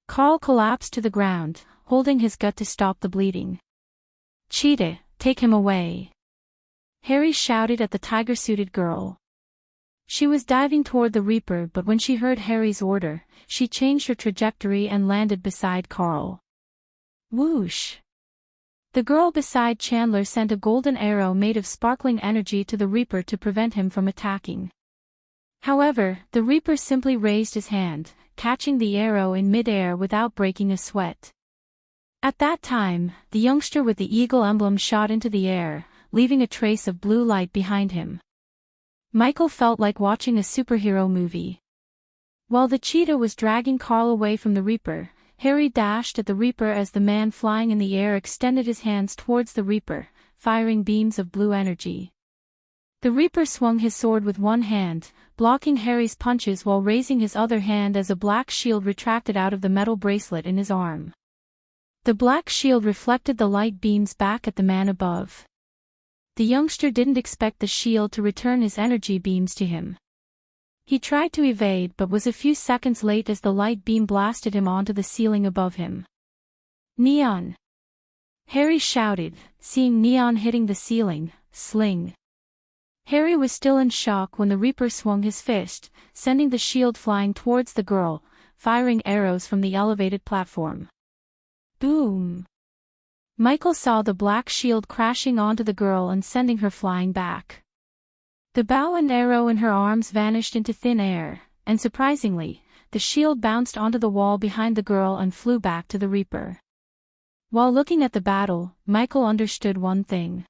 Carl collapsed to the ground, holding his gut to stop the bleeding. "Cheetah, take him away!" Harry shouted at the tiger-suited girl. She was diving toward the Reaper, but when she heard Harry's order, she changed her trajectory and landed beside Carl. Whoosh! The girl beside Chandler sent a golden arrow made of sparkling energy to the Reaper to prevent him from attacking. However, the Reaper simply raised his hand, catching the arrow in mid-air without breaking a sweat. At that time, the youngster with the eagle emblem shot into the air, leaving a trace of blue light behind him. Michael felt like watching a superhero movie. While the cheetah was dragging Carl away from the Reaper, Harry dashed at the Reaper as the man flying in the air extended his hands towards the Reaper, firing beams of blue energy. The Reaper swung his sword with one hand, blocking Harry's punches while raising his other hand as a black shield retracted out of the metal bracelet in his arm. The black shield reflected the light beams back at the man above. The youngster didn't expect the shield to return his energy beams to him. He tried to evade but was a few seconds late as the light beam blasted him onto the ceiling above him. "Neon!" Harry shouted, seeing Neon hitting the ceiling. "Sling!" Harry was still in shock when the Reaper swung his fist, sending the shield flying towards the girl, firing arrows from the elevated platform. Boom! Michael saw the black shield crashing onto the girl and sending her flying back. The bow and arrow in her arms vanished into thin air, and surprisingly, the shield bounced onto the wall behind the girl and flew back to the Reaper. While looking at the battle, Michael understood one thing.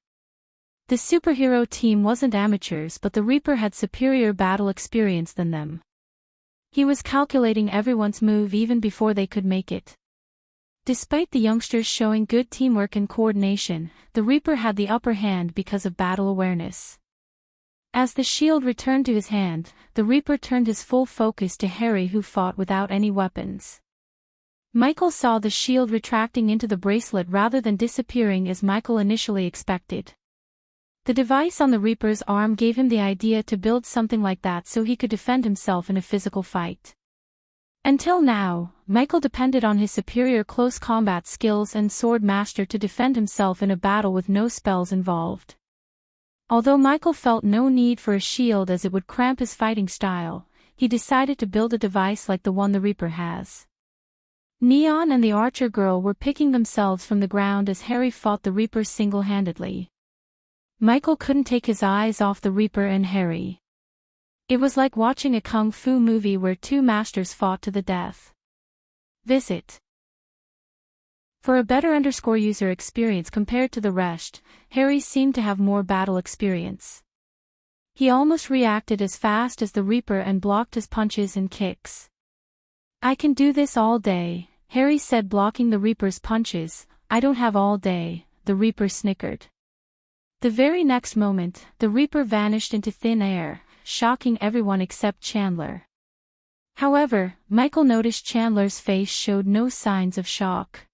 The superhero team wasn't amateurs, but the Reaper had superior battle experience than them. He was calculating everyone's move even before they could make it. Despite the youngsters showing good teamwork and coordination, the Reaper had the upper hand because of battle awareness. As the shield returned to his hand, the Reaper turned his full focus to Harry, who fought without any weapons. Michael saw the shield retracting into the bracelet rather than disappearing as Michael initially expected. The device on the Reaper's arm gave him the idea to build something like that so he could defend himself in a physical fight. Until now, Michael depended on his superior close combat skills and sword master to defend himself in a battle with no spells involved. Although Michael felt no need for a shield as it would cramp his fighting style, he decided to build a device like the one the Reaper has. Neon and the archer girl were picking themselves from the ground as Harry fought the Reaper single-handedly. Michael couldn't take his eyes off the Reaper and Harry. It was like watching a kung fu movie where two masters fought to the death. Visit. For a better user experience compared to the rest, Harry seemed to have more battle experience. He almost reacted as fast as the Reaper and blocked his punches and kicks. "I can do this all day," Harry said, blocking the Reaper's punches. "I don't have all day," the Reaper snickered. The very next moment, the Reaper vanished into thin air, shocking everyone except Chandler. However, Michael noticed Chandler's face showed no signs of shock.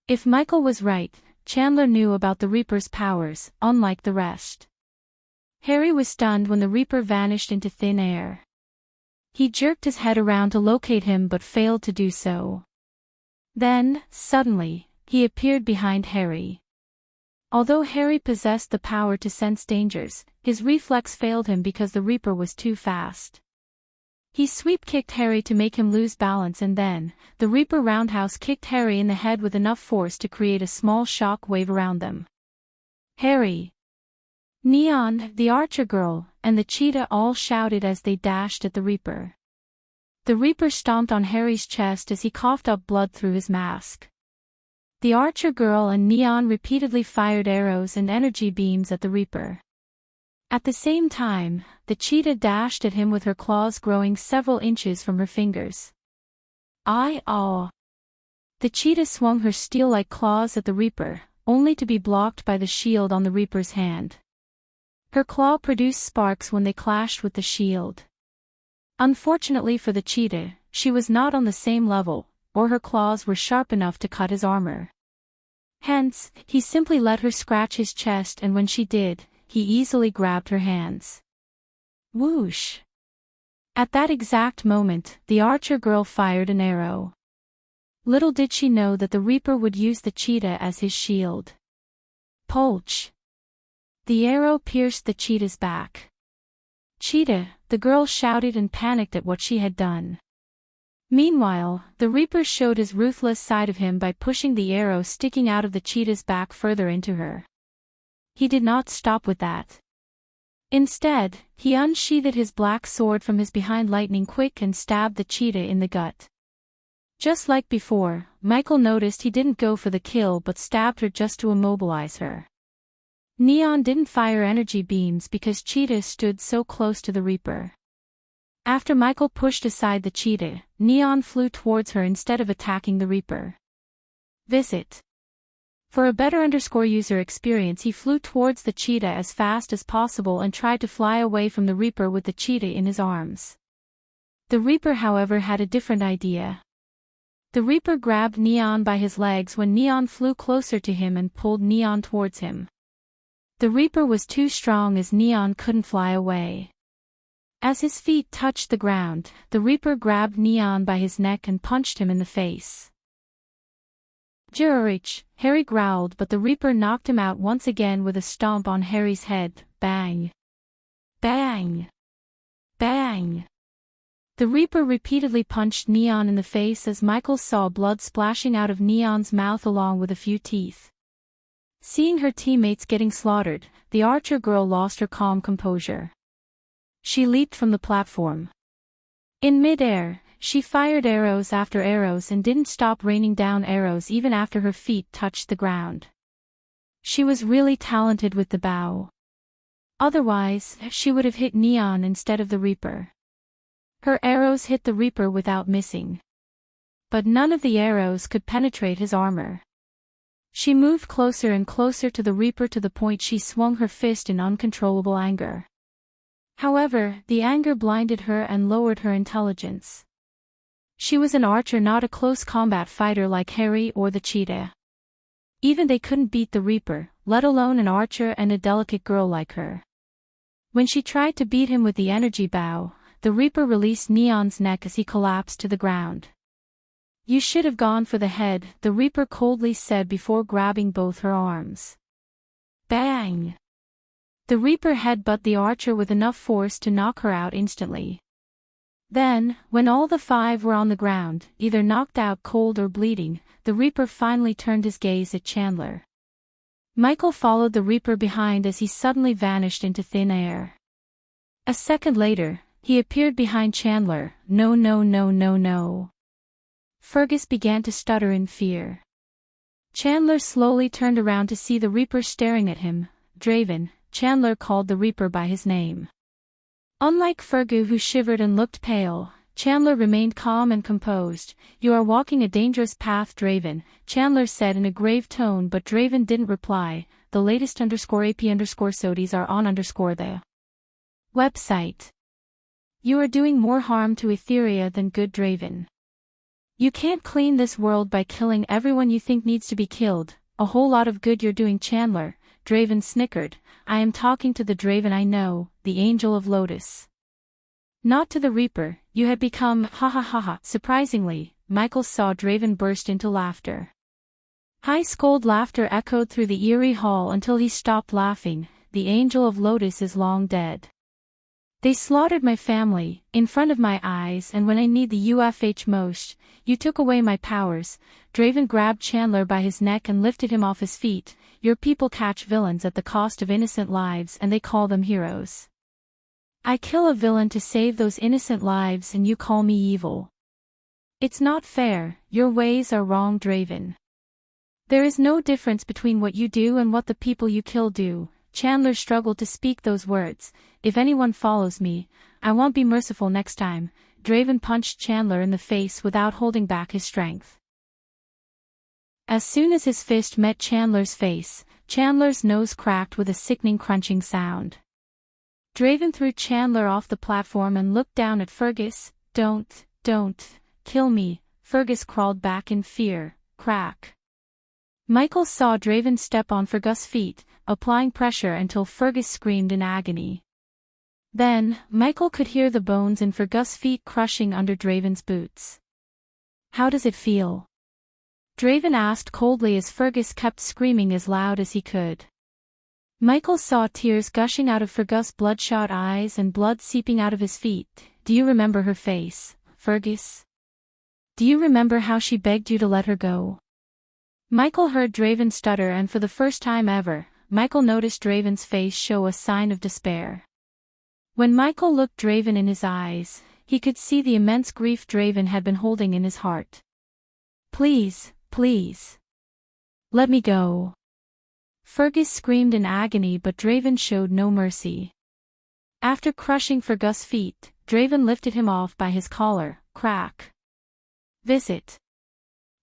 If Michael was right, Chandler knew about the Reaper's powers, unlike the rest. Harry was stunned when the Reaper vanished into thin air. He jerked his head around to locate him but failed to do so. Then, suddenly, he appeared behind Harry. Although Harry possessed the power to sense dangers, his reflex failed him because the Reaper was too fast. He sweep-kicked Harry to make him lose balance, and then, the Reaper roundhouse kicked Harry in the head with enough force to create a small shock wave around them. Harry, Neon, the archer girl, and the cheetah all shouted as they dashed at the Reaper. The Reaper stomped on Harry's chest as he coughed up blood through his mask. The archer girl and Neon repeatedly fired arrows and energy beams at the Reaper. At the same time, the cheetah dashed at him with her claws growing several inches from her fingers. "Aw!" The cheetah swung her steel-like claws at the Reaper, only to be blocked by the shield on the Reaper's hand. Her claw produced sparks when they clashed with the shield. Unfortunately for the cheetah, she was not on the same level, or her claws were sharp enough to cut his armor. Hence, he simply let her scratch his chest, and when she did, he easily grabbed her hands. Whoosh! At that exact moment, the archer girl fired an arrow. Little did she know that the Reaper would use the cheetah as his shield. Polch! The arrow pierced the cheetah's back. Cheetah, the girl shouted and panicked at what she had done. Meanwhile, the Reaper showed his ruthless side of him by pushing the arrow sticking out of the cheetah's back further into her. He did not stop with that. Instead, he unsheathed his black sword from his behind lightning quick and stabbed the cheetah in the gut. Just like before, Michael noticed he didn't go for the kill but stabbed her just to immobilize her. Neon didn't fire energy beams because Cheetah stood so close to the Reaper. After Michael pushed aside the cheetah, Neon flew towards her instead of attacking the Reaper. Visit. For a better user experience, he flew towards the cheetah as fast as possible and tried to fly away from the Reaper with the cheetah in his arms. The Reaper, however, had a different idea. The Reaper grabbed Neon by his legs when Neon flew closer to him and pulled Neon towards him. The Reaper was too strong as Neon couldn't fly away. As his feet touched the ground, the Reaper grabbed Neon by his neck and punched him in the face. Jirich, Harry growled, but the Reaper knocked him out once again with a stomp on Harry's head. Bang! Bang! Bang! The Reaper repeatedly punched Neon in the face as Michael saw blood splashing out of Neon's mouth along with a few teeth. Seeing her teammates getting slaughtered, the archer girl lost her calm composure. She leaped from the platform. In mid-air, she fired arrows after arrows and didn't stop raining down arrows even after her feet touched the ground. She was really talented with the bow. Otherwise, she would have hit Neon instead of the Reaper. Her arrows hit the Reaper without missing. But none of the arrows could penetrate his armor. She moved closer and closer to the Reaper to the point she swung her fist in uncontrollable anger. However, the anger blinded her and lowered her intelligence. She was an archer, not a close combat fighter like Harry or the cheetah. Even they couldn't beat the Reaper, let alone an archer and a delicate girl like her. When she tried to beat him with the energy bow, the Reaper released Neon's neck as he collapsed to the ground. "You should have gone for the head," the Reaper coldly said before grabbing both her arms. Bang! The Reaper headbutted the archer with enough force to knock her out instantly. Then, when all the five were on the ground, either knocked out cold or bleeding, the Reaper finally turned his gaze at Chandler. Michael followed the Reaper behind as he suddenly vanished into thin air. A second later, he appeared behind Chandler. "No, no, no, no, no." Fergus began to stutter in fear. Chandler slowly turned around to see the Reaper staring at him. "Draven," Chandler called the Reaper by his name. Unlike Fergus, who shivered and looked pale, Chandler remained calm and composed. "You are walking a dangerous path, Draven," Chandler said in a grave tone, but Draven didn't reply. The latest _AP_SODIes are on the website. "You are doing more harm to Etheria than good, Draven. You can't clean this world by killing everyone you think needs to be killed. A whole lot of good you're doing, Chandler," Draven snickered. "I am talking to the Draven I know, the Angel of Lotus. Not to the Reaper. You had become ha ha ha ha." Surprisingly, Michael saw Draven burst into laughter. High scold laughter echoed through the eerie hall until he stopped laughing. "The Angel of Lotus is long dead. They slaughtered my family, in front of my eyes, and when I need the UFH most, you took away my powers." Draven grabbed Chandler by his neck and lifted him off his feet. "Your people catch villains at the cost of innocent lives and they call them heroes. I kill a villain to save those innocent lives and you call me evil. It's not fair. Your ways are wrong, Draven. There is no difference between what you do and what the people you kill do." Chandler struggled to speak those words. "If anyone follows me, I won't be merciful next time." Draven punched Chandler in the face without holding back his strength. As soon as his fist met Chandler's face, Chandler's nose cracked with a sickening crunching sound. Draven threw Chandler off the platform and looked down at Fergus. Don't kill me." Fergus crawled back in fear. Crack. Michael saw Draven step on Fergus' feet, applying pressure until Fergus screamed in agony. Then, Michael could hear the bones in Fergus' feet crushing under Draven's boots. "How does it feel?" Draven asked coldly as Fergus kept screaming as loud as he could. Michael saw tears gushing out of Fergus' bloodshot eyes and blood seeping out of his feet. Do you remember her face, Fergus? Do you remember how she begged you to let her go? Michael heard Draven stutter, and for the first time ever, Michael noticed Draven's face show a sign of despair. When Michael looked Draven in his eyes, he could see the immense grief Draven had been holding in his heart. Please, please. Let me go. Fergus screamed in agony, but Draven showed no mercy. After crushing Fergus' feet, Draven lifted him off by his collar. Crack. Visit.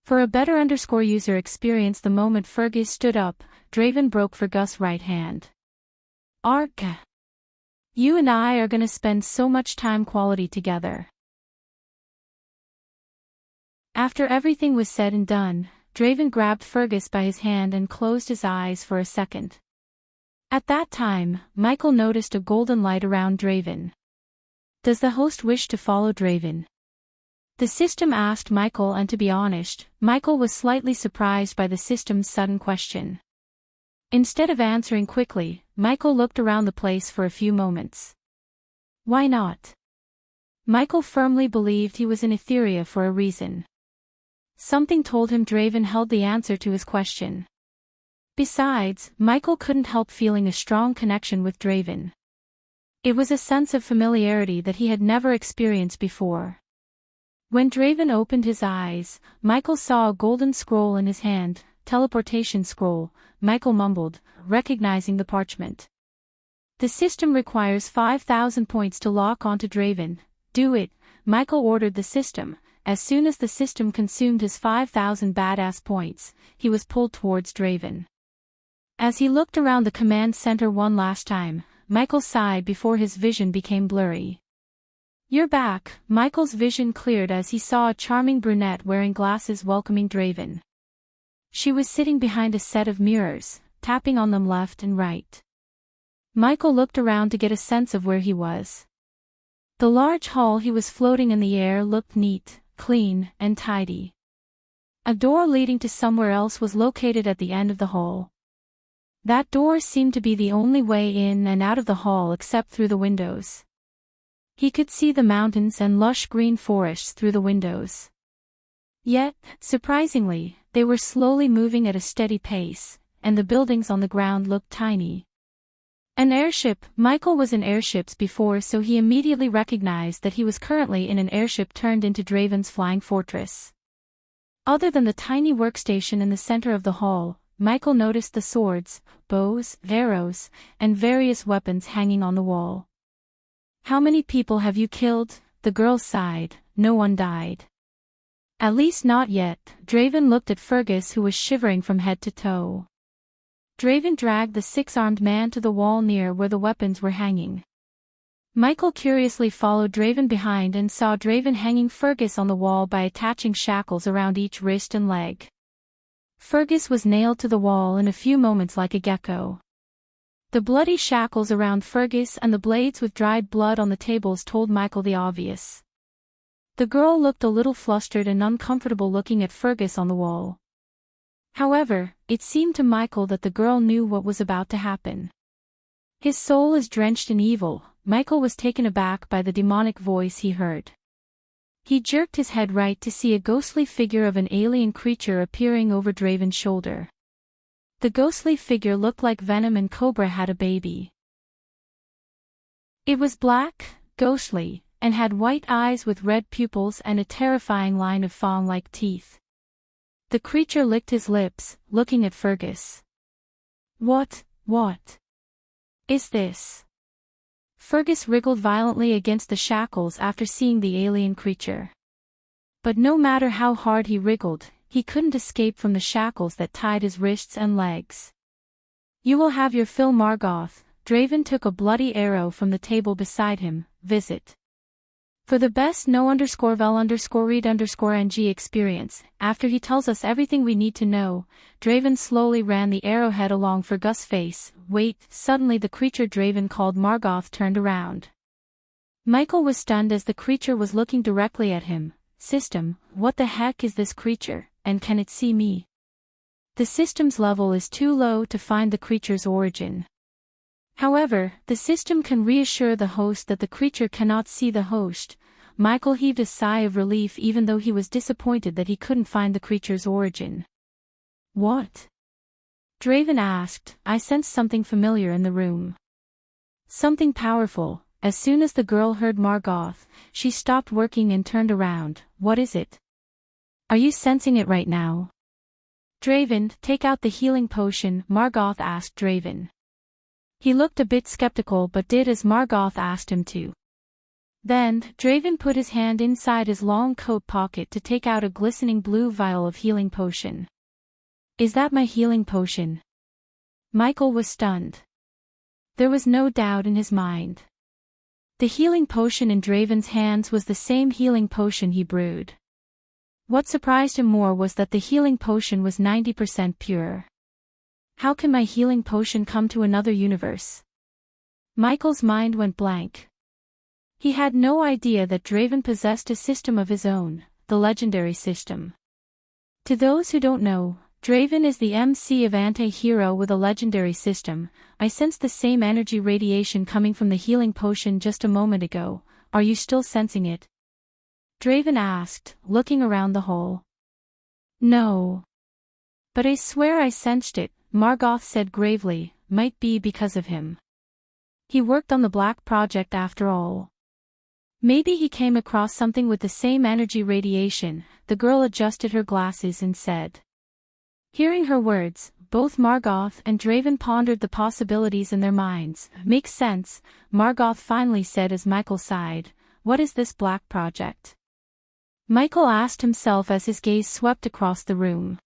For a better user experience, the moment Fergus stood up, Draven broke Fergus' right hand. Ark. You and I are gonna spend so much time quality together. After everything was said and done, Draven grabbed Fergus by his hand and closed his eyes for a second. At that time, Michael noticed a golden light around Draven. Does the host wish to follow Draven? The system asked Michael, and to be honest, Michael was slightly surprised by the system's sudden question. Instead of answering quickly, Michael looked around the place for a few moments. Why not? Michael firmly believed he was in Etheria for a reason. Something told him Draven held the answer to his question. Besides, Michael couldn't help feeling a strong connection with Draven. It was a sense of familiarity that he had never experienced before. When Draven opened his eyes, Michael saw a golden scroll in his hand. Teleportation scroll, Michael mumbled, recognizing the parchment. The system requires 5,000 points to lock onto Draven. Do it, Michael ordered the system. As soon as the system consumed his 5,000 badass points, he was pulled towards Draven. As he looked around the command center one last time, Michael sighed before his vision became blurry. You're back. Michael's vision cleared as he saw a charming brunette wearing glasses welcoming Draven. She was sitting behind a set of mirrors, tapping on them left and right. Michael looked around to get a sense of where he was. The large hall he was floating in the air looked neat, clean, and tidy. A door leading to somewhere else was located at the end of the hall. That door seemed to be the only way in and out of the hall except through the windows. He could see the mountains and lush green forests through the windows. Yet, surprisingly, they were slowly moving at a steady pace, and the buildings on the ground looked tiny. An airship. Michael was in airships before, so he immediately recognized that he was currently in an airship turned into Draven's flying fortress. Other than the tiny workstation in the center of the hall, Michael noticed the swords, bows, arrows, and various weapons hanging on the wall. How many people have you killed? The girl sighed. No one died. At least not yet. Draven looked at Fergus, who was shivering from head to toe. Draven dragged the six-armed man to the wall near where the weapons were hanging. Michael curiously followed Draven behind and saw Draven hanging Fergus on the wall by attaching shackles around each wrist and leg. Fergus was nailed to the wall in a few moments like a gecko. The bloody shackles around Fergus and the blades with dried blood on the tables told Michael the obvious. The girl looked a little flustered and uncomfortable looking at Fergus on the wall. However, it seemed to Michael that the girl knew what was about to happen. His soul is drenched in evil. Michael was taken aback by the demonic voice he heard. He jerked his head right to see a ghostly figure of an alien creature appearing over Draven's shoulder. The ghostly figure looked like Venom and Cobra had a baby. It was black, ghostly, and had white eyes with red pupils and a terrifying line of fawn-like teeth. The creature licked his lips, looking at Fergus. What is this? Fergus wriggled violently against the shackles after seeing the alien creature. But no matter how hard he wriggled, he couldn't escape from the shackles that tied his wrists and legs. You will have your fill, Margoth. Draven took a bloody arrow from the table beside him. Visit. For the best no_vel_read_ng experience, after he tells us everything we need to know, Draven slowly ran the arrowhead along Fergus' face. Wait, suddenly the creature Draven called Margoth turned around. Michael was stunned as the creature was looking directly at him. System, what the heck is this creature? and can it see me? The system's level is too low to find the creature's origin. However, the system can reassure the host that the creature cannot see the host. Michael heaved a sigh of relief even though he was disappointed that he couldn't find the creature's origin. What? Draven asked. I sensed something familiar in the room. Something powerful. As soon as the girl heard Margoth, she stopped working and turned around. What is it? Are you sensing it right now? Draven, take out the healing potion, Margoth asked Draven. He looked a bit skeptical but did as Margoth asked him to. Then, Draven put his hand inside his long coat pocket to take out a glistening blue vial of healing potion. Is that my healing potion? Michael was stunned. There was no doubt in his mind. The healing potion in Draven's hands was the same healing potion he brewed. What surprised him more was that the healing potion was 90% pure. How can my healing potion come to another universe? Michael's mind went blank. He had no idea that Draven possessed a system of his own, the legendary system. To those who don't know, Draven is the MC of anti-hero with a legendary system. I sensed the same energy radiation coming from the healing potion just a moment ago. Are you still sensing it? Draven asked, looking around the hole. No. But I swear I sensed it, Margoth said gravely. Might be because of him. He worked on the Black Project after all. Maybe he came across something with the same energy radiation. The girl adjusted her glasses and said. Hearing her words, both Margoth and Draven pondered the possibilities in their minds. Makes sense, Margoth finally said as Michael sighed. What is this Black Project? Michael asked himself as his gaze swept across the room.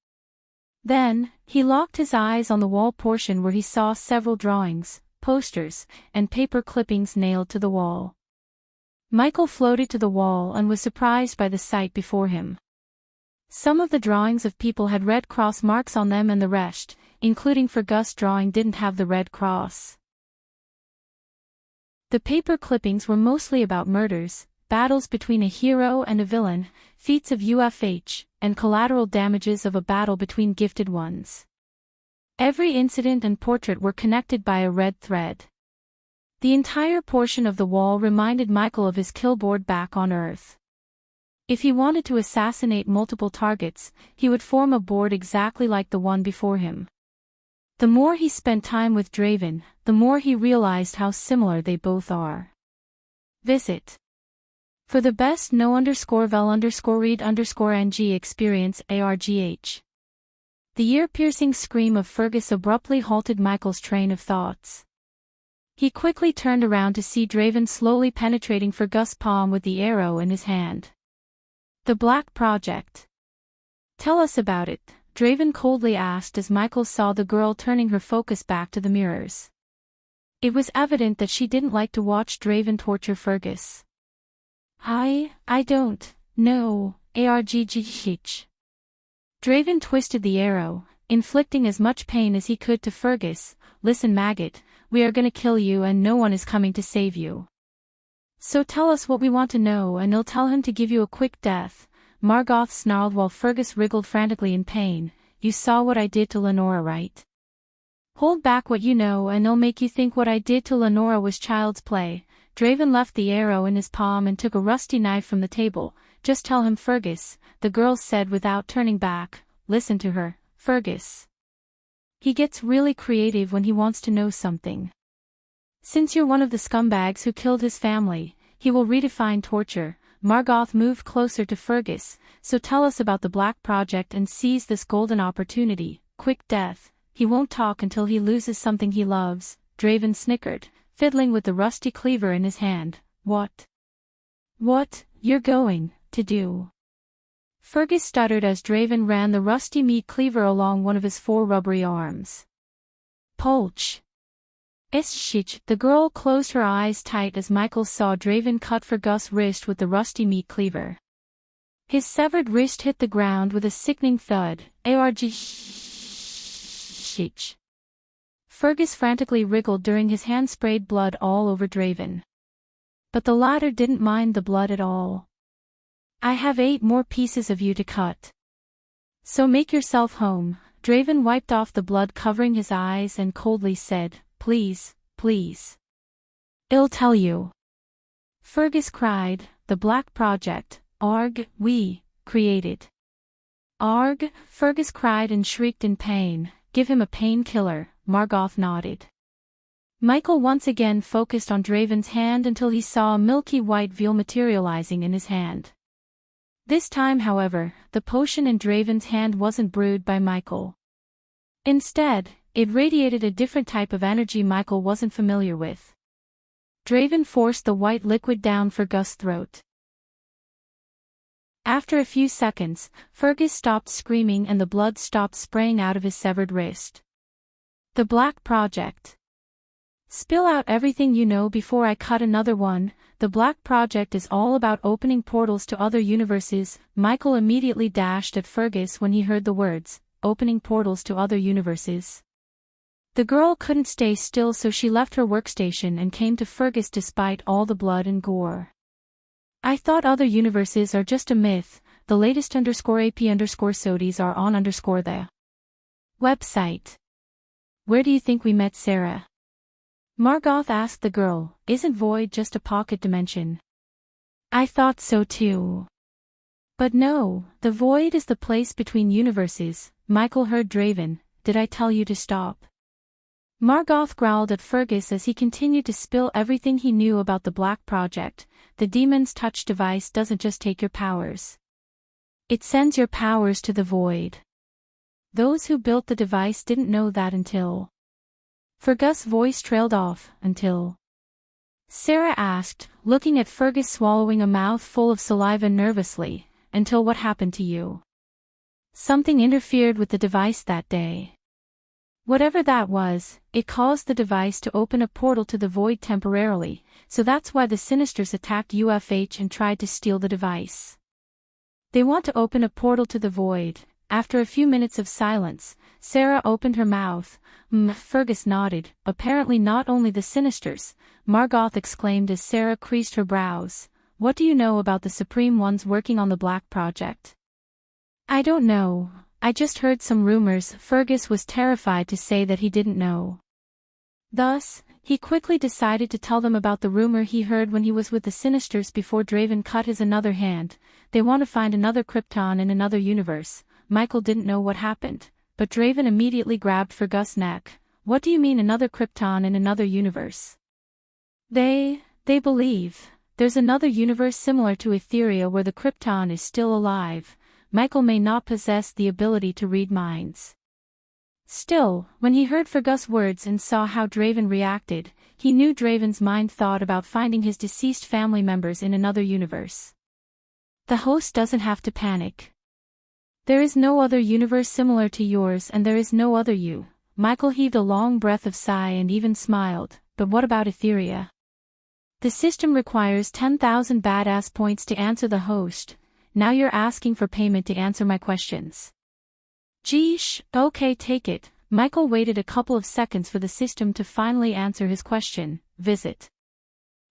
Then, he locked his eyes on the wall portion where he saw several drawings, posters, and paper clippings nailed to the wall. Michael floated to the wall and was surprised by the sight before him. Some of the drawings of people had red cross marks on them and the rest, including Fergus' drawing, didn't have the red cross. The paper clippings were mostly about murders, battles between a hero and a villain, feats of UFH, and collateral damages of a battle between gifted ones. Every incident and portrait were connected by a red thread. The entire portion of the wall reminded Michael of his killboard back on Earth. If he wanted to assassinate multiple targets, he would form a board exactly like the one before him. The more he spent time with Draven, the more he realized how similar they both are. Visit. For the best no_vel_read_ng experience ARGH. The ear-piercing scream of Fergus abruptly halted Michael's train of thoughts. He quickly turned around to see Draven slowly penetrating Fergus' palm with the arrow in his hand. The Black Project. Tell us about it, Draven coldly asked as Michael saw the girl turning her focus back to the mirrors. It was evident that she didn't like to watch Draven torture Fergus. I don't know, ARGGH. Draven twisted the arrow, inflicting as much pain as he could to Fergus. Listen, maggot, we are gonna kill you and no one is coming to save you. So tell us what we want to know and I'll tell him to give you a quick death, Margoth snarled while Fergus wriggled frantically in pain. You saw what I did to Lenora, right? Hold back what you know and I'll make you think what I did to Lenora was child's play. Draven left the arrow in his palm and took a rusty knife from the table. Just tell him, Fergus, the girl said without turning back. Listen to her, Fergus. He gets really creative when he wants to know something. Since you're one of the scumbags who killed his family, he will redefine torture. Margoth moved closer to Fergus. So tell us about the Black Project and seize this golden opportunity. Quick death. He won't talk until he loses something he loves. Draven snickered, fiddling with the rusty cleaver in his hand. What you're going to do? Fergus stuttered as Draven ran the rusty meat cleaver along one of his 4 rubbery arms. Polch. Eschich. The girl closed her eyes tight as Michael saw Draven cut Fergus' wrist with the rusty meat cleaver. His severed wrist hit the ground with a sickening thud. Argh. Fergus frantically wriggled during his hand sprayed blood all over Draven. But the latter didn't mind the blood at all. I have 8 more pieces of you to cut. So make yourself home. Draven wiped off the blood covering his eyes and coldly said, please, please. I'll tell you. Fergus cried, the Black Project, Arg, we, created. Arg, Fergus cried and shrieked in pain, give him a painkiller, Margoth nodded. Michael once again focused on Draven's hand until he saw a milky white veil materializing in his hand. This time, however, the potion in Draven's hand wasn't brewed by Michael. Instead, it radiated a different type of energy Michael wasn't familiar with. Draven forced the white liquid down Fergus' throat. After a few seconds, Fergus stopped screaming and the blood stopped spraying out of his severed wrist. The Black Project. Spill out everything you know before I cut another one. The Black Project is all about opening portals to other universes. Michael immediately dashed at Fergus when he heard the words, opening portals to other universes. The girl couldn't stay still, so she left her workstation and came to Fergus despite all the blood and gore. I thought other universes are just a myth. The latest _AP_SODIes are on _the website. Where do you think we met Sarah? Margoth asked the girl, isn't Void just a pocket dimension? I thought so too. But no, the Void is the place between universes. Michael heard Draven, did I tell you to stop? Margoth growled at Fergus as he continued to spill everything he knew about the Black Project. The Demon's Touch device doesn't just take your powers. It sends your powers to the Void. Those who built the device didn't know that until... Fergus' voice trailed off, until... Sarah asked, looking at Fergus swallowing a mouthful of saliva nervously, until what happened to you? Something interfered with the device that day. Whatever that was, it caused the device to open a portal to the Void temporarily, so that's why the Sinisters attacked UFH and tried to steal the device. They want to open a portal to the Void. After a few minutes of silence, Sarah opened her mouth. Fergus nodded, apparently not only the Sinisters. Margoth exclaimed as Sarah creased her brows. What do you know about the Supreme Ones working on the Black Project? I don't know. I just heard some rumors. Fergus was terrified to say that he didn't know. Thus, he quickly decided to tell them about the rumor he heard when he was with the Sinisters before Draven cut his another hand. They want to find another Krypton in another universe. Michael didn't know what happened, but Draven immediately grabbed Fergus' neck. What do you mean another Krypton in another universe? They believe there's another universe similar to Etheria where the Krypton is still alive. Michael may not possess the ability to read minds. Still, when he heard Fergus' words and saw how Draven reacted, he knew Draven's mind thought about finding his deceased family members in another universe. The host doesn't have to panic. There is no other universe similar to yours and there is no other you. Michael heaved a long breath of sigh and even smiled, but what about Etheria? The system requires 10,000 badass points to answer the host. Now you're asking for payment to answer my questions. Geesh, okay, take it. Michael waited a couple of seconds for the system to finally answer his question. Visit.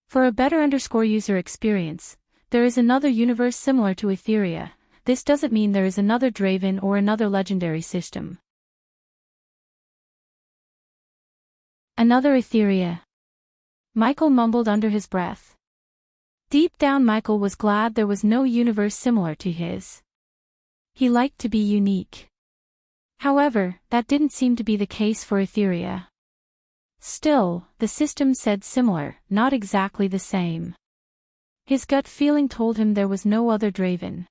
For a better user experience, there is another universe similar to Etheria. This doesn't mean there is another Draven or another legendary system. Another Etheria. Michael mumbled under his breath. Deep down Michael was glad there was no universe similar to his. He liked to be unique. However, that didn't seem to be the case for Etheria. Still, the system said similar, not exactly the same. His gut feeling told him there was no other Draven.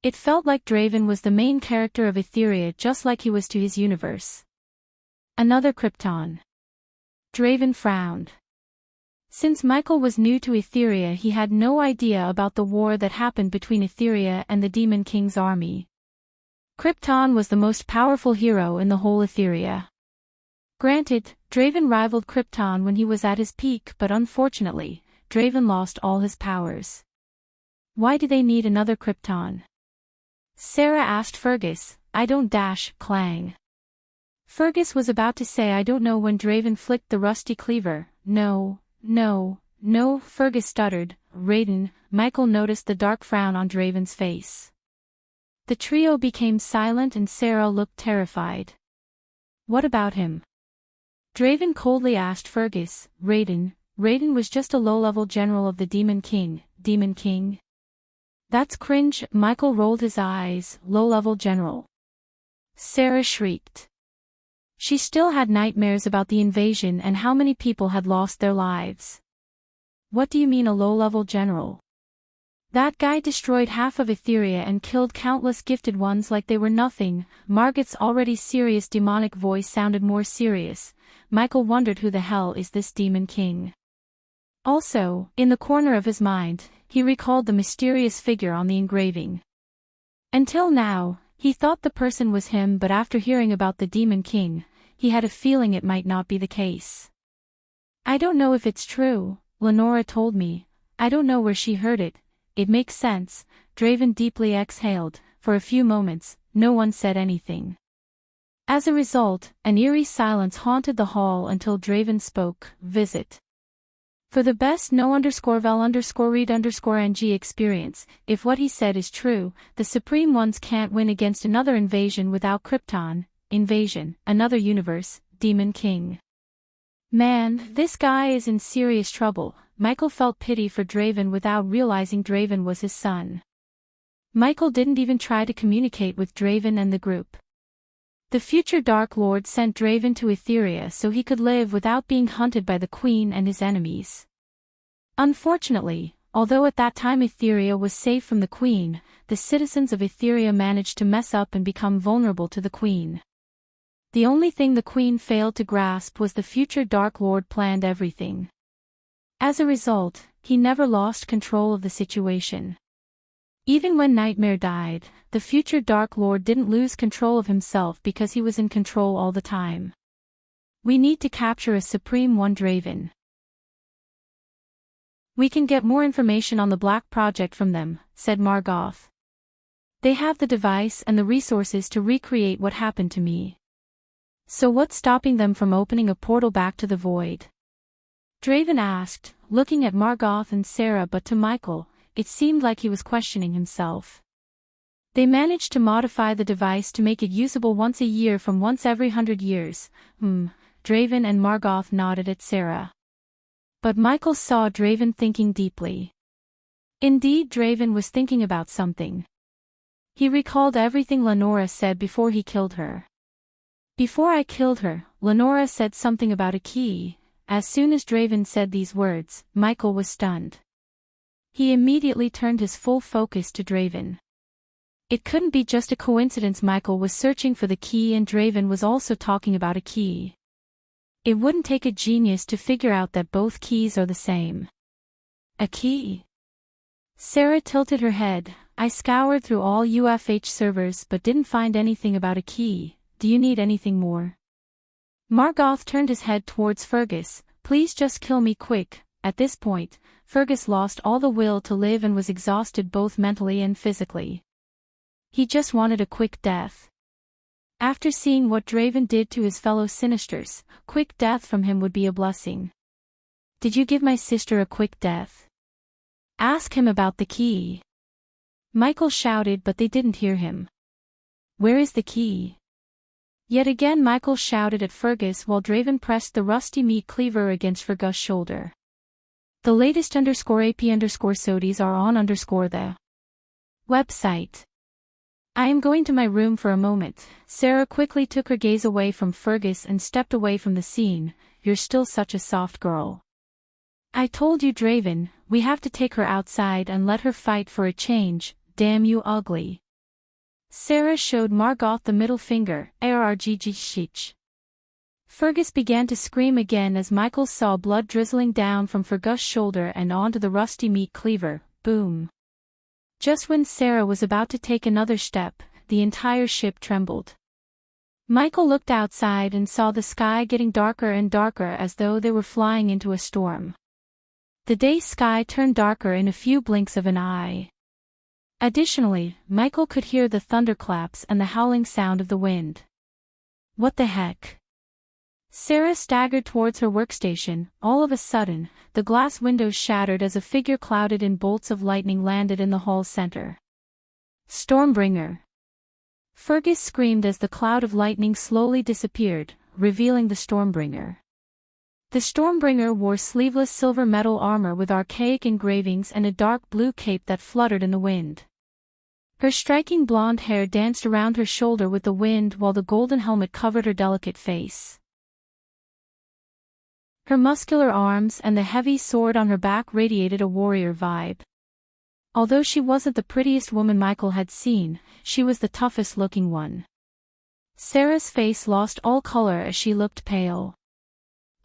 It felt like Draven was the main character of Etheria just like he was to his universe. Another Krypton. Draven frowned. Since Michael was new to Etheria, he had no idea about the war that happened between Etheria and the Demon King's army. Krypton was the most powerful hero in the whole Etheria. Granted, Draven rivaled Krypton when he was at his peak, but unfortunately, Draven lost all his powers. Why do they need another Krypton? Sarah asked Fergus. I don't clang. Fergus was about to say I don't know when Draven flicked the rusty cleaver. No, Fergus stuttered. Raiden. Michael noticed the dark frown on Draven's face. The trio became silent and Sarah looked terrified. What about him? Draven coldly asked Fergus. Raiden was just a low-level general of the Demon King. Demon King? That's cringe. Michael rolled his eyes. Low-level general. Sarah shrieked. She still had nightmares about the invasion and how many people had lost their lives. What do you mean a low-level general? That guy destroyed half of Etheria and killed countless gifted ones like they were nothing. Margot's already serious demonic voice sounded more serious. Michael wondered who the hell is this Demon King. Also, in the corner of his mind, he recalled the mysterious figure on the engraving. Until now, he thought the person was him, but after hearing about the Demon King, he had a feeling it might not be the case. I don't know if it's true, Lenora told me. I don't know where she heard it. It makes sense. Draven deeply exhaled. For a few moments, no one said anything. As a result, an eerie silence haunted the hall until Draven spoke. Visit. For the best no_vel_read_ng experience, if what he said is true, the Supreme Ones can't win against another invasion without Krypton. Invasion, another universe, Demon King. Man, this guy is in serious trouble. Michael felt pity for Draven without realizing Draven was his son. Michael didn't even try to communicate with Draven and the group. The future Dark Lord sent Draven to Etheria so he could live without being hunted by the Queen and his enemies. Unfortunately, although at that time Etheria was safe from the Queen, the citizens of Etheria managed to mess up and become vulnerable to the Queen. The only thing the Queen failed to grasp was the future Dark Lord planned everything. As a result, he never lost control of the situation. Even when Nightmare died, the future Dark Lord didn't lose control of himself because he was in control all the time. We need to capture a Supreme One Draven. We can get more information on the Black Project from them, said Margoth. They have the device and the resources to recreate what happened to me. So what's stopping them from opening a portal back to the void? Draven asked, looking at Margoth and Sarah, but to Michael, it seemed like he was questioning himself. They managed to modify the device to make it usable once a year from once every 100 years. Draven and Margoth nodded at Sarah. But Michael saw Draven thinking deeply. Indeed, Draven was thinking about something. He recalled everything Lenora said before he killed her. Before I killed her, Lenora said something about a key. As soon as Draven said these words, Michael was stunned. He immediately turned his full focus to Draven. It couldn't be just a coincidence Michael was searching for the key and Draven was also talking about a key. It wouldn't take a genius to figure out that both keys are the same. A key? Sarah tilted her head. I scoured through all UFH servers but didn't find anything about a key. Do you need anything more? Margoth turned his head towards Fergus. Please just kill me quick. At this point, Fergus lost all the will to live and was exhausted both mentally and physically. He just wanted a quick death. After seeing what Draven did to his fellow Sinisters, quick death from him would be a blessing. Did you give my sister a quick death? Ask him about the key. Michael shouted, but they didn't hear him. Where is the key? Yet again Michael shouted at Fergus while Draven pressed the rusty meat cleaver against Fergus' shoulder. The latest _AP_SODIes are on _the website. I am going to my room for a moment. Sarah quickly took her gaze away from Fergus and stepped away from the scene. You're still such a soft girl. I told you, Draven, we have to take her outside and let her fight for a change. Damn you ugly. Sarah showed Margoth the middle finger. Arrgg. Fergus began to scream again as Michael saw blood drizzling down from Fergus' shoulder and onto the rusty meat cleaver. Boom. Just when Sarah was about to take another step, the entire ship trembled. Michael looked outside and saw the sky getting darker and darker as though they were flying into a storm. The day sky turned darker in a few blinks of an eye. Additionally, Michael could hear the thunderclaps and the howling sound of the wind. What the heck? Sarah staggered towards her workstation. All of a sudden, the glass windows shattered as a figure clouded in bolts of lightning landed in the hall center. Stormbringer. Fergus screamed as the cloud of lightning slowly disappeared, revealing the Stormbringer. The Stormbringer wore sleeveless silver metal armor with archaic engravings and a dark blue cape that fluttered in the wind. Her striking blonde hair danced around her shoulder with the wind while the golden helmet covered her delicate face. Her muscular arms and the heavy sword on her back radiated a warrior vibe. Although she wasn't the prettiest woman Michael had seen, she was the toughest-looking one. Sarah's face lost all color as she looked pale.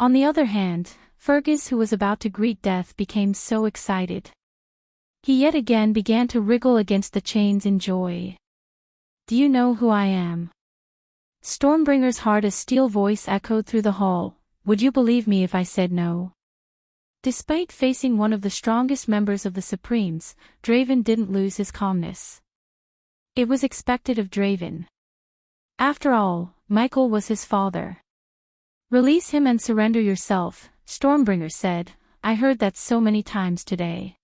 On the other hand, Fergus, who was about to greet death, became so excited. He yet again began to wriggle against the chains in joy. "Do you know who I am?" Stormbringer's hard as steel voice echoed through the hall. "Would you believe me if I said no?" Despite facing one of the strongest members of the Supremes, Draven didn't lose his calmness. It was expected of Draven. After all, Michael was his father. "Release him and surrender yourself," Stormbringer said. "I heard that so many times today."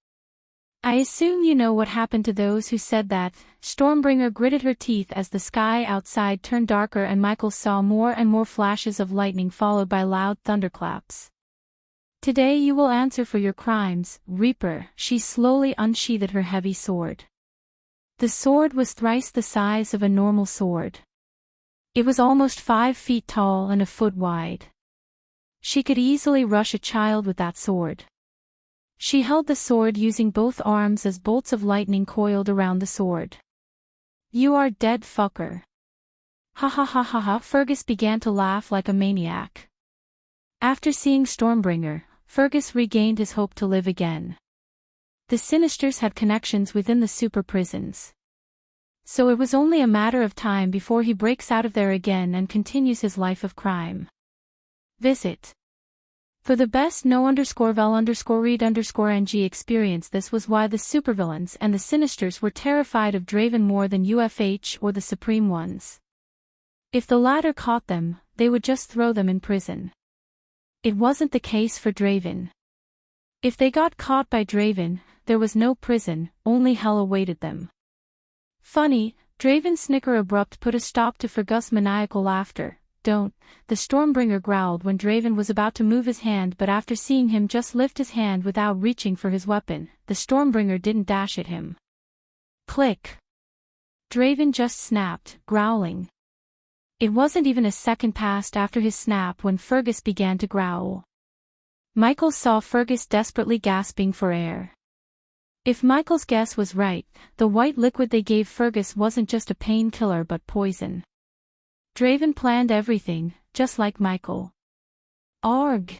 "I assume you know what happened to those who said that." Stormbringer gritted her teeth as the sky outside turned darker and Michael saw more and more flashes of lightning followed by loud thunderclaps. "Today you will answer for your crimes, Reaper." She slowly unsheathed her heavy sword. The sword was thrice the size of a normal sword. It was almost 5 feet tall and a foot wide. She could easily rush a child with that sword. She held the sword using both arms as bolts of lightning coiled around the sword. "You are dead, fucker." Ha ha ha ha ha. Fergus began to laugh like a maniac. After seeing Stormbringer, Fergus regained his hope to live again. The Sinisters had connections within the super prisons. So it was only a matter of time before he breaks out of there again and continues his life of crime. Visit. For the best no_vel_read_ng experience. This was why the supervillains and the Sinisters were terrified of Draven more than UFH or the Supreme Ones. If the latter caught them, they would just throw them in prison. It wasn't the case for Draven. If they got caught by Draven, there was no prison, only hell awaited them. Funny, Draven's snicker abrupt put a stop to Fergus' maniacal laughter. "Don't," the Stormbringer growled when Draven was about to move his hand, but after seeing him just lift his hand without reaching for his weapon, the Stormbringer didn't dash at him. Click. Draven just snapped, growling. It wasn't even a second passed after his snap when Fergus began to growl. Michael saw Fergus desperately gasping for air. If Michael's guess was right, the white liquid they gave Fergus wasn't just a painkiller but poison. Draven planned everything, just like Michael. Arg!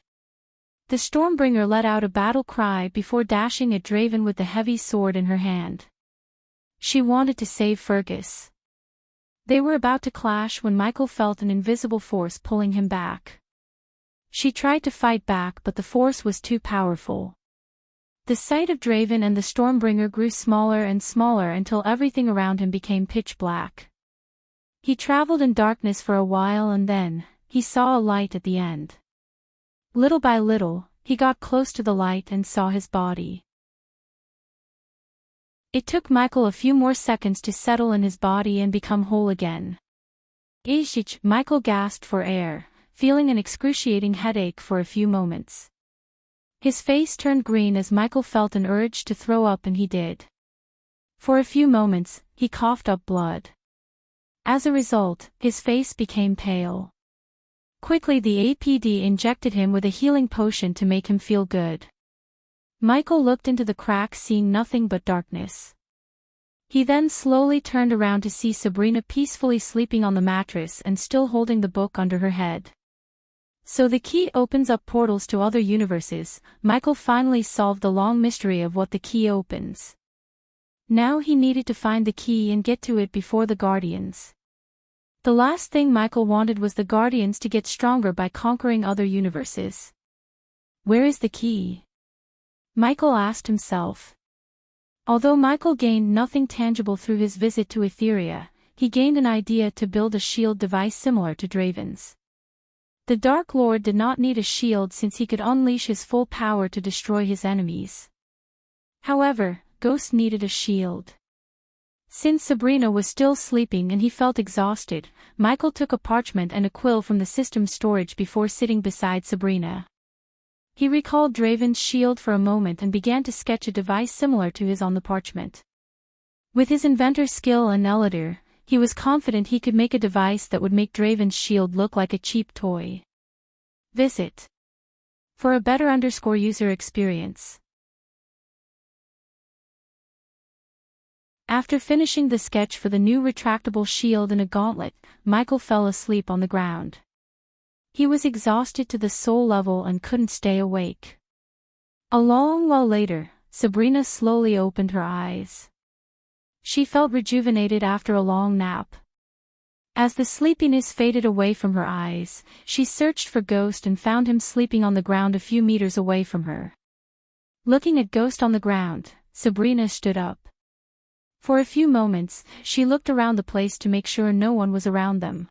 The Stormbringer let out a battle cry before dashing at Draven with the heavy sword in her hand. She wanted to save Fergus. They were about to clash when Michael felt an invisible force pulling him back. She tried to fight back, but the force was too powerful. The sight of Draven and the Stormbringer grew smaller and smaller until everything around him became pitch black. He traveled in darkness for a while and then, he saw a light at the end. Little by little, he got close to the light and saw his body. It took Michael a few more seconds to settle in his body and become whole again. Ishich, Michael gasped for air, feeling an excruciating headache for a few moments. His face turned green as Michael felt an urge to throw up, and he did. For a few moments, he coughed up blood. As a result, his face became pale. Quickly the APD injected him with a healing potion to make him feel good. Michael looked into the crack, seeing nothing but darkness. He then slowly turned around to see Sabrina peacefully sleeping on the mattress and still holding the book under her head. So the key opens up portals to other universes. Michael finally solved the long mystery of what the key opens. Now he needed to find the key and get to it before the Guardians. The last thing Michael wanted was the Guardians to get stronger by conquering other universes. Where is the key? Michael asked himself. Although Michael gained nothing tangible through his visit to Etheria, he gained an idea to build a shield device similar to Draven's. The Dark Lord did not need a shield since he could unleash his full power to destroy his enemies. However, Ghost needed a shield. Since Sabrina was still sleeping and he felt exhausted, Michael took a parchment and a quill from the system's storage before sitting beside Sabrina. He recalled Draven's shield for a moment and began to sketch a device similar to his on the parchment. With his inventor's skill and Elidor, he was confident he could make a device that would make Draven's shield look like a cheap toy. Visit for a better user experience. After finishing the sketch for the new retractable shield and a gauntlet, Michael fell asleep on the ground. He was exhausted to the soul level and couldn't stay awake. A long while later, Sabrina slowly opened her eyes. She felt rejuvenated after a long nap. As the sleepiness faded away from her eyes, she searched for Ghost and found him sleeping on the ground a few meters away from her. Looking at Ghost on the ground, Sabrina stood up. For a few moments, she looked around the place to make sure no one was around them.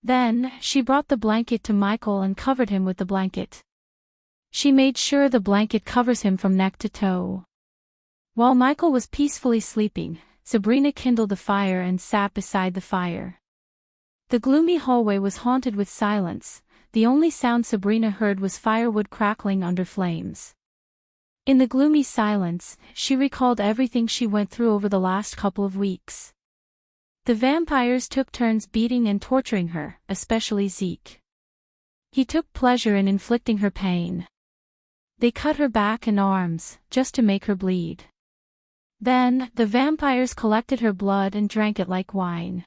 Then, she brought the blanket to Michael and covered him with the blanket. She made sure the blanket covers him from neck to toe. While Michael was peacefully sleeping, Sabrina kindled a fire and sat beside the fire. The gloomy hallway was haunted with silence. The only sound Sabrina heard was firewood crackling under flames. In the gloomy silence, she recalled everything she went through over the last couple of weeks. The vampires took turns beating and torturing her, especially Zeke. He took pleasure in inflicting her pain. They cut her back and arms, just to make her bleed. Then, the vampires collected her blood and drank it like wine.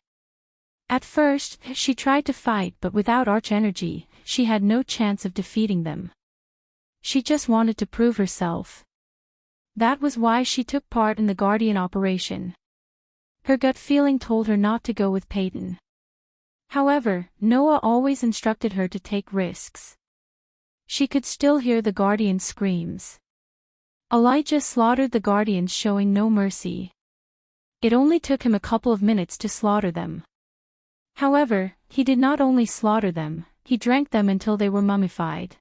At first, she tried to fight, but without arch energy, she had no chance of defeating them. She just wanted to prove herself. That was why she took part in the Guardian operation. Her gut feeling told her not to go with Peyton. However, Noah always instructed her to take risks. She could still hear the Guardian's screams. Elijah slaughtered the Guardians, showing no mercy. It only took him a couple of minutes to slaughter them. However, he did not only slaughter them, he drank them until they were mummified.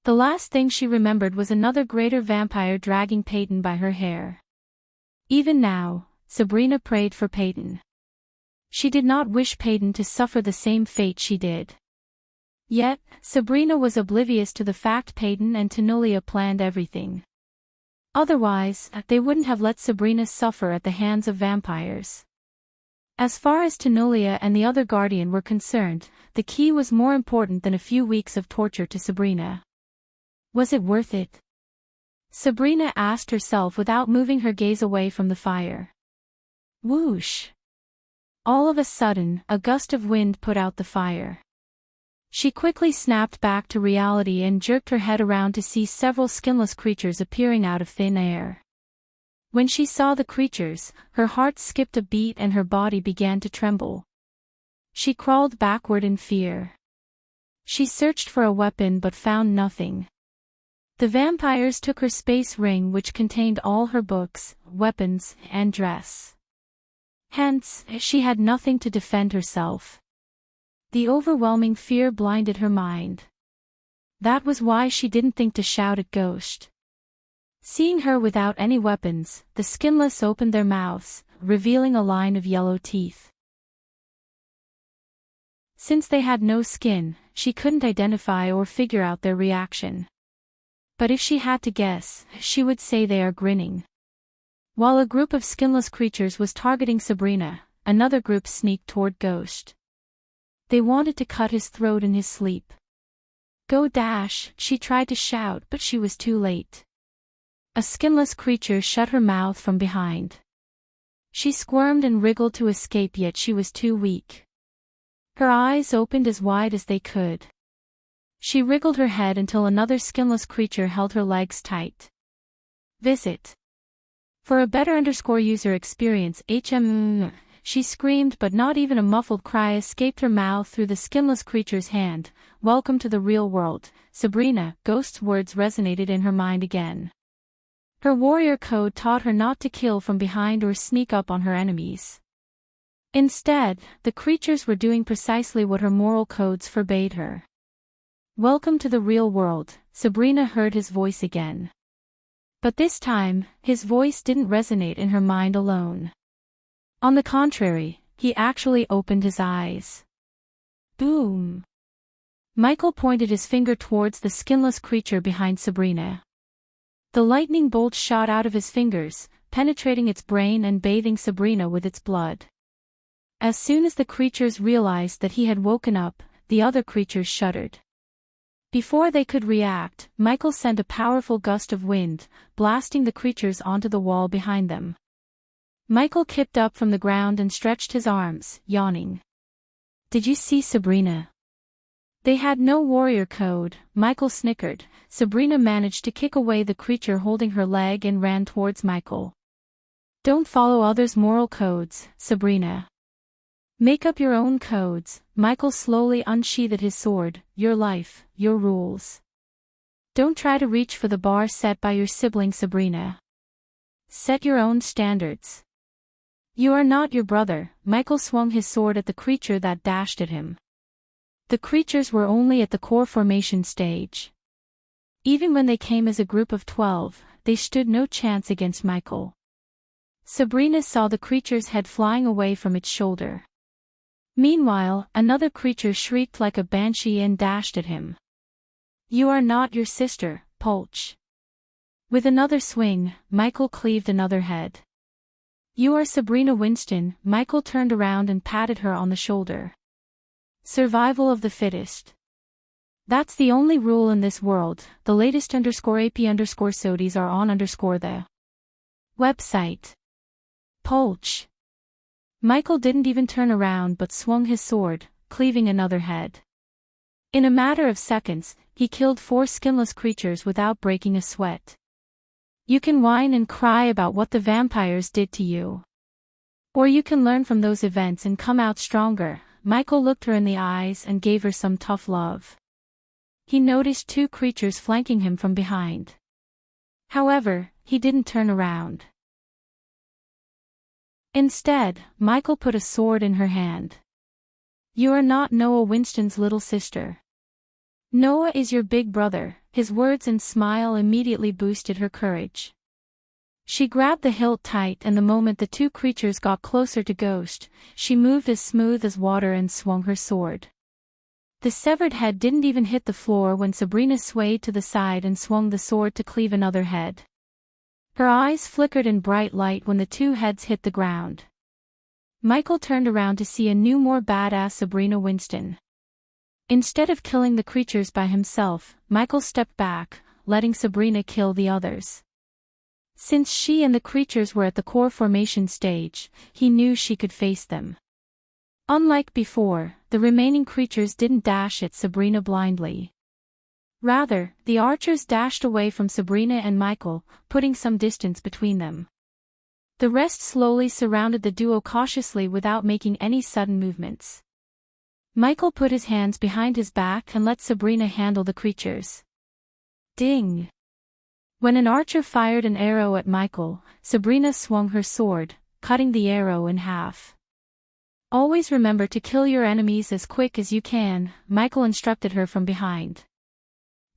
The last thing she remembered was another greater vampire dragging Peyton by her hair. Even now, Sabrina prayed for Peyton. She did not wish Peyton to suffer the same fate she did. Yet, Sabrina was oblivious to the fact Peyton and Tenulia planned everything. Otherwise, they wouldn't have let Sabrina suffer at the hands of vampires. As far as Tenulia and the other Guardian were concerned, the key was more important than a few weeks of torture to Sabrina. Was it worth it? Sabrina asked herself without moving her gaze away from the fire. Whoosh! All of a sudden, a gust of wind put out the fire. She quickly snapped back to reality and jerked her head around to see several skinless creatures appearing out of thin air. When she saw the creatures, her heart skipped a beat and her body began to tremble. She crawled backward in fear. She searched for a weapon but found nothing. The vampires took her space ring, which contained all her books, weapons, and dress. Hence, she had nothing to defend herself. The overwhelming fear blinded her mind. That was why she didn't think to shout at Ghost. Seeing her without any weapons, the skinless opened their mouths, revealing a line of yellow teeth. Since they had no skin, she couldn't identify or figure out their reaction. But if she had to guess, she would say they are grinning. While a group of skinless creatures was targeting Sabrina, another group sneaked toward Ghost. They wanted to cut his throat in his sleep. Go dash, she tried to shout, but she was too late. A skinless creature shut her mouth from behind. She squirmed and wriggled to escape, yet she was too weak. Her eyes opened as wide as they could. She wriggled her head until another skinless creature held her legs tight. Visit for a better user experience. She screamed, but not even a muffled cry escaped her mouth through the skinless creature's hand. Welcome to the real world, Sabrina. Ghost's words resonated in her mind again. Her warrior code taught her not to kill from behind or sneak up on her enemies. Instead, the creatures were doing precisely what her moral codes forbade her. Welcome to the real world, Sabrina heard his voice again. But this time, his voice didn't resonate in her mind alone. On the contrary, he actually opened his eyes. Boom! Michael pointed his finger towards the skinless creature behind Sabrina. The lightning bolt shot out of his fingers, penetrating its brain and bathing Sabrina with its blood. As soon as the creatures realized that he had woken up, the other creatures shuddered. Before they could react, Michael sent a powerful gust of wind, blasting the creatures onto the wall behind them. Michael kicked up from the ground and stretched his arms, yawning. Did you see Sabrina? They had no warrior code, Michael snickered. Sabrina managed to kick away the creature holding her leg and ran towards Michael. Don't follow others' moral codes, Sabrina. Make up your own codes. Michael slowly unsheathed his sword. Your life, your rules. Don't try to reach for the bar set by your sibling Sabrina. Set your own standards. You are not your brother. Michael swung his sword at the creature that dashed at him. The creatures were only at the core formation stage. Even when they came as a group of 12, they stood no chance against Michael. Sabrina saw the creature's head flying away from its shoulder. Meanwhile, another creature shrieked like a banshee and dashed at him. You are not your sister, Pulch. With another swing, Michael cleaved another head. You are Sabrina Winston. Michael turned around and patted her on the shoulder. Survival of the fittest. That's the only rule in this world. The latest _AP_SODIES are on the website. Pulch. Michael didn't even turn around but swung his sword, cleaving another head. In a matter of seconds, he killed 4 skinless creatures without breaking a sweat. You can whine and cry about what the vampires did to you. Or you can learn from those events and come out stronger. Michael looked her in the eyes and gave her some tough love. He noticed 2 creatures flanking him from behind. However, he didn't turn around. Instead, Michael put a sword in her hand. You are not Noah Winston's little sister. Noah is your big brother. His words and smile immediately boosted her courage. She grabbed the hilt tight, and the moment the 2 creatures got closer to Ghost, she moved as smooth as water and swung her sword. The severed head didn't even hit the floor when Sabrina swayed to the side and swung the sword to cleave another head. Her eyes flickered in bright light when the 2 heads hit the ground. Michael turned around to see a new, more badass Sabrina Winston. Instead of killing the creatures by himself, Michael stepped back, letting Sabrina kill the others. Since she and the creatures were at the core formation stage, he knew she could face them. Unlike before, the remaining creatures didn't dash at Sabrina blindly. Rather, the archers dashed away from Sabrina and Michael, putting some distance between them. The rest slowly surrounded the duo cautiously without making any sudden movements. Michael put his hands behind his back and let Sabrina handle the creatures. Ding! When an archer fired an arrow at Michael, Sabrina swung her sword, cutting the arrow in half. Always remember to kill your enemies as quick as you can, Michael instructed her from behind.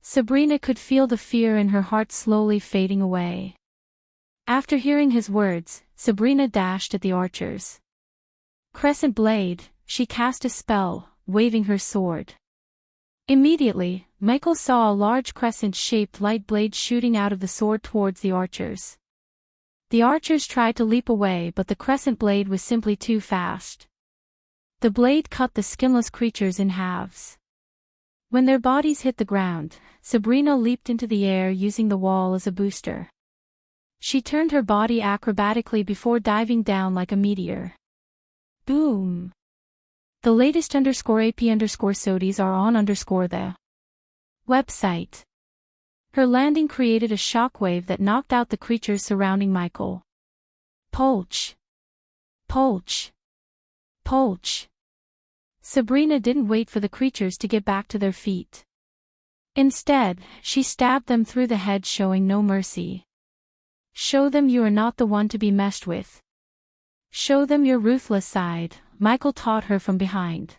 Sabrina could feel the fear in her heart slowly fading away. After hearing his words, Sabrina dashed at the archers. Crescent Blade, she cast a spell, waving her sword. Immediately, Michael saw a large crescent-shaped light blade shooting out of the sword towards the archers. The archers tried to leap away, but the crescent blade was simply too fast. The blade cut the skinless creatures in halves. When their bodies hit the ground, Sabrina leaped into the air using the wall as a booster. She turned her body acrobatically before diving down like a meteor. Boom! The latest _AP_SODIES are on the website. Her landing created a shockwave that knocked out the creatures surrounding Michael. Pulch! Pulch! Pulch! Sabrina didn't wait for the creatures to get back to their feet. Instead, she stabbed them through the head, showing no mercy. Show them you are not the one to be messed with. Show them your ruthless side, Michael taught her from behind.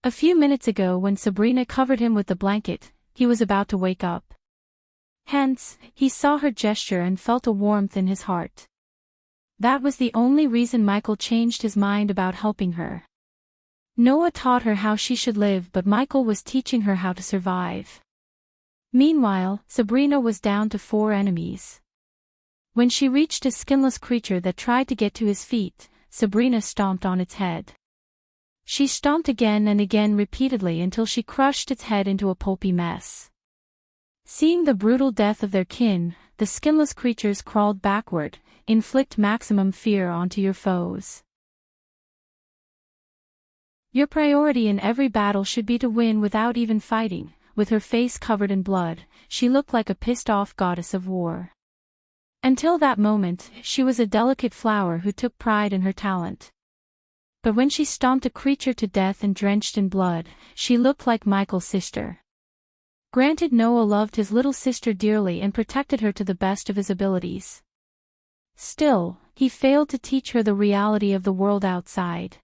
A few minutes ago, when Sabrina covered him with the blanket, he was about to wake up. Hence, he saw her gesture and felt a warmth in his heart. That was the only reason Michael changed his mind about helping her. Noah taught her how she should live, but Michael was teaching her how to survive. Meanwhile, Sabrina was down to 4 enemies. When she reached a skinless creature that tried to get to his feet, Sabrina stomped on its head. She stomped again and again repeatedly until she crushed its head into a pulpy mess. Seeing the brutal death of their kin, the skinless creatures crawled backward. Inflict maximum fear onto your foes. Your priority in every battle should be to win without even fighting. With her face covered in blood, she looked like a pissed-off goddess of war. Until that moment, she was a delicate flower who took pride in her talent. But when she stomped a creature to death and drenched in blood, she looked like Michael's sister. Granted, Noah loved his little sister dearly and protected her to the best of his abilities. Still, he failed to teach her the reality of the world outside.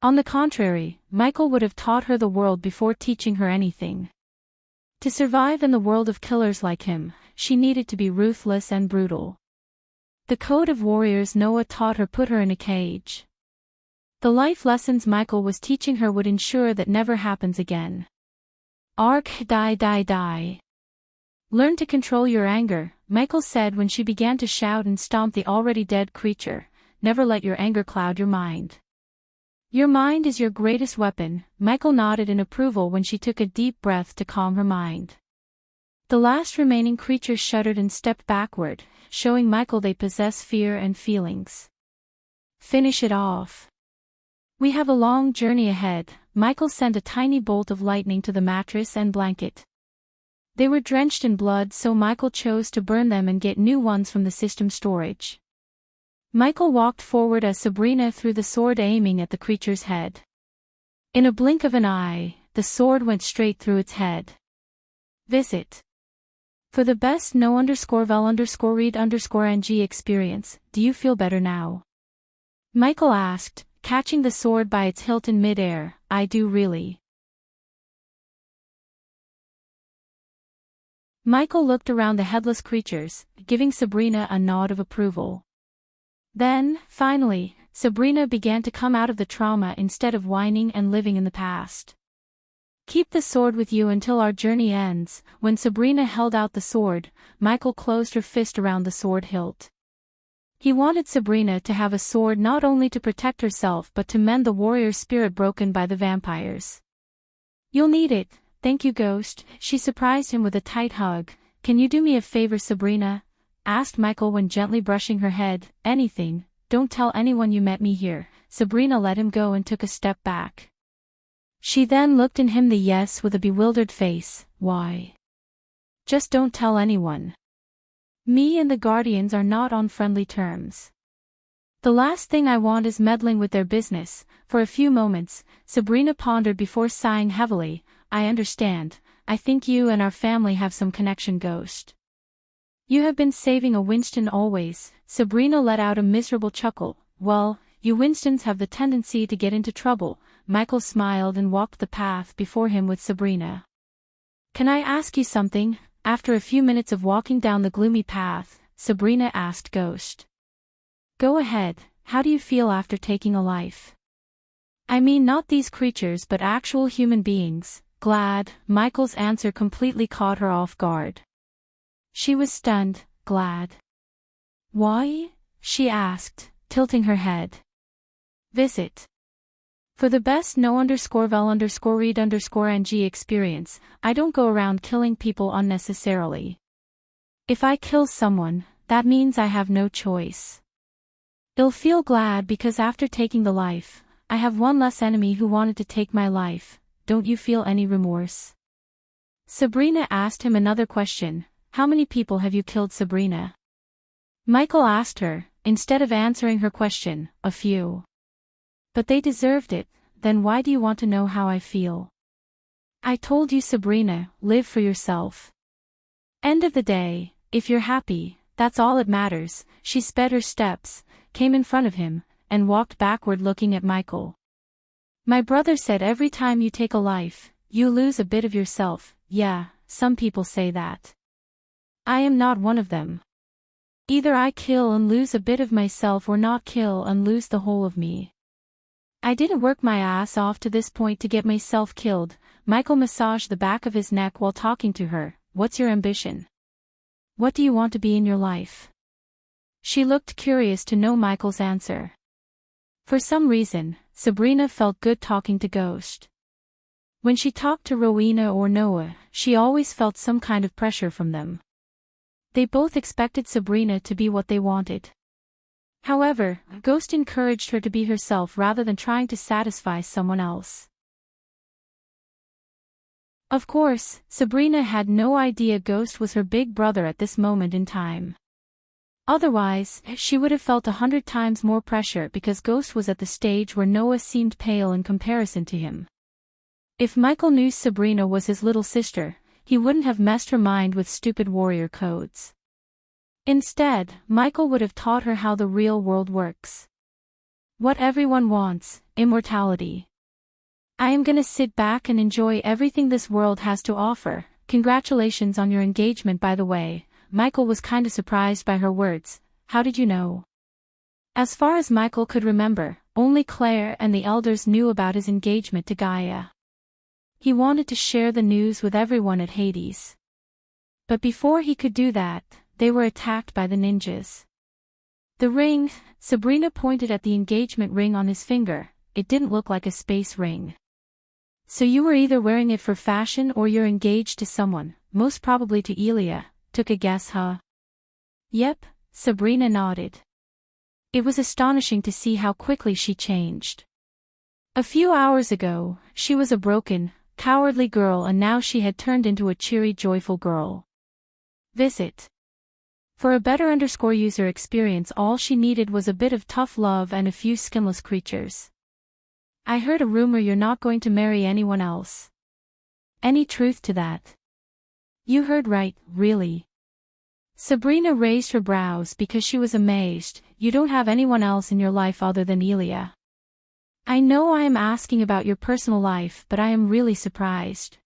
On the contrary, Michael would have taught her the world before teaching her anything. To survive in the world of killers like him, she needed to be ruthless and brutal. The code of warriors Noah taught her put her in a cage. The life lessons Michael was teaching her would ensure that never happens again. Ark die. Learn to control your anger, Michael said when she began to shout and stomp the already dead creature. Never let your anger cloud your mind. Your mind is your greatest weapon. Michael nodded in approval when she took a deep breath to calm her mind. The last remaining creature shuddered and stepped backward, showing Michael they possess fear and feelings. Finish it off. We have a long journey ahead. Michael sent a tiny bolt of lightning to the mattress and blanket. They were drenched in blood, so Michael chose to burn them and get new ones from the system storage. Michael walked forward as Sabrina threw the sword, aiming at the creature's head. In a blink of an eye, the sword went straight through its head. Visit. For the best no_vel_read_ng experience, do you feel better now? Michael asked, catching the sword by its hilt in mid-air. I do really. Michael looked around the headless creatures, giving Sabrina a nod of approval. Then, finally, Sabrina began to come out of the trauma instead of whining and living in the past. Keep the sword with you until our journey ends. When Sabrina held out the sword, Michael closed her fist around the sword hilt. He wanted Sabrina to have a sword not only to protect herself but to mend the warrior's spirit broken by the vampires. You'll need it. Thank you, Ghost. She surprised him with a tight hug. Can you do me a favor, Sabrina? Asked Michael when gently brushing her head. Anything. Don't tell anyone you met me here. Sabrina let him go and took a step back. She then looked in him the yes with a bewildered face. Why? Just don't tell anyone. Me and the Guardians are not on friendly terms. The last thing I want is meddling with their business. For a few moments, Sabrina pondered before sighing heavily. I understand. I think you and our family have some connection, Ghost. You have been saving a Winston always. Sabrina let out a miserable chuckle. Well, you Winstons have the tendency to get into trouble. Michael smiled and walked the path before him with Sabrina. Can I ask you something? After a few minutes of walking down the gloomy path, Sabrina asked Ghost. Go ahead. How do you feel after taking a life? I mean not these creatures but actual human beings. Glad. Michael's answer completely caught her off guard. She was stunned. Glad. Why? She asked, tilting her head. Visit. For the best no_vel_read_ng experience, I don't go around killing people unnecessarily. If I kill someone, that means I have no choice. I'll feel glad because after taking the life, I have one less enemy who wanted to take my life. Don't you feel any remorse? Sabrina asked him another question. How many people have you killed, Sabrina? Michael asked her, instead of answering her question. A few. But they deserved it. Then why do you want to know how I feel? I told you, Sabrina, live for yourself. End of the day, if you're happy, that's all that matters. She sped her steps, came in front of him, and walked backward looking at Michael. My brother said every time you take a life, you lose a bit of yourself. Yeah, some people say that. I am not one of them. Either I kill and lose a bit of myself or not kill and lose the whole of me. I didn't work my ass off to this point to get myself killed. Michael massaged the back of his neck while talking to her. What's your ambition? What do you want to be in your life? She looked curious to know Michael's answer. For some reason, Sabrina felt good talking to Ghost. When she talked to Rowena or Noah, she always felt some kind of pressure from them. They both expected Sabrina to be what they wanted. However, Ghost encouraged her to be herself rather than trying to satisfy someone else. Of course, Sabrina had no idea Ghost was her big brother at this moment in time. Otherwise, she would have felt 100 times more pressure because Ghost was at the stage where Noah seemed pale in comparison to him. If Michael knew Sabrina was his little sister, he wouldn't have messed her mind with stupid warrior codes. Instead, Michael would have taught her how the real world works. What everyone wants, immortality. I am gonna sit back and enjoy everything this world has to offer. Congratulations on your engagement, by the way. Michael was kinda surprised by her words. How did you know? As far as Michael could remember, only Claire and the elders knew about his engagement to Gaia. He wanted to share the news with everyone at Hades. But before he could do that, they were attacked by the ninjas. The ring, Sabrina pointed at the engagement ring on his finger. It didn't look like a space ring. So you were either wearing it for fashion or you're engaged to someone, most probably to Elia. Took a guess, huh? Yep, Sabrina nodded. It was astonishing to see how quickly she changed. A few hours ago, she was a broken, cowardly girl, and now she had turned into a cheery, joyful girl. Visit. For a better user experience, all she needed was a bit of tough love and a few skinless creatures. I heard a rumor you're not going to marry anyone else. Any truth to that? You heard right, really. Sabrina raised her brows because she was amazed. You don't have anyone else in your life other than Elia. I know I am asking about your personal life, but I am really surprised.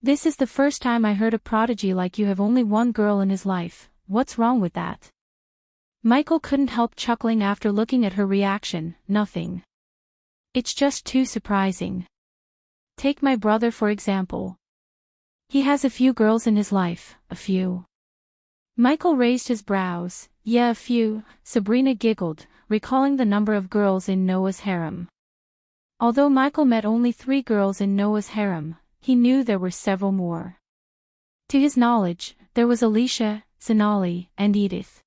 This is the first time I heard a prodigy like you have only one girl in his life. What's wrong with that? Michael couldn't help chuckling after looking at her reaction. Nothing. It's just too surprising. Take my brother for example. He has a few girls in his life, a few. Michael raised his brows. Yeah, a few, Sabrina giggled, recalling the number of girls in Noah's harem. Although Michael met only 3 girls in Noah's harem, he knew there were several more. To his knowledge, there was Alicia, Zanali, and Edith.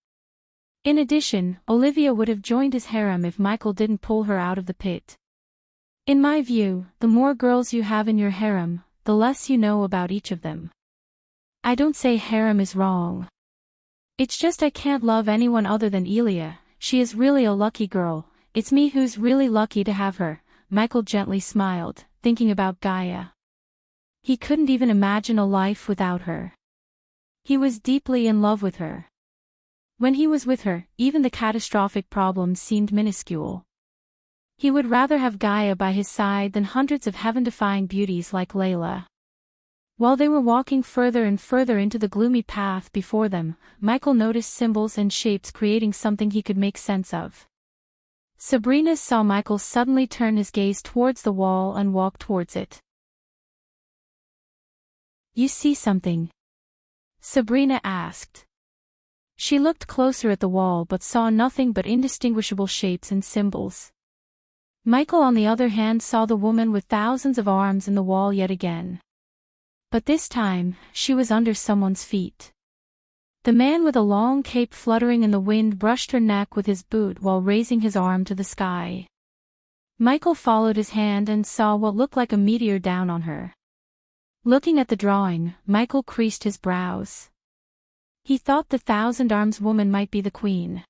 In addition, Olivia would have joined his harem if Michael didn't pull her out of the pit. In my view, the more girls you have in your harem, the less you know about each of them. I don't say harem is wrong. It's just I can't love anyone other than Elia. She is really a lucky girl. It's me who's really lucky to have her. Michael gently smiled, thinking about Gaia. He couldn't even imagine a life without her. He was deeply in love with her. When he was with her, even the catastrophic problems seemed minuscule. He would rather have Gaia by his side than hundreds of heaven-defying beauties like Layla. While they were walking further and further into the gloomy path before them, Michael noticed symbols and shapes creating something he could make sense of. Sabrina saw Michael suddenly turn his gaze towards the wall and walk towards it. You see something? Sabrina asked. She looked closer at the wall but saw nothing but indistinguishable shapes and symbols. Michael, on the other hand, saw the woman with thousands of arms in the wall yet again. But this time, she was under someone's feet. The man with a long cape fluttering in the wind brushed her neck with his boot while raising his arm to the sky. Michael followed his hand and saw what looked like a meteor down on her. Looking at the drawing, Michael creased his brows. He thought the thousand arms woman might be the queen.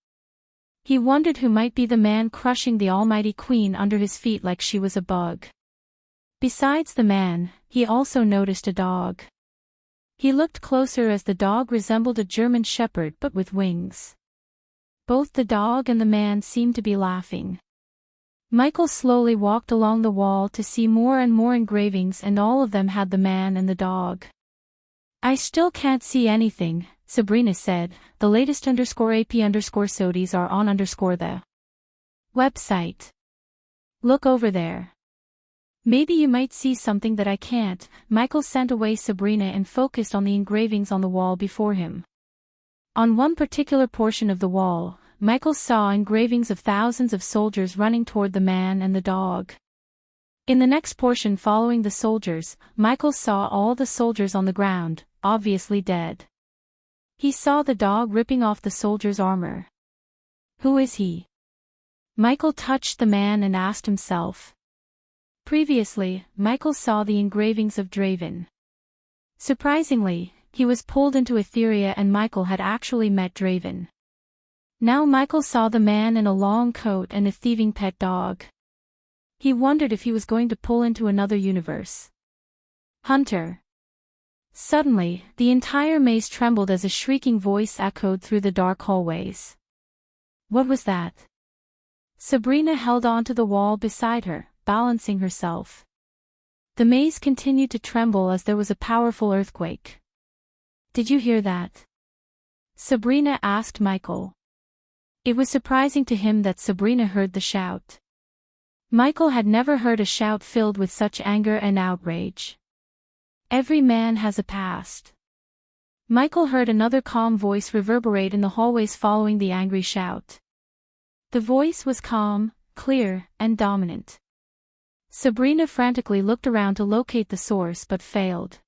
He wondered who might be the man crushing the almighty queen under his feet like she was a bug. Besides the man, he also noticed a dog. He looked closer as the dog resembled a German shepherd but with wings. Both the dog and the man seemed to be laughing. Michael slowly walked along the wall to see more and more engravings, and all of them had the man and the dog. I still can't see anything, Sabrina said, the latest _AP_SODIs are on the website. Look over there. Maybe you might see something that I can't. Michael sent away Sabrina and focused on the engravings on the wall before him. On one particular portion of the wall, Michael saw engravings of thousands of soldiers running toward the man and the dog. In the next portion following the soldiers, Michael saw all the soldiers on the ground, obviously dead. He saw the dog ripping off the soldier's armor. Who is he? Michael touched the man and asked himself. Previously, Michael saw the engravings of Draven. Surprisingly, he was pulled into Etheria and Michael had actually met Draven. Now Michael saw the man in a long coat and a thieving pet dog. He wondered if he was going to pull into another universe. Hunter. Suddenly, the entire maze trembled as a shrieking voice echoed through the dark hallways. What was that? Sabrina held onto the wall beside her, balancing herself. The maze continued to tremble as there was a powerful earthquake. Did you hear that? Sabrina asked Michael. It was surprising to him that Sabrina heard the shout. Michael had never heard a shout filled with such anger and outrage. Every man has a past. Michael heard another calm voice reverberate in the hallways following the angry shout. The voice was calm, clear, and dominant. Sabrina frantically looked around to locate the source but failed.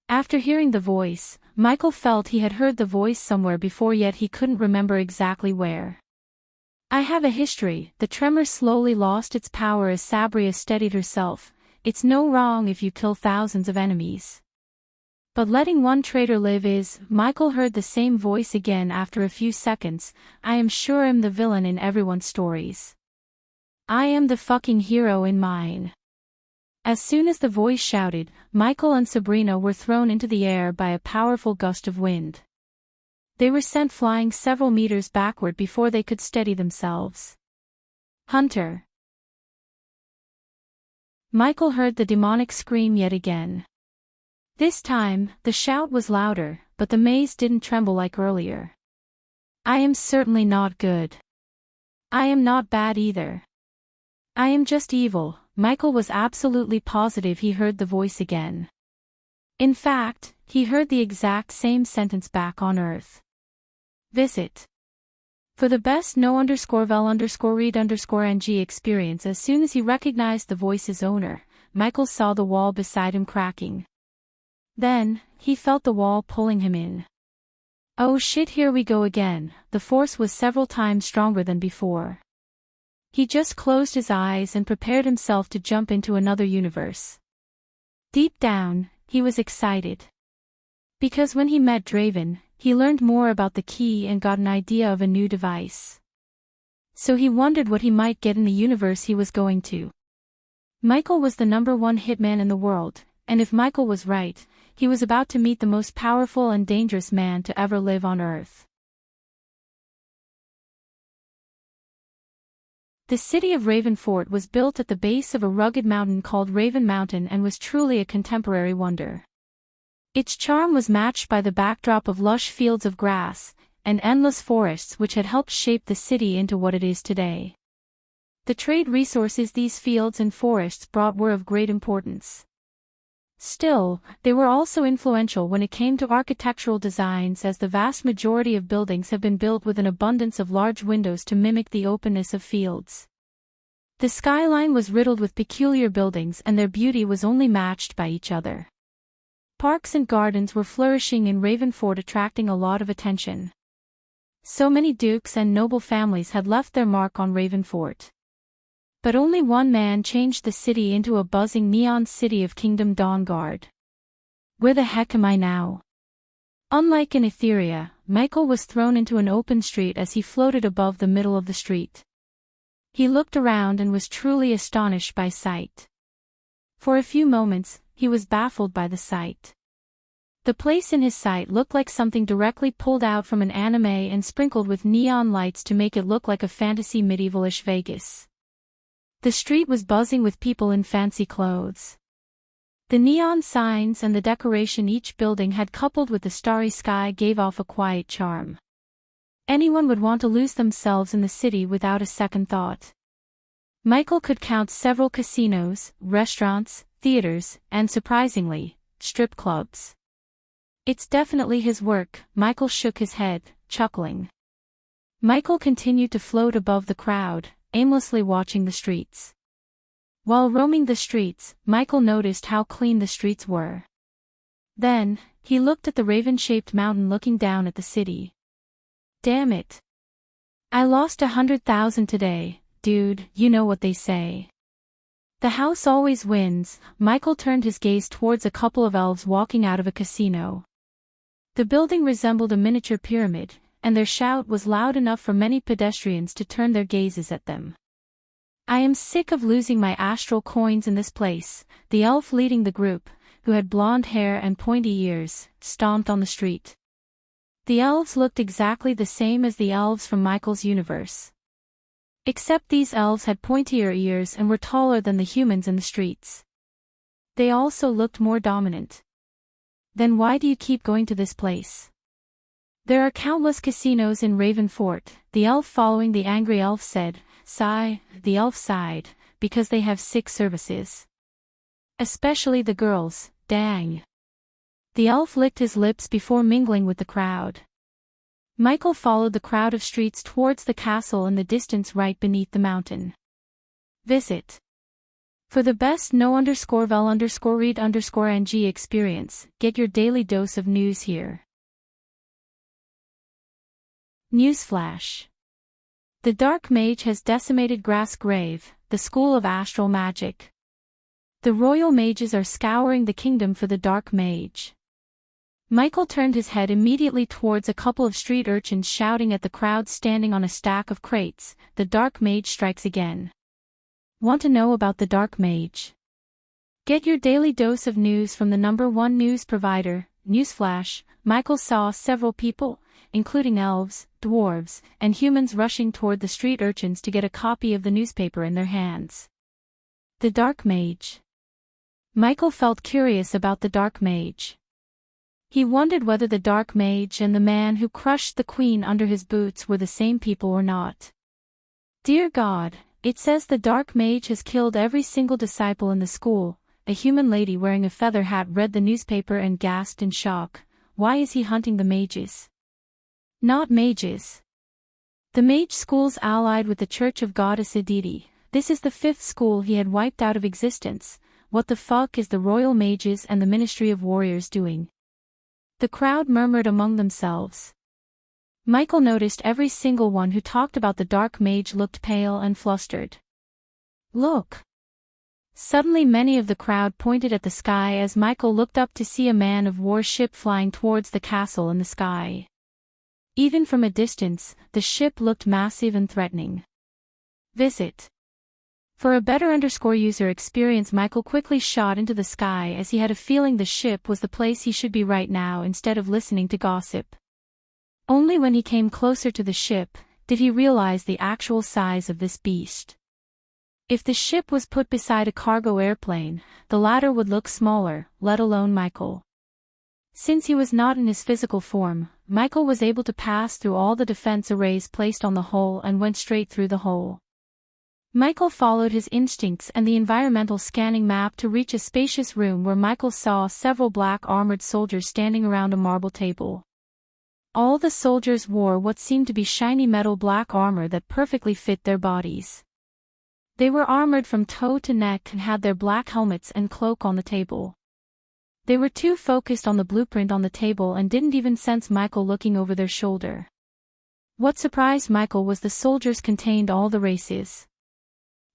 After hearing the voice, Michael felt he had heard the voice somewhere before yet he couldn't remember exactly where. I have a history. The tremor slowly lost its power as Sabria steadied herself. It's no wrong if you kill thousands of enemies. But letting one traitor live is. Michael heard the same voice again after a few seconds. I am sure I'm the villain in everyone's stories. I am the fucking hero in mine. As soon as the voice shouted, Michael and Sabrina were thrown into the air by a powerful gust of wind. They were sent flying several meters backward before they could steady themselves. Hunter. Michael heard the demonic scream yet again. This time, the shout was louder, but the maze didn't tremble like earlier. I am certainly not good. I am not bad either. I am just evil. Michael was absolutely positive he heard the voice again. In fact, he heard the exact same sentence back on Earth. Visit. For the best no_vel_read_ng experience. As soon as he recognized the voice's owner, Michael saw the wall beside him cracking. Then, he felt the wall pulling him in. Oh shit, here we go again. The force was several times stronger than before. He just closed his eyes and prepared himself to jump into another universe. Deep down, he was excited. Because when he met Draven, he learned more about the key and got an idea of a new device. So he wondered what he might get in the universe he was going to. Michael was the #1 hitman in the world, and if Michael was right, he was about to meet the most powerful and dangerous man to ever live on Earth. The city of Ravenfort was built at the base of a rugged mountain called Raven Mountain and was truly a contemporary wonder. Its charm was matched by the backdrop of lush fields of grass and endless forests which had helped shape the city into what it is today. The trade resources these fields and forests brought were of great importance. Still, they were also influential when it came to architectural designs, as the vast majority of buildings have been built with an abundance of large windows to mimic the openness of fields. The skyline was riddled with peculiar buildings and their beauty was only matched by each other. Parks and gardens were flourishing in Ravenfort, attracting a lot of attention. So many dukes and noble families had left their mark on Ravenfort. But only one man changed the city into a buzzing neon city of Kingdom Dawnguard. Where the heck am I now? Unlike in Etheria, Michael was thrown into an open street as he floated above the middle of the street. He looked around and was truly astonished by sight. For a few moments, he was baffled by the sight. The place in his sight looked like something directly pulled out from an anime and sprinkled with neon lights to make it look like a fantasy medievalish Vegas. The street was buzzing with people in fancy clothes. The neon signs and the decoration each building had coupled with the starry sky gave off a quiet charm. Anyone would want to lose themselves in the city without a second thought. Michael could count several casinos, restaurants, theaters, and surprisingly, strip clubs. It's definitely his work, Michael shook his head, chuckling. Michael continued to float above the crowd, aimlessly watching the streets. While roaming the streets, Michael noticed how clean the streets were. Then, he looked at the raven-shaped mountain looking down at the city. Damn it. I lost 100,000 today, dude, you know what they say. The house always wins. Michael turned his gaze towards a couple of elves walking out of a casino. The building resembled a miniature pyramid, and their shout was loud enough for many pedestrians to turn their gazes at them. I am sick of losing my astral coins in this place, the elf leading the group, who had blonde hair and pointy ears, stomped on the street. The elves looked exactly the same as the elves from Michael's universe. Except these elves had pointier ears and were taller than the humans in the streets. They also looked more dominant. Then why do you keep going to this place? There are countless casinos in Raven Fort, the elf following the angry elf said. Sigh, the elf sighed, because they have 6 services. Especially the girls, dang. The elf licked his lips before mingling with the crowd. Michael followed the crowd of streets towards the castle in the distance right beneath the mountain. Visit. For the best no_vel_read_ng experience, get your daily dose of news here. Newsflash. The Dark Mage has decimated Grassgrave, the school of astral magic. The royal mages are scouring the kingdom for the Dark Mage. Michael turned his head immediately towards a couple of street urchins shouting at the crowd standing on a stack of crates. The Dark Mage strikes again. Want to know about the Dark Mage? Get your daily dose of news from the #1 news provider, Newsflash. Michael saw several people, including elves, dwarves, and humans rushing toward the street urchins to get a copy of the newspaper in their hands. The Dark Mage. Michael felt curious about the Dark Mage. He wondered whether the Dark Mage and the man who crushed the queen under his boots were the same people or not. Dear God, it says the Dark Mage has killed every single disciple in the school. A human lady wearing a feather hat read the newspaper and gasped in shock. Why is he hunting the mages? Not mages. The mage schools allied with the Church of Goddess Aditi. This is the 5th school he had wiped out of existence. What the fuck is the Royal Mages and the Ministry of Warriors doing? The crowd murmured among themselves. Michael noticed every single one who talked about the Dark Mage looked pale and flustered. Look! Suddenly many of the crowd pointed at the sky as Michael looked up to see a man of war ship flying towards the castle in the sky. Even from a distance, the ship looked massive and threatening. Visit. For a better user experience, Michael quickly shot into the sky as he had a feeling the ship was the place he should be right now instead of listening to gossip. Only when he came closer to the ship, did he realize the actual size of this beast. If the ship was put beside a cargo airplane, the latter would look smaller, let alone Michael. Since he was not in his physical form, Michael was able to pass through all the defense arrays placed on the hull and went straight through the hole. Michael followed his instincts and the environmental scanning map to reach a spacious room where Michael saw several black armored soldiers standing around a marble table. All the soldiers wore what seemed to be shiny metal black armor that perfectly fit their bodies. They were armored from toe to neck and had their black helmets and cloak on the table. They were too focused on the blueprint on the table and didn't even sense Michael looking over their shoulder. What surprised Michael was the soldiers contained all the races.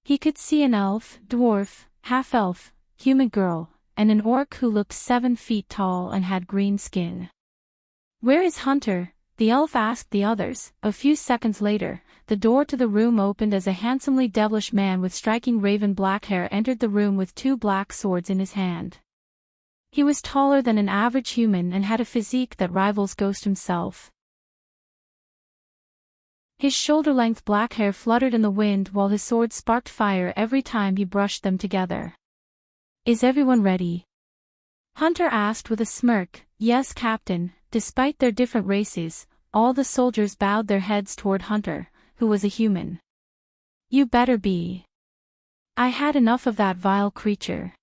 He could see an elf, dwarf, half-elf, human girl, and an orc who looked 7 feet tall and had green skin. Where is Hunter? The elf asked the others. A few seconds later, the door to the room opened as a handsomely devilish man with striking raven black hair entered the room with 2 black swords in his hand. He was taller than an average human and had a physique that rivals Ghost himself. His shoulder-length black hair fluttered in the wind while his sword sparked fire every time he brushed them together. Is everyone ready? Hunter asked with a smirk. Yes, Captain. Despite their different races, all the soldiers bowed their heads toward Hunter, who was a human. You better be. I had enough of that vile creature.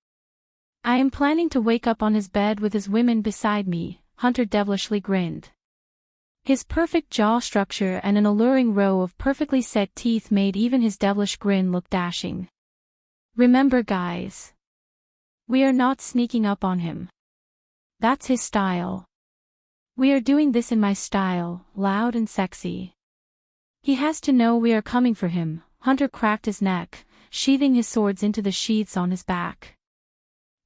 I am planning to wake up on his bed with his women beside me, Hunter devilishly grinned. His perfect jaw structure and an alluring row of perfectly set teeth made even his devilish grin look dashing. Remember, guys. We are not sneaking up on him. That's his style. We are doing this in my style, loud and sexy. He has to know we are coming for him. Hunter cracked his neck, sheathing his swords into the sheaths on his back.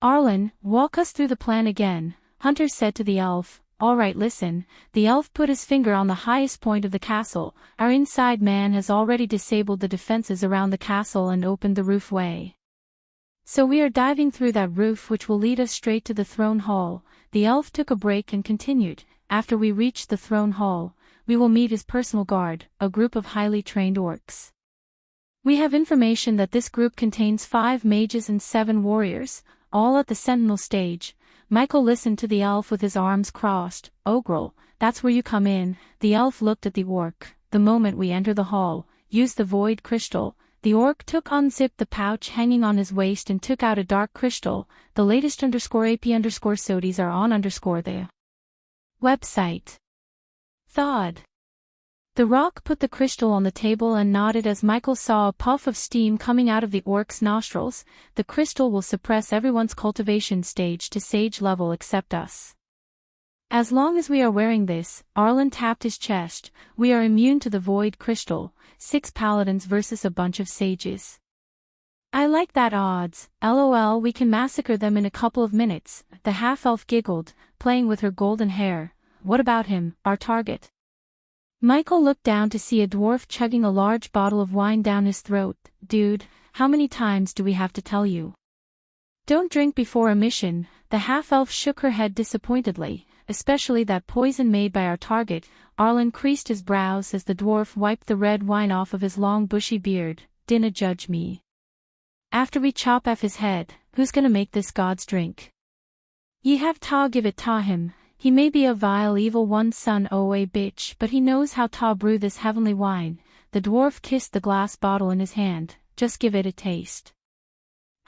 Arlen, walk us through the plan again, Hunter said to the elf. All right, listen. The elf put his finger on the highest point of the castle. Our inside man has already disabled the defenses around the castle and opened the roofway. So we are diving through that roof, which will lead us straight to the throne hall. The elf took a break and continued. After we reach the throne hall, we will meet his personal guard, a group of highly trained orcs. We have information that this group contains 5 mages and 7 warriors, all at the sentinel stage. Michael listened to the elf with his arms crossed. Ogrel, that's where you come in. The elf looked at the orc. The moment we enter the hall, use the void crystal. The orc unzipped the pouch hanging on his waist and took out a dark crystal. The latest _AP_SODIs are on the website. Thawed. The rock put the crystal on the table and nodded as Michael saw a puff of steam coming out of the orc's nostrils. The crystal will suppress everyone's cultivation stage to sage level except us. As long as we are wearing this, Arlen tapped his chest, we are immune to the void crystal. 6 paladins versus a bunch of sages. I like that odds. LOL, we can massacre them in a couple of minutes. The half-elf giggled, playing with her golden hair. What about him, our target? Michael looked down to see a dwarf chugging a large bottle of wine down his throat. Dude, how many times do we have to tell you? Don't drink before a mission. The half-elf shook her head disappointedly, especially that poison made by our target. Arlen creased his brows as the dwarf wiped the red wine off of his long bushy beard. Dinna judge me. After we chop off his head, who's gonna make this god's drink? Ye have ta give it ta him. He may be a vile evil one son o' a bitch, but he knows how ta brew this heavenly wine. The dwarf kissed the glass bottle in his hand. Just give it a taste.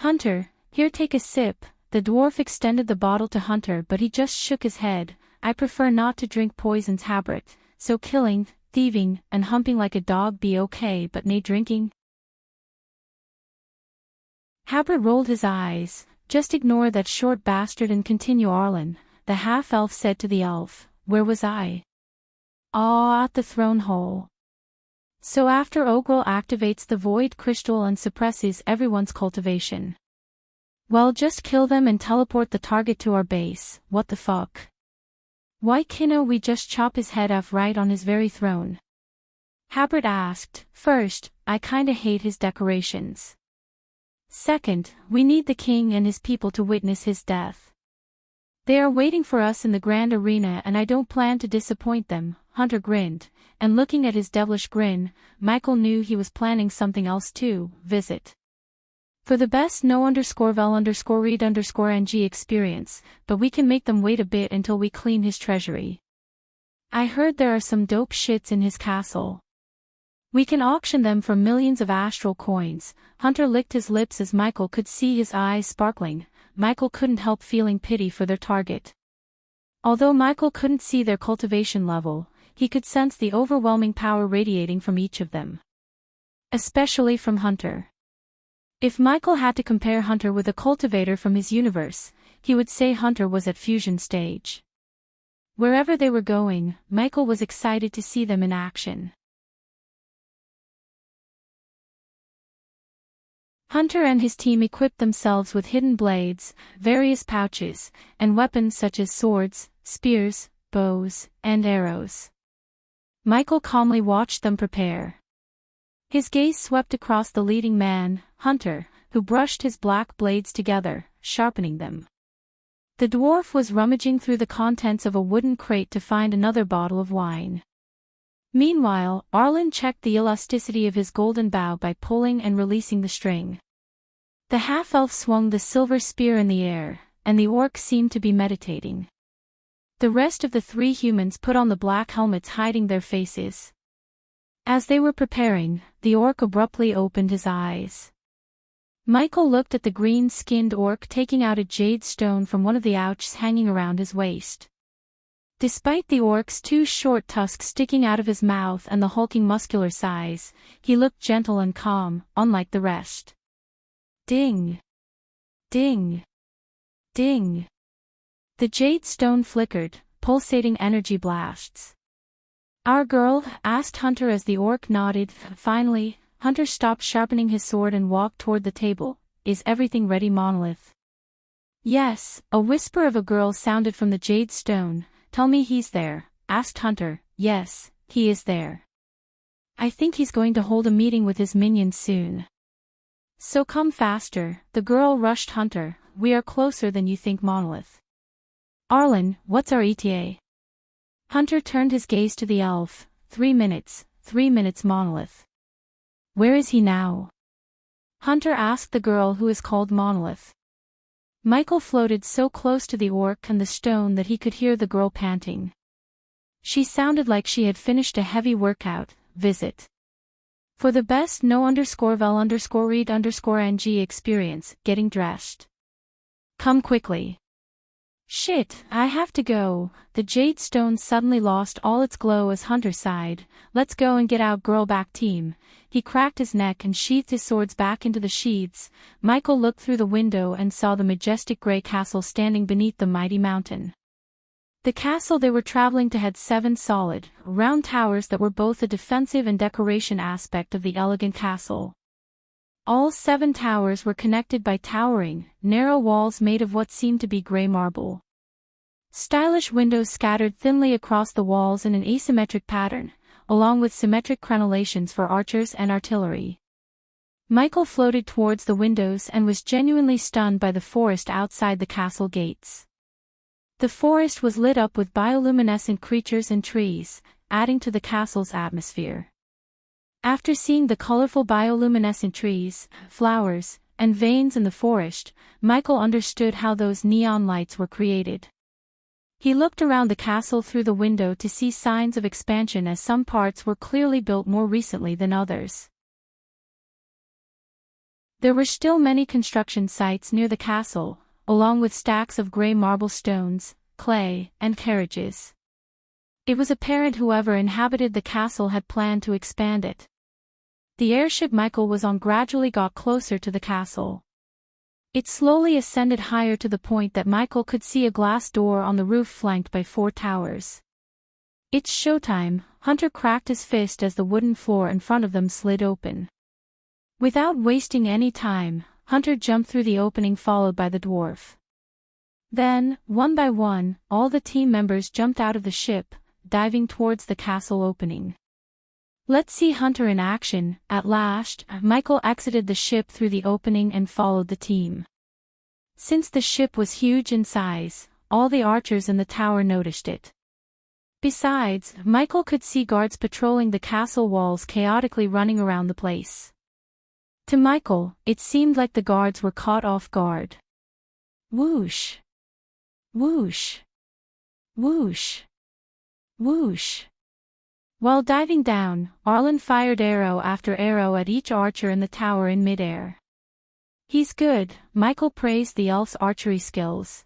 Hunter, here, take a sip. The dwarf extended the bottle to Hunter, but he just shook his head. I prefer not to drink poisons, Habrit, so killing, thieving, and humping like a dog be okay, but nae drinking. Habrit rolled his eyes. Just ignore that short bastard and continue, Arlen. The half-elf said to the elf. Where was I? Ah, at the throne hall. So after Ogrel activates the void crystal and suppresses everyone's cultivation. Well, just kill them and teleport the target to our base. What the fuck? Why can't we just chop his head off right on his very throne? Habrit asked. First, I kinda hate his decorations. Second, we need the king and his people to witness his death. They are waiting for us in the grand arena and I don't plan to disappoint them. Hunter grinned, and looking at his devilish grin, Michael knew he was planning something else too. Visit. For the best no_vel_read_ng experience, but we can make them wait a bit until we clean his treasury. I heard there are some dope shits in his castle. We can auction them for millions of astral coins. Hunter licked his lips as Michael could see his eyes sparkling. Michael couldn't help feeling pity for their target. Although Michael couldn't see their cultivation level, he could sense the overwhelming power radiating from each of them. Especially from Hunter. If Michael had to compare Hunter with a cultivator from his universe, he would say Hunter was at fusion stage. Wherever they were going, Michael was excited to see them in action. Hunter and his team equipped themselves with hidden blades, various pouches, and weapons such as swords, spears, bows, and arrows. Michael calmly watched them prepare. His gaze swept across the leading man, Hunter, who brushed his black blades together, sharpening them. The dwarf was rummaging through the contents of a wooden crate to find another bottle of wine. Meanwhile, Arlen checked the elasticity of his golden bow by pulling and releasing the string. The half-elf swung the silver spear in the air. and the orc seemed to be meditating. The rest of the three humans put on the black helmets hiding their faces. As they were preparing, the orc abruptly opened his eyes. Michael looked at the green-skinned orc taking out a jade stone from one of the ouches hanging around his waist. Despite the orc's two short tusks sticking out of his mouth and the hulking muscular size, he looked gentle and calm, unlike the rest. Ding! Ding! Ding! The jade stone flickered, pulsating energy blasts. "Our girl?" asked Hunter as the orc nodded. Finally, Hunter stopped sharpening his sword and walked toward the table. "Is everything ready, Monolith?" "Yes," a whisper of a girl sounded from the jade stone. "Tell me he's there," asked Hunter. "Yes, he is there. I think he's going to hold a meeting with his minions soon. So come faster." The girl rushed Hunter. "We are closer than you think, Monolith." "Arlen, what's our ETA?" Hunter turned his gaze to the elf. 3 minutes, 3 minutes, Monolith." "Where is he now?" Hunter asked the girl who is called Monolith. Michael floated so close to the orc and the stone that he could hear the girl panting. She sounded like she had finished a heavy workout. "Visit. For the best no_vel_read_ng experience, getting dressed. Come quickly." "Shit, I have to go." The jade stone suddenly lost all its glow as Hunter sighed. "Let's go and get out, girl, back team." He cracked his neck and sheathed his swords back into the sheaths. Michael looked through the window and saw the majestic gray castle standing beneath the mighty mountain. The castle they were traveling to had 7 solid, round towers that were both a defensive and decoration aspect of the elegant castle. All 7 towers were connected by towering, narrow walls made of what seemed to be gray marble. Stylish windows scattered thinly across the walls in an asymmetric pattern, along with symmetric crenellations for archers and artillery. Michael floated towards the windows and was genuinely stunned by the forest outside the castle gates. The forest was lit up with bioluminescent creatures and trees, adding to the castle's atmosphere. After seeing the colorful bioluminescent trees, flowers, and veins in the forest, Michael understood how those neon lights were created. He looked around the castle through the window to see signs of expansion as some parts were clearly built more recently than others. There were still many construction sites near the castle, along with stacks of gray marble stones, clay, and carriages. It was apparent whoever inhabited the castle had planned to expand it. The airship Michael was on gradually got closer to the castle. It slowly ascended higher to the point that Michael could see a glass door on the roof flanked by 4 towers. "It's showtime," Hunter cracked his fist as the wooden floor in front of them slid open. Without wasting any time, Hunter jumped through the opening followed by the dwarf. Then, one by one, all the team members jumped out of the ship, diving towards the castle opening. "Let's see Hunter in action." At last, Michael exited the ship through the opening and followed the team. Since the ship was huge in size, all the archers in the tower noticed it. Besides, Michael could see guards patrolling the castle walls chaotically running around the place. To Michael, it seemed like the guards were caught off guard. Whoosh! Whoosh! Whoosh! Whoosh! While diving down, Arlen fired arrow after arrow at each archer in the tower in midair. "He's good," Michael praised the elf's archery skills.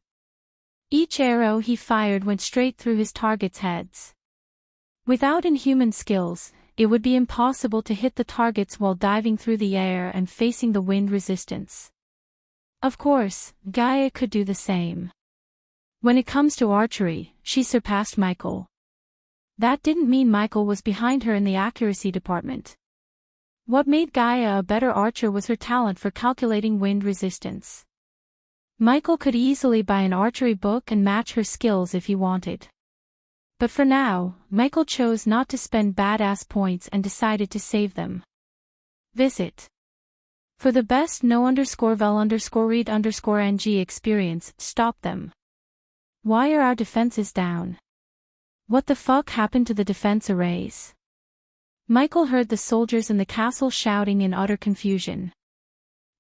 Each arrow he fired went straight through his target's heads. Without inhuman skills, it would be impossible to hit the targets while diving through the air and facing the wind resistance. Of course, Gaia could do the same. When it comes to archery, she surpassed Michael. That didn't mean Michael was behind her in the accuracy department. What made Gaia a better archer was her talent for calculating wind resistance. Michael could easily buy an archery book and match her skills if he wanted. But for now, Michael chose not to spend badass points and decided to save them. Visit. For the best no_vel_read_ng experience, stop them. Why are our defenses down? What the fuck happened to the defense arrays? Michael heard the soldiers in the castle shouting in utter confusion.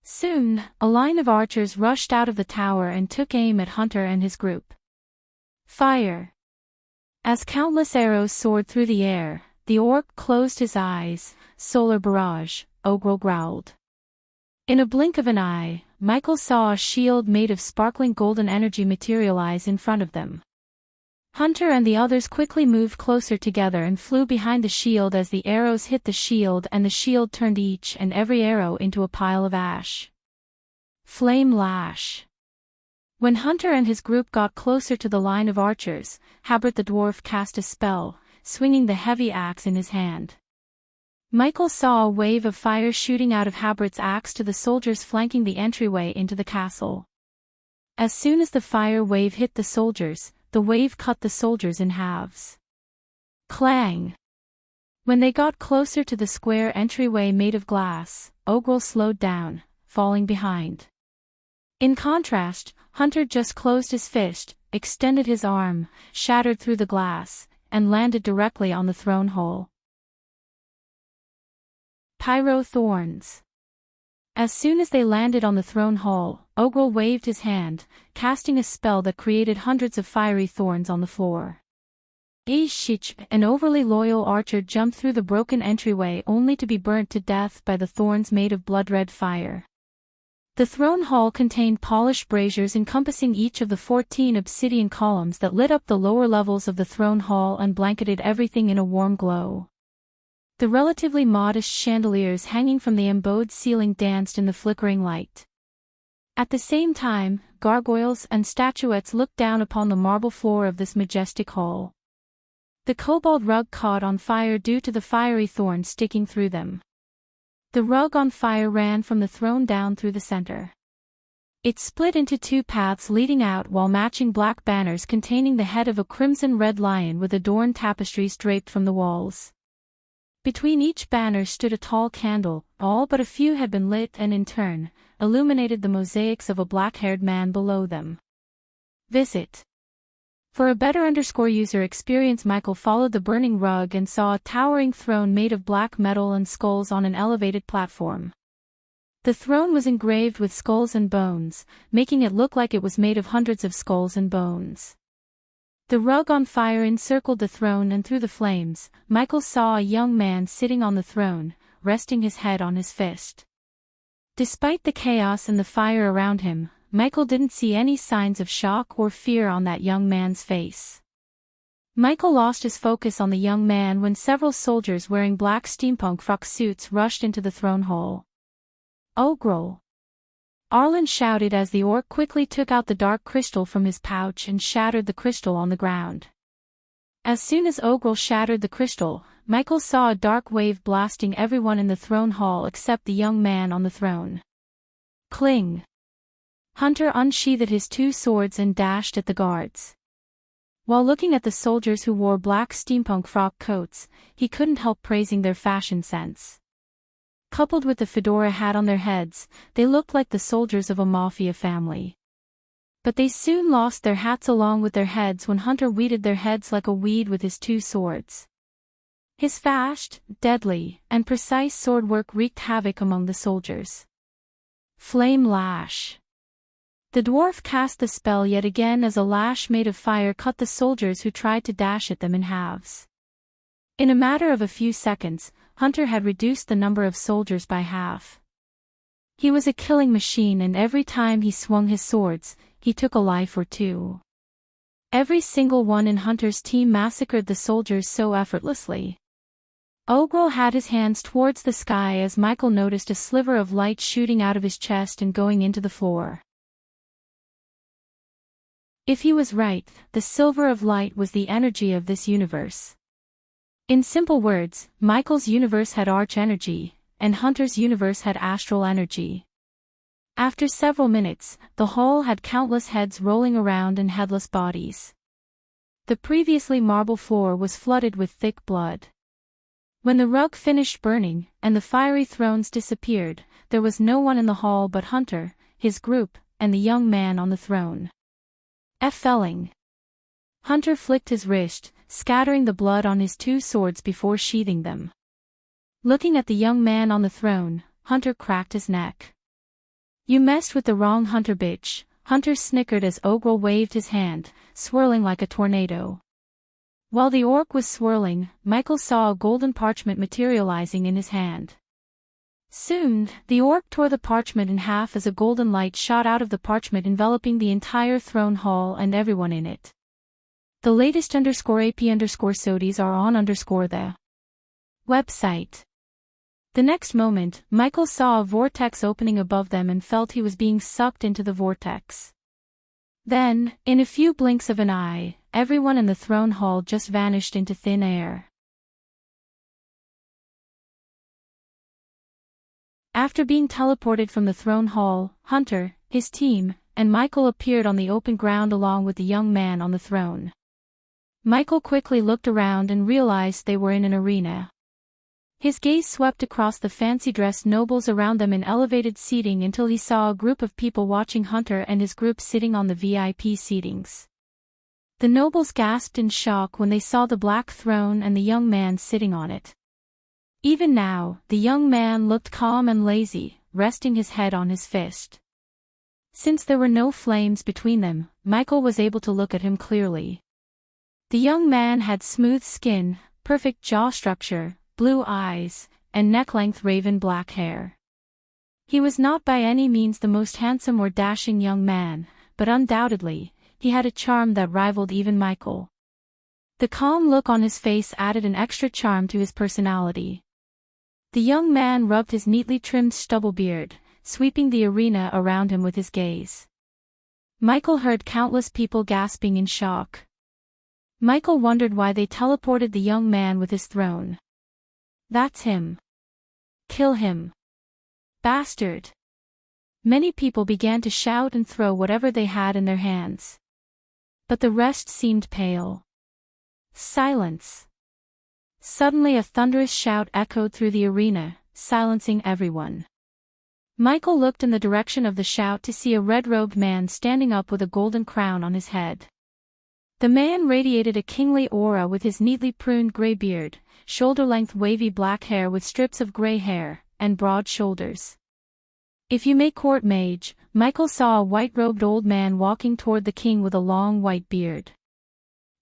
Soon, a line of archers rushed out of the tower and took aim at Hunter and his group. Fire! As countless arrows soared through the air, the orc closed his eyes. Solar barrage, Ogrel growled. In a blink of an eye, Michael saw a shield made of sparkling golden energy materialize in front of them. Hunter and the others quickly moved closer together and flew behind the shield as the arrows hit the shield, and the shield turned each and every arrow into a pile of ash. Flame lash. When Hunter and his group got closer to the line of archers, Habert the dwarf cast a spell, swinging the heavy axe in his hand. Michael saw a wave of fire shooting out of Habert's axe to the soldiers flanking the entryway into the castle. As soon as the fire wave hit the soldiers, the wave cut the soldiers in halves. Clang! When they got closer to the square entryway made of glass, Ogrel slowed down, falling behind. In contrast, Hunter just closed his fist, extended his arm, shattered through the glass, and landed directly on the throne hole. Pyro thorns. As soon as they landed on the throne hole, Ogrel waved his hand, casting a spell that created hundreds of fiery thorns on the floor. An overly loyal archer jumped through the broken entryway only to be burnt to death by the thorns made of blood-red fire. The throne hall contained polished braziers encompassing each of the 14 obsidian columns that lit up the lower levels of the throne hall and blanketed everything in a warm glow. The relatively modest chandeliers hanging from the embowed ceiling danced in the flickering light. At the same time, gargoyles and statuettes looked down upon the marble floor of this majestic hall. The cobalt rug caught on fire due to the fiery thorns sticking through them. The rug on fire ran from the throne down through the center. It split into two paths leading out, while matching black banners containing the head of a crimson-red lion with adorned tapestries draped from the walls. Between each banner stood a tall candle, all but a few had been lit and in turn, illuminated the mosaics of a black-haired man below them. Visit. For a better user experience, Michael followed the burning rug and saw a towering throne made of black metal and skulls on an elevated platform. The throne was engraved with skulls and bones, making it look like it was made of hundreds of skulls and bones. The rug on fire encircled the throne, and through the flames, Michael saw a young man sitting on the throne, resting his head on his fist. Despite the chaos and the fire around him, Michael didn't see any signs of shock or fear on that young man's face. Michael lost his focus on the young man when several soldiers wearing black steampunk frock suits rushed into the throne hall. Ogrel! Arlen shouted as the orc quickly took out the dark crystal from his pouch and shattered the crystal on the ground. As soon as Ogrel shattered the crystal, Michael saw a dark wave blasting everyone in the throne hall except the young man on the throne. Cling! Hunter unsheathed his two swords and dashed at the guards. While looking at the soldiers who wore black steampunk frock coats, he couldn't help praising their fashion sense. Coupled with the fedora hat on their heads, they looked like the soldiers of a mafia family. But they soon lost their hats along with their heads when Hunter weeded their heads like a weed with his two swords. His fast, deadly, and precise sword work wreaked havoc among the soldiers. Flame lash. The dwarf cast the spell yet again as a lash made of fire cut the soldiers who tried to dash at them in halves. In a matter of a few seconds, Hunter had reduced the number of soldiers by half. He was a killing machine, and every time he swung his swords, he took a life or two. Every single one in Hunter's team massacred the soldiers so effortlessly. Ogrel had his hands towards the sky as Michael noticed a sliver of light shooting out of his chest and going into the floor. If he was right, the silver of light was the energy of this universe. In simple words, Michael's universe had arch energy, and Hunter's universe had astral energy. After several minutes, the hall had countless heads rolling around and headless bodies. The previously marble floor was flooded with thick blood. When the rug finished burning, and the fiery thrones disappeared, there was no one in the hall but Hunter, his group, and the young man on the throne. Felling. Hunter flicked his wrist, scattering the blood on his two swords before sheathing them. Looking at the young man on the throne, Hunter cracked his neck. You messed with the wrong Hunter bitch. Hunter snickered as Ogrel waved his hand, swirling like a tornado. While the orc was swirling, Michael saw a golden parchment materializing in his hand. Soon, the orc tore the parchment in half as a golden light shot out of the parchment enveloping the entire throne hall and everyone in it. The latest _AP_SODIES are on the website. The next moment, Michael saw a vortex opening above them and felt he was being sucked into the vortex. Then, in a few blinks of an eye, everyone in the throne hall just vanished into thin air. After being teleported from the throne hall, Hunter, his team, and Michael appeared on the open ground along with the young man on the throne. Michael quickly looked around and realized they were in an arena. His gaze swept across the fancy-dressed nobles around them in elevated seating until he saw a group of people watching Hunter and his group sitting on the VIP seatings. The nobles gasped in shock when they saw the black throne and the young man sitting on it. Even now, the young man looked calm and lazy, resting his head on his fist. Since there were no flames between them, Michael was able to look at him clearly. The young man had smooth skin, perfect jaw structure, blue eyes, and neck-length raven black hair. He was not by any means the most handsome or dashing young man, but undoubtedly, he had a charm that rivaled even Michael. The calm look on his face added an extra charm to his personality. The young man rubbed his neatly trimmed stubble beard, sweeping the arena around him with his gaze. Michael heard countless people gasping in shock. Michael wondered why they teleported the young man with his throne. That's him. Kill him. Bastard. Many people began to shout and throw whatever they had in their hands. But the rest seemed pale. Silence. Suddenly a thunderous shout echoed through the arena, silencing everyone. Michael looked in the direction of the shout to see a red-robed man standing up with a golden crown on his head. The man radiated a kingly aura with his neatly pruned gray beard, shoulder-length wavy black hair with strips of gray hair, and broad shoulders. If you may court mage, Michael saw a white-robed old man walking toward the king with a long white beard.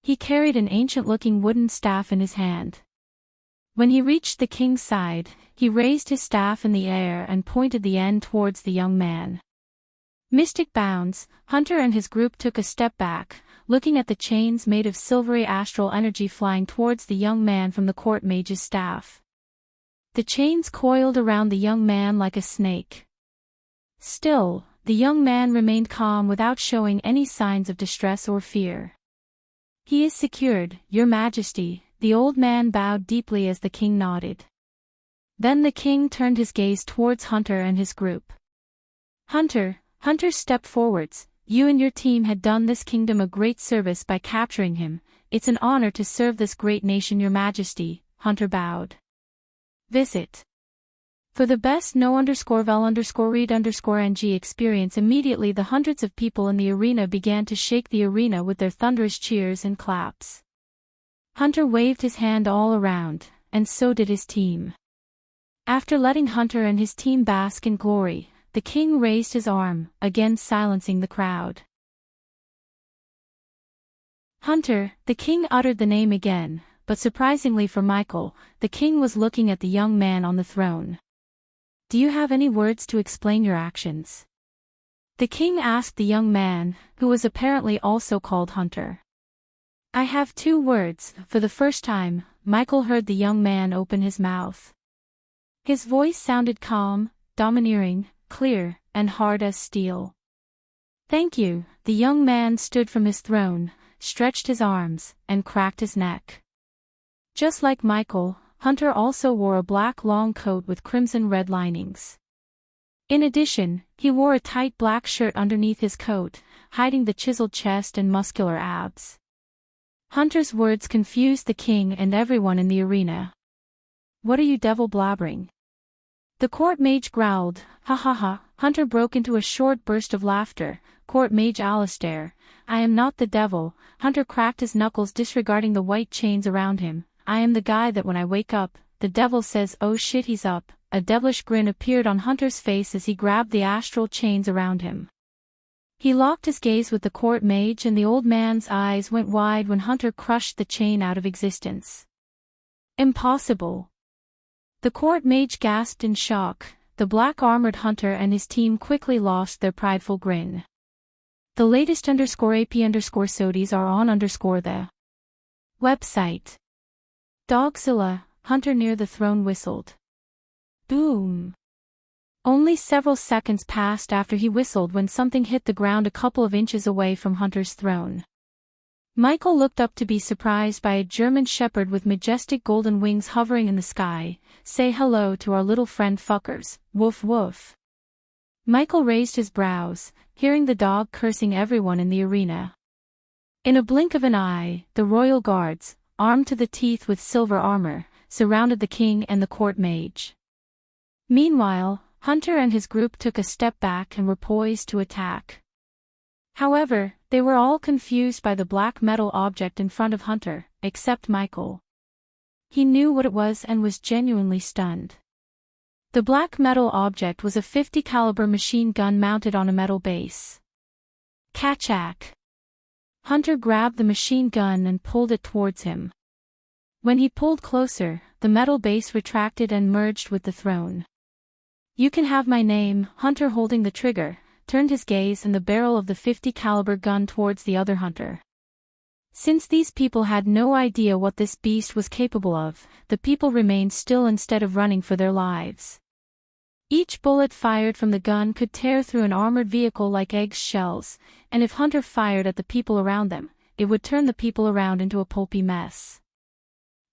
He carried an ancient-looking wooden staff in his hand. When he reached the king's side, he raised his staff in the air and pointed the end towards the young man. Mystic bounds, Hunter and his group took a step back, looking at the chains made of silvery astral energy flying towards the young man from the court mage's staff. The chains coiled around the young man like a snake. Still, the young man remained calm without showing any signs of distress or fear. "He is secured, Your Majesty," the old man bowed deeply as the king nodded. Then the king turned his gaze towards Hunter and his group. Hunter stepped forwards. "You and your team had done this kingdom a great service by capturing him. It's an honor to serve this great nation, Your Majesty," Hunter bowed. Visit. For the best no_vel_read_ng experience immediately the hundreds of people in the arena began to shake the arena with their thunderous cheers and claps. Hunter waved his hand all around, and so did his team. After letting Hunter and his team bask in glory, the king raised his arm, again silencing the crowd. Hunter, the king uttered the name again, but surprisingly for Michael, the king was looking at the young man on the throne. "Do you have any words to explain your actions?" the king asked the young man, who was apparently also called Hunter. "I have 2 words." For the first time, Michael heard the young man open his mouth. His voice sounded calm, domineering, clear, and hard as steel. "Thank you." The young man stood from his throne, stretched his arms, and cracked his neck. Just like Michael, Hunter also wore a black long coat with crimson-red linings. In addition, he wore a tight black shirt underneath his coat, hiding the chiseled chest and muscular abs. Hunter's words confused the king and everyone in the arena. "What are you devil blabbering?" the court mage growled. "Ha ha ha." Hunter broke into a short burst of laughter. "Court mage Alistair, I am not the devil." Hunter cracked his knuckles disregarding the white chains around him. "I am the guy that when I wake up, the devil says, 'Oh shit, he's up.' a devilish grin appeared on Hunter's face as he grabbed the astral chains around him. He locked his gaze with the court mage and the old man's eyes went wide when Hunter crushed the chain out of existence. Impossible. The court mage gasped in shock. The black-armored Hunter and his team quickly lost their prideful grin. The latest _AP_SODIES are on _the website. Dogzilla, Hunter near the throne whistled. Boom. Only several seconds passed after he whistled when something hit the ground a couple of inches away from Hunter's throne. Michael looked up to be surprised by a German shepherd with majestic golden wings hovering in the sky. Say hello to our little friend fuckers, woof woof. Michael raised his brows, hearing the dog cursing everyone in the arena. In a blink of an eye, the royal guards, armed to the teeth with silver armor, surrounded the king and the court mage. Meanwhile, Hunter and his group took a step back and were poised to attack. However, they were all confused by the black metal object in front of Hunter, except Michael. He knew what it was and was genuinely stunned. The black metal object was a .50 caliber machine gun mounted on a metal base. Kachak. Hunter grabbed the machine gun and pulled it towards him. When he pulled closer, the metal base retracted and merged with the throne. You can have my name. Hunter, holding the trigger, turned his gaze and the barrel of the .50 caliber gun towards the other Hunter. Since these people had no idea what this beast was capable of, the people remained still instead of running for their lives. Each bullet fired from the gun could tear through an armored vehicle like egg shells, and if Hunter fired at the people around them, it would turn the people around into a pulpy mess.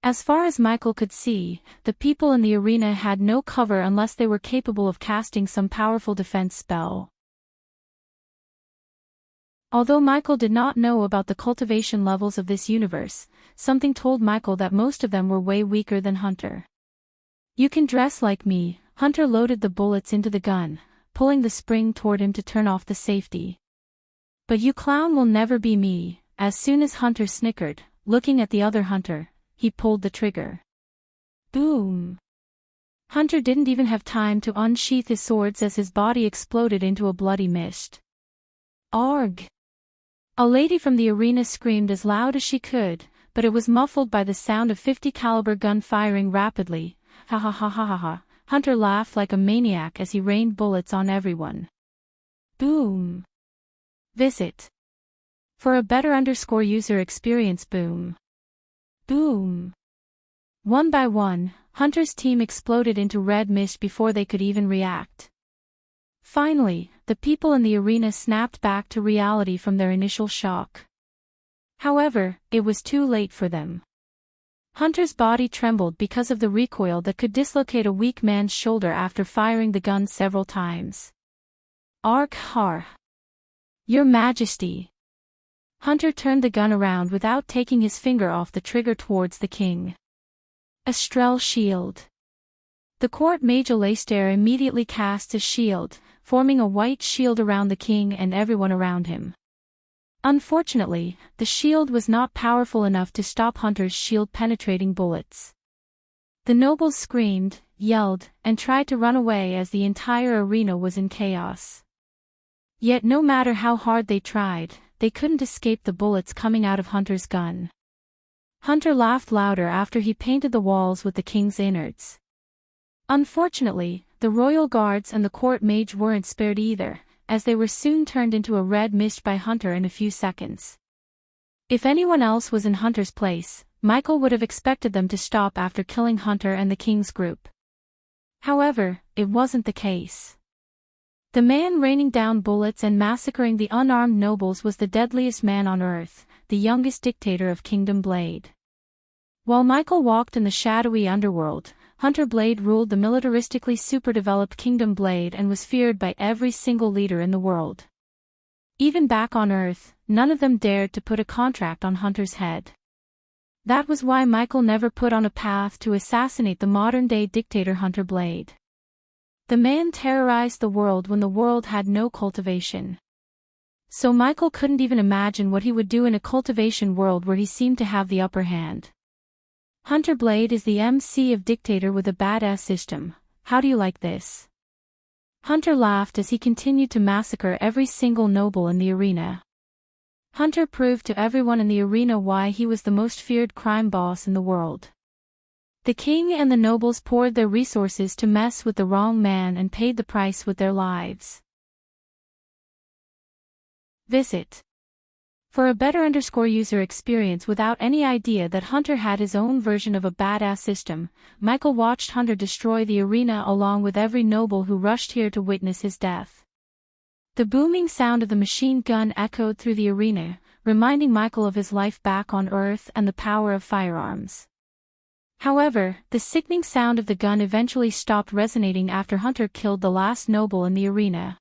As far as Michael could see, the people in the arena had no cover unless they were capable of casting some powerful defense spell. Although Michael did not know about the cultivation levels of this universe, something told Michael that most of them were way weaker than Hunter. You can dress like me. Hunter loaded the bullets into the gun, pulling the spring toward him to turn off the safety. But you clown will never be me. As soon as Hunter snickered, looking at the other Hunter, he pulled the trigger. Boom! Hunter didn't even have time to unsheath his swords as his body exploded into a bloody mist. Arg! A lady from the arena screamed as loud as she could, but it was muffled by the sound of .50 caliber gun firing rapidly. Ha ha ha ha ha ha. Hunter laughed like a maniac as he rained bullets on everyone. Boom! Visit. For a better user experience, boom. Boom! One by one, Hunter's team exploded into red mist before they could even react. Finally, the people in the arena snapped back to reality from their initial shock. However, it was too late for them. Hunter's body trembled because of the recoil that could dislocate a weak man's shoulder after firing the gun several times. Ark har. Your Majesty. Hunter turned the gun around without taking his finger off the trigger towards the king. Astral shield. The court mage Alastair immediately cast his shield, forming a white shield around the king and everyone around him. Unfortunately, the shield was not powerful enough to stop Hunter's shield-penetrating bullets. The nobles screamed, yelled, and tried to run away as the entire arena was in chaos. Yet no matter how hard they tried, they couldn't escape the bullets coming out of Hunter's gun. Hunter laughed louder after he painted the walls with the king's innards. Unfortunately, the royal guards and the court mage weren't spared either, as they were soon turned into a red mist by Hunter in a few seconds. If anyone else was in Hunter's place, Michael would have expected them to stop after killing Hunter and the king's group. However, it wasn't the case. The man raining down bullets and massacring the unarmed nobles was the deadliest man on earth, the youngest dictator of Kingdom Blade. While Michael walked in the shadowy underworld, Hunter Blade ruled the militaristically super-developed Kingdom Blade and was feared by every single leader in the world. Even back on Earth, none of them dared to put a contract on Hunter's head. That was why Michael never put on a path to assassinate the modern-day dictator Hunter Blade. The man terrorized the world when the world had no cultivation. So Michael couldn't even imagine what he would do in a cultivation world where he seemed to have the upper hand. Hunter Blade is the MC of dictator with a badass system, how do you like this? Hunter laughed as he continued to massacre every single noble in the arena. Hunter proved to everyone in the arena why he was the most feared crime boss in the world. The king and the nobles poured their resources to mess with the wrong man and paid the price with their lives. Visit. For a better user experience without any idea that Hunter had his own version of a badass system, Michael watched Hunter destroy the arena along with every noble who rushed here to witness his death. The booming sound of the machine gun echoed through the arena, reminding Michael of his life back on Earth and the power of firearms. However, the sickening sound of the gun eventually stopped resonating after Hunter killed the last noble in the arena.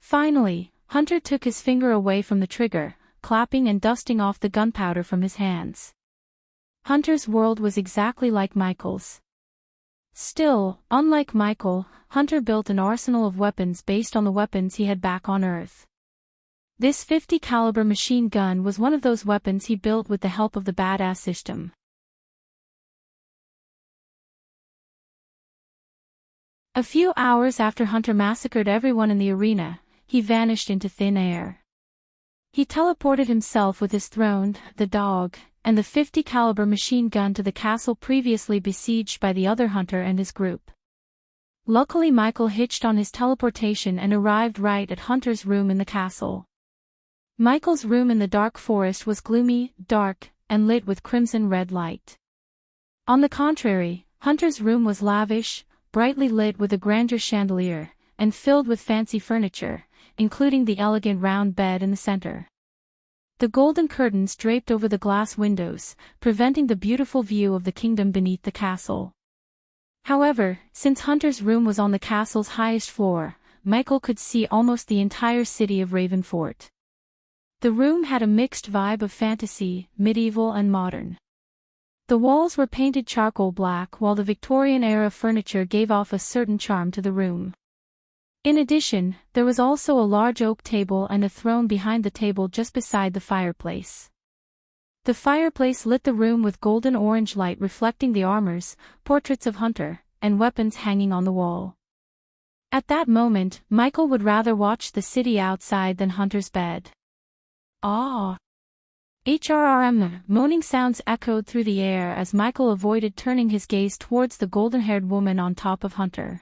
Finally, Hunter took his finger away from the trigger, clapping and dusting off the gunpowder from his hands. Hunter's world was exactly like Michael's. Still, unlike Michael, Hunter built an arsenal of weapons based on the weapons he had back on Earth. This 50 caliber machine gun was one of those weapons he built with the help of the badass system. A few hours after Hunter massacred everyone in the arena, he vanished into thin air. He teleported himself with his throne, the dog, and the 50 caliber machine gun to the castle previously besieged by the other Hunter and his group. Luckily Michael hitched on his teleportation and arrived right at Hunter's room in the castle. Michael's room in the dark forest was gloomy, dark, and lit with crimson-red light. On the contrary, Hunter's room was lavish, brightly lit with a grandeur chandelier, and filled with fancy furniture, including the elegant round bed in the center. The golden curtains draped over the glass windows, preventing the beautiful view of the kingdom beneath the castle. However, since Hunter's room was on the castle's highest floor, Michael could see almost the entire city of Ravenfort. The room had a mixed vibe of fantasy, medieval and modern. The walls were painted charcoal black while the Victorian-era furniture gave off a certain charm to the room. In addition, there was also a large oak table and a throne behind the table just beside the fireplace. The fireplace lit the room with golden-orange light reflecting the armors, portraits of Hunter, and weapons hanging on the wall. At that moment, Michael would rather watch the city outside than Hunter's bed. Ah! Moaning sounds echoed through the air as Michael avoided turning his gaze towards the golden-haired woman on top of Hunter.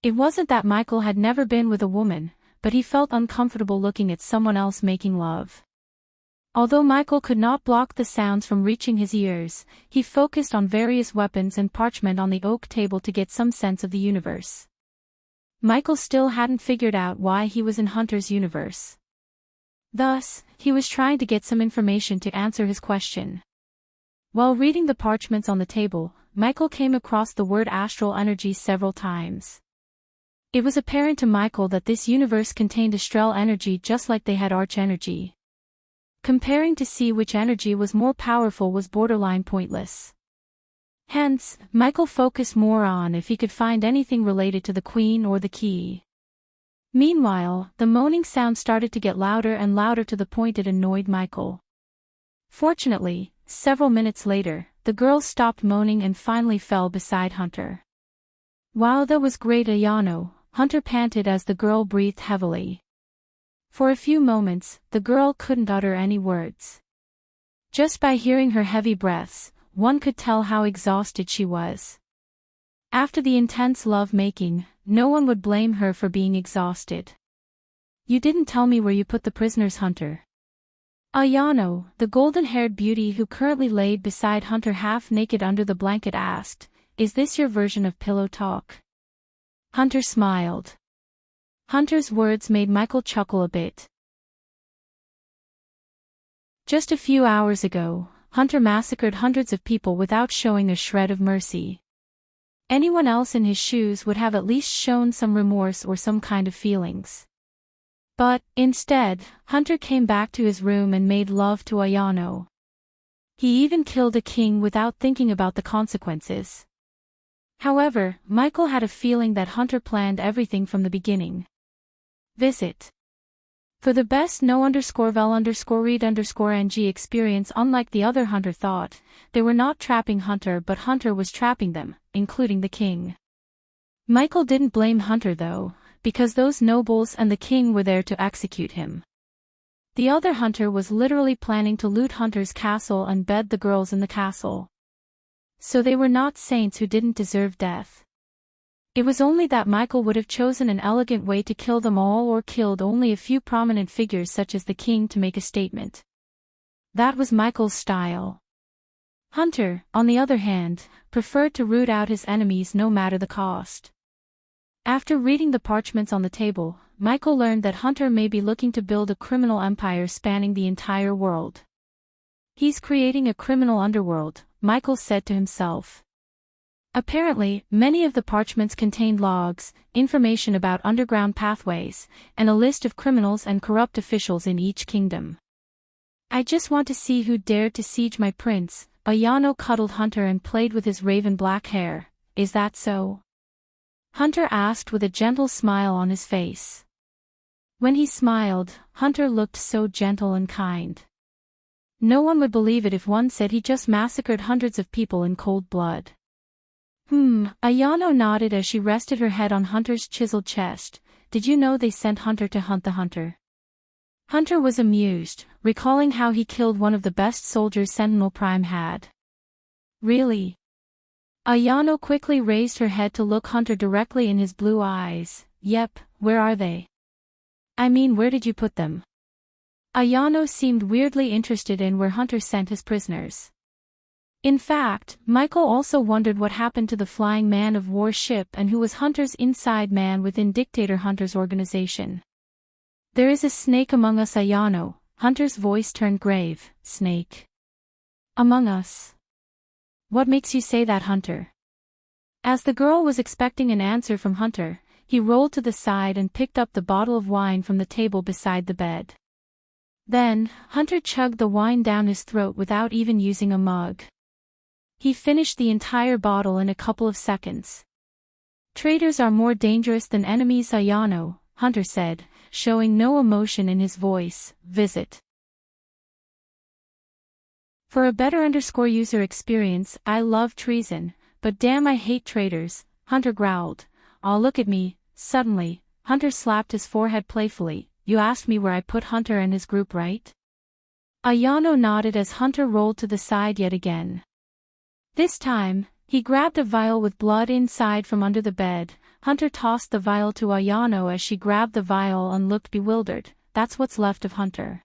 It wasn't that Michael had never been with a woman, but he felt uncomfortable looking at someone else making love. Although Michael could not block the sounds from reaching his ears, he focused on various weapons and parchment on the oak table to get some sense of the universe. Michael still hadn't figured out why he was in Hunter's universe. Thus, he was trying to get some information to answer his question. While reading the parchments on the table, Michael came across the word astral energy several times. It was apparent to Michael that this universe contained astral energy just like they had arch energy. Comparing to see which energy was more powerful was borderline pointless. Hence, Michael focused more on if he could find anything related to the queen or the key. Meanwhile, the moaning sound started to get louder and louder to the point it annoyed Michael. Fortunately, several minutes later, the girl stopped moaning and finally fell beside Hunter. Wow, that was great, Ayano, Hunter panted as the girl breathed heavily. For a few moments, the girl couldn't utter any words. Just by hearing her heavy breaths, one could tell how exhausted she was. After the intense love-making, no one would blame her for being exhausted. You didn't tell me where you put the prisoners, Hunter. Ayano, the golden-haired beauty who currently laid beside Hunter half-naked under the blanket asked, "Is this your version of pillow talk?" Hunter smiled. Hunter's words made Michael chuckle a bit. Just a few hours ago, Hunter massacred hundreds of people without showing a shred of mercy. Anyone else in his shoes would have at least shown some remorse or some kind of feelings. But, instead, Hunter came back to his room and made love to Ayano. He even killed a king without thinking about the consequences. However, Michael had a feeling that Hunter planned everything from the beginning. Visit. For the best no_vel_read_ng experience. Unlike the other Hunter thought, they were not trapping Hunter but Hunter was trapping them, including the king. Michael didn't blame Hunter though, because those nobles and the king were there to execute him. The other Hunter was literally planning to loot Hunter's castle and bed the girls in the castle. So they were not saints who didn't deserve death. It was only that Michael would have chosen an elegant way to kill them all or killed only a few prominent figures such as the king to make a statement. That was Michael's style. Hunter, on the other hand, preferred to root out his enemies no matter the cost. After reading the parchments on the table, Michael learned that Hunter may be looking to build a criminal empire spanning the entire world. He's creating a criminal underworld, Michael said to himself. Apparently, many of the parchments contained logs, information about underground pathways, and a list of criminals and corrupt officials in each kingdom. I just want to see who dared to siege my prince. Ayano cuddled Hunter and played with his raven black hair. Is that so? Hunter asked with a gentle smile on his face. When he smiled, Hunter looked so gentle and kind. No one would believe it if one said he just massacred hundreds of people in cold blood. Ayano nodded as she rested her head on Hunter's chiseled chest. Did you know they sent Hunter to hunt the hunter? Hunter was amused, recalling how he killed one of the best soldiers Sentinel Prime had. Really? Ayano quickly raised her head to look Hunter directly in his blue eyes. Yep, where are they? I mean, where did you put them? Ayano seemed weirdly interested in where Hunter sent his prisoners. In fact, Michael also wondered what happened to the flying man of war ship and who was Hunter's inside man within Dictator Hunter's organization. There is a snake among us, Ayano. Hunter's voice turned grave. Snake? Among us? What makes you say that, Hunter? As the girl was expecting an answer from Hunter, he rolled to the side and picked up the bottle of wine from the table beside the bed. Then, Hunter chugged the wine down his throat without even using a mug. He finished the entire bottle in a couple of seconds. Traitors are more dangerous than enemies, Ayano, Hunter said, showing no emotion in his voice. Visit. For a better user experience, I love treason, but damn I hate traitors, Hunter growled. Aw, look at me. Suddenly, Hunter slapped his forehead playfully. You asked me where I put Hunter and his group, right? Ayano nodded as Hunter rolled to the side yet again. This time, he grabbed a vial with blood inside from under the bed. Hunter tossed the vial to Ayano as she grabbed the vial and looked bewildered. That's what's left of Hunter.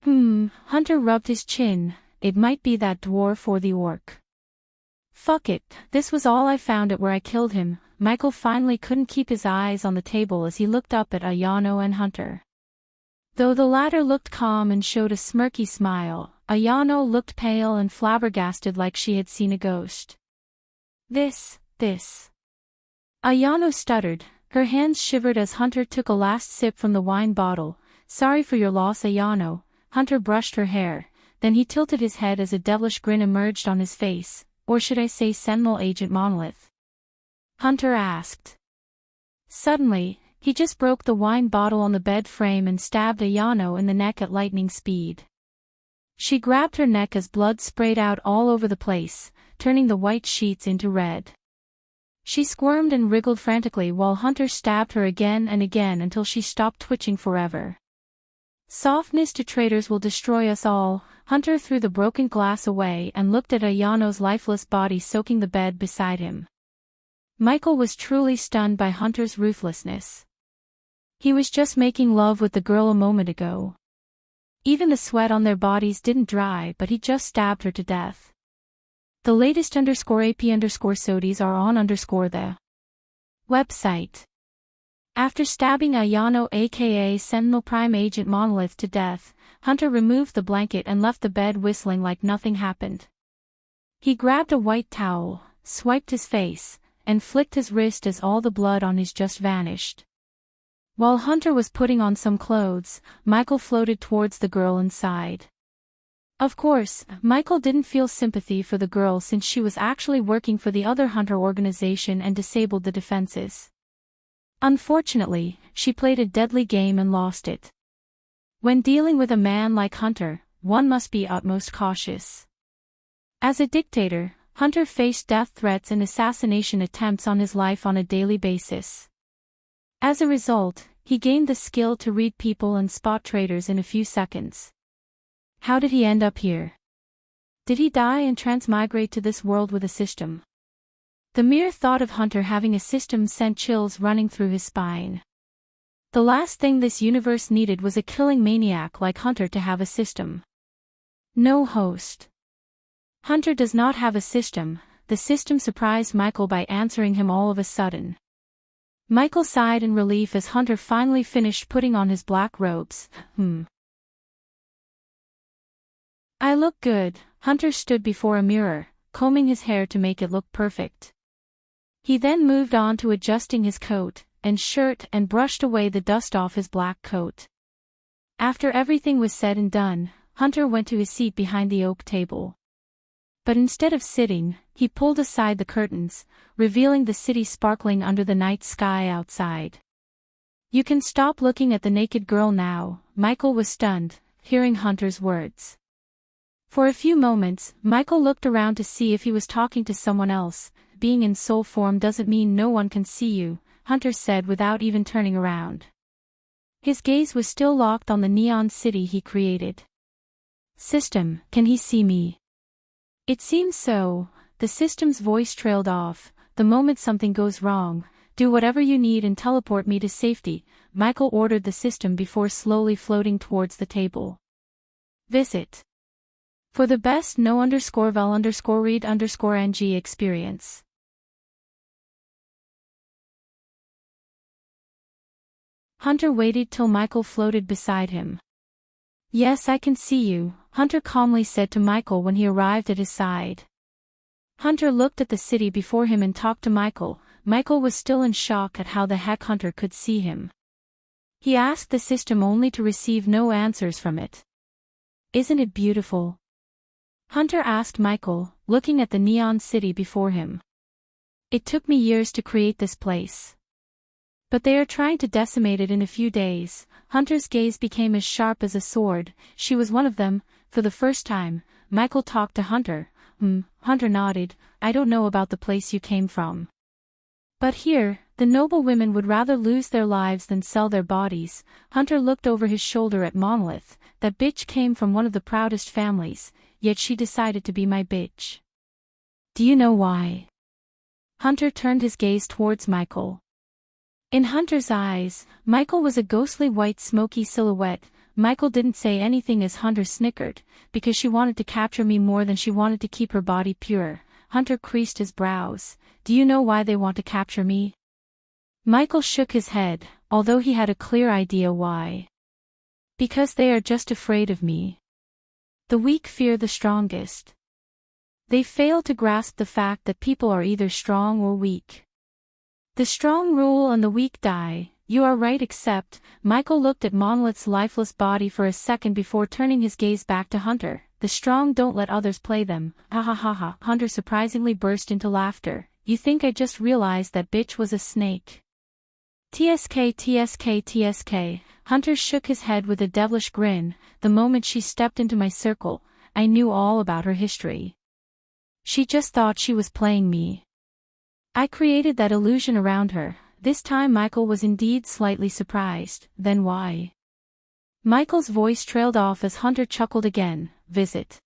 Hunter rubbed his chin. It might be that dwarf or the orc. Fuck it, this was all I found at where I killed him. Michael finally couldn't keep his eyes on the table as he looked up at Ayano and Hunter. Though the latter looked calm and showed a smirky smile, Ayano looked pale and flabbergasted like she had seen a ghost. This. Ayano stuttered, her hands shivered as Hunter took a last sip from the wine bottle. Sorry for your loss, Ayano. Hunter brushed her hair, then he tilted his head as a devilish grin emerged on his face. Or should I say Sentinel Agent Monolith? Hunter asked. Suddenly, he just broke the wine bottle on the bed frame and stabbed Ayano in the neck at lightning speed. She grabbed her neck as blood sprayed out all over the place, turning the white sheets into red. She squirmed and wriggled frantically while Hunter stabbed her again and again until she stopped twitching forever. Softness to traitors will destroy us all. Hunter threw the broken glass away and looked at Ayano's lifeless body soaking the bed beside him. Michael was truly stunned by Hunter's ruthlessness. He was just making love with the girl a moment ago. Even the sweat on their bodies didn't dry, but he just stabbed her to death. The latest _AP_SODIES are on _the website. After stabbing Ayano aka Sentinel Prime Agent Monolith to death, Hunter removed the blanket and left the bed whistling like nothing happened. He grabbed a white towel, swiped his face, and flicked his wrist as all the blood on his just vanished. While Hunter was putting on some clothes, Michael floated towards the girl inside. Of course, Michael didn't feel sympathy for the girl since she was actually working for the other Hunter organization and disabled the defenses. Unfortunately, she played a deadly game and lost it. When dealing with a man like Hunter, one must be utmost cautious. As a dictator, Hunter faced death threats and assassination attempts on his life on a daily basis. As a result, he gained the skill to read people and spot traitors in a few seconds. How did he end up here? Did he die and transmigrate to this world with a system? The mere thought of Hunter having a system sent chills running through his spine. The last thing this universe needed was a killing maniac like Hunter to have a system. No host. Hunter does not have a system. The system surprised Michael by answering him all of a sudden. Michael sighed in relief as Hunter finally finished putting on his black robes. I look good. Hunter stood before a mirror, combing his hair to make it look perfect. He then moved on to adjusting his coat and shirt and brushed away the dust off his black coat. After everything was said and done, Hunter went to his seat behind the oak table. But instead of sitting, he pulled aside the curtains, revealing the city sparkling under the night sky outside. You can stop looking at the naked girl now. Michael was stunned, hearing Hunter's words. For a few moments, Michael looked around to see if he was talking to someone else. Being in soul form doesn't mean no one can see you, Hunter said without even turning around. His gaze was still locked on the neon city he created. System, can he see me? It seems so. The system's voice trailed off. The moment something goes wrong, do whatever you need and teleport me to safety, Michael ordered the system before slowly floating towards the table. Visit. For the best no_vel_read_ng experience. Hunter waited till Michael floated beside him. Yes, I can see you, Hunter calmly said to Michael when he arrived at his side. Hunter looked at the city before him and talked to Michael. Michael was still in shock at how the heck Hunter could see him. He asked the system only to receive no answers from it. Isn't it beautiful? Hunter asked Michael, looking at the neon city before him. It took me years to create this place. But they are trying to decimate it in a few days. Hunter's gaze became as sharp as a sword. She was one of them. For the first time, Michael talked to Hunter. Hunter nodded. I don't know about the place you came from. But here, the noble women would rather lose their lives than sell their bodies. Hunter looked over his shoulder at Monolith. That bitch came from one of the proudest families, yet she decided to be my bitch. Do you know why? Hunter turned his gaze towards Michael. In Hunter's eyes, Michael was a ghostly white smoky silhouette. Michael didn't say anything as Hunter snickered, because she wanted to capture me more than she wanted to keep her body pure. Hunter creased his brows. Do you know why they want to capture me? Michael shook his head, although he had a clear idea why. Because they are just afraid of me. The weak fear the strongest. They fail to grasp the fact that people are either strong or weak. The strong rule and the weak die. You are right, except, Michael looked at Monolith's lifeless body for a second before turning his gaze back to Hunter. The strong don't let others play them. Ha ha ha ha. Hunter surprisingly burst into laughter. You think I just realized that bitch was a snake? TSK TSK TSK. Hunter shook his head with a devilish grin. The moment she stepped into my circle, I knew all about her history. She just thought she was playing me. I created that illusion around her. This time Michael was indeed slightly surprised. Then why? Michael's voice trailed off as Hunter chuckled again. Visit.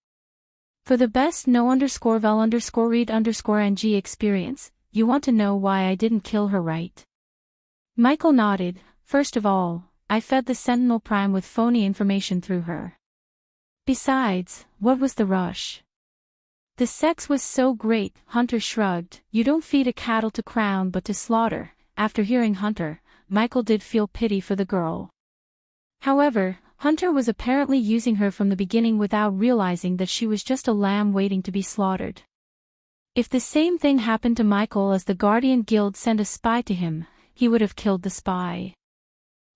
For the best no_vel_read_ng experience, you want to know why I didn't kill her, right? Michael nodded. First of all, I fed the Sentinel Prime with phony information through her. Besides, what was the rush? The sex was so great, Hunter shrugged. You don't feed a cattle to crown but to slaughter. After hearing Hunter, Michael did feel pity for the girl. However, Hunter was apparently using her from the beginning without realizing that she was just a lamb waiting to be slaughtered. If the same thing happened to Michael as the Guardian Guild sent a spy to him, he would have killed the spy.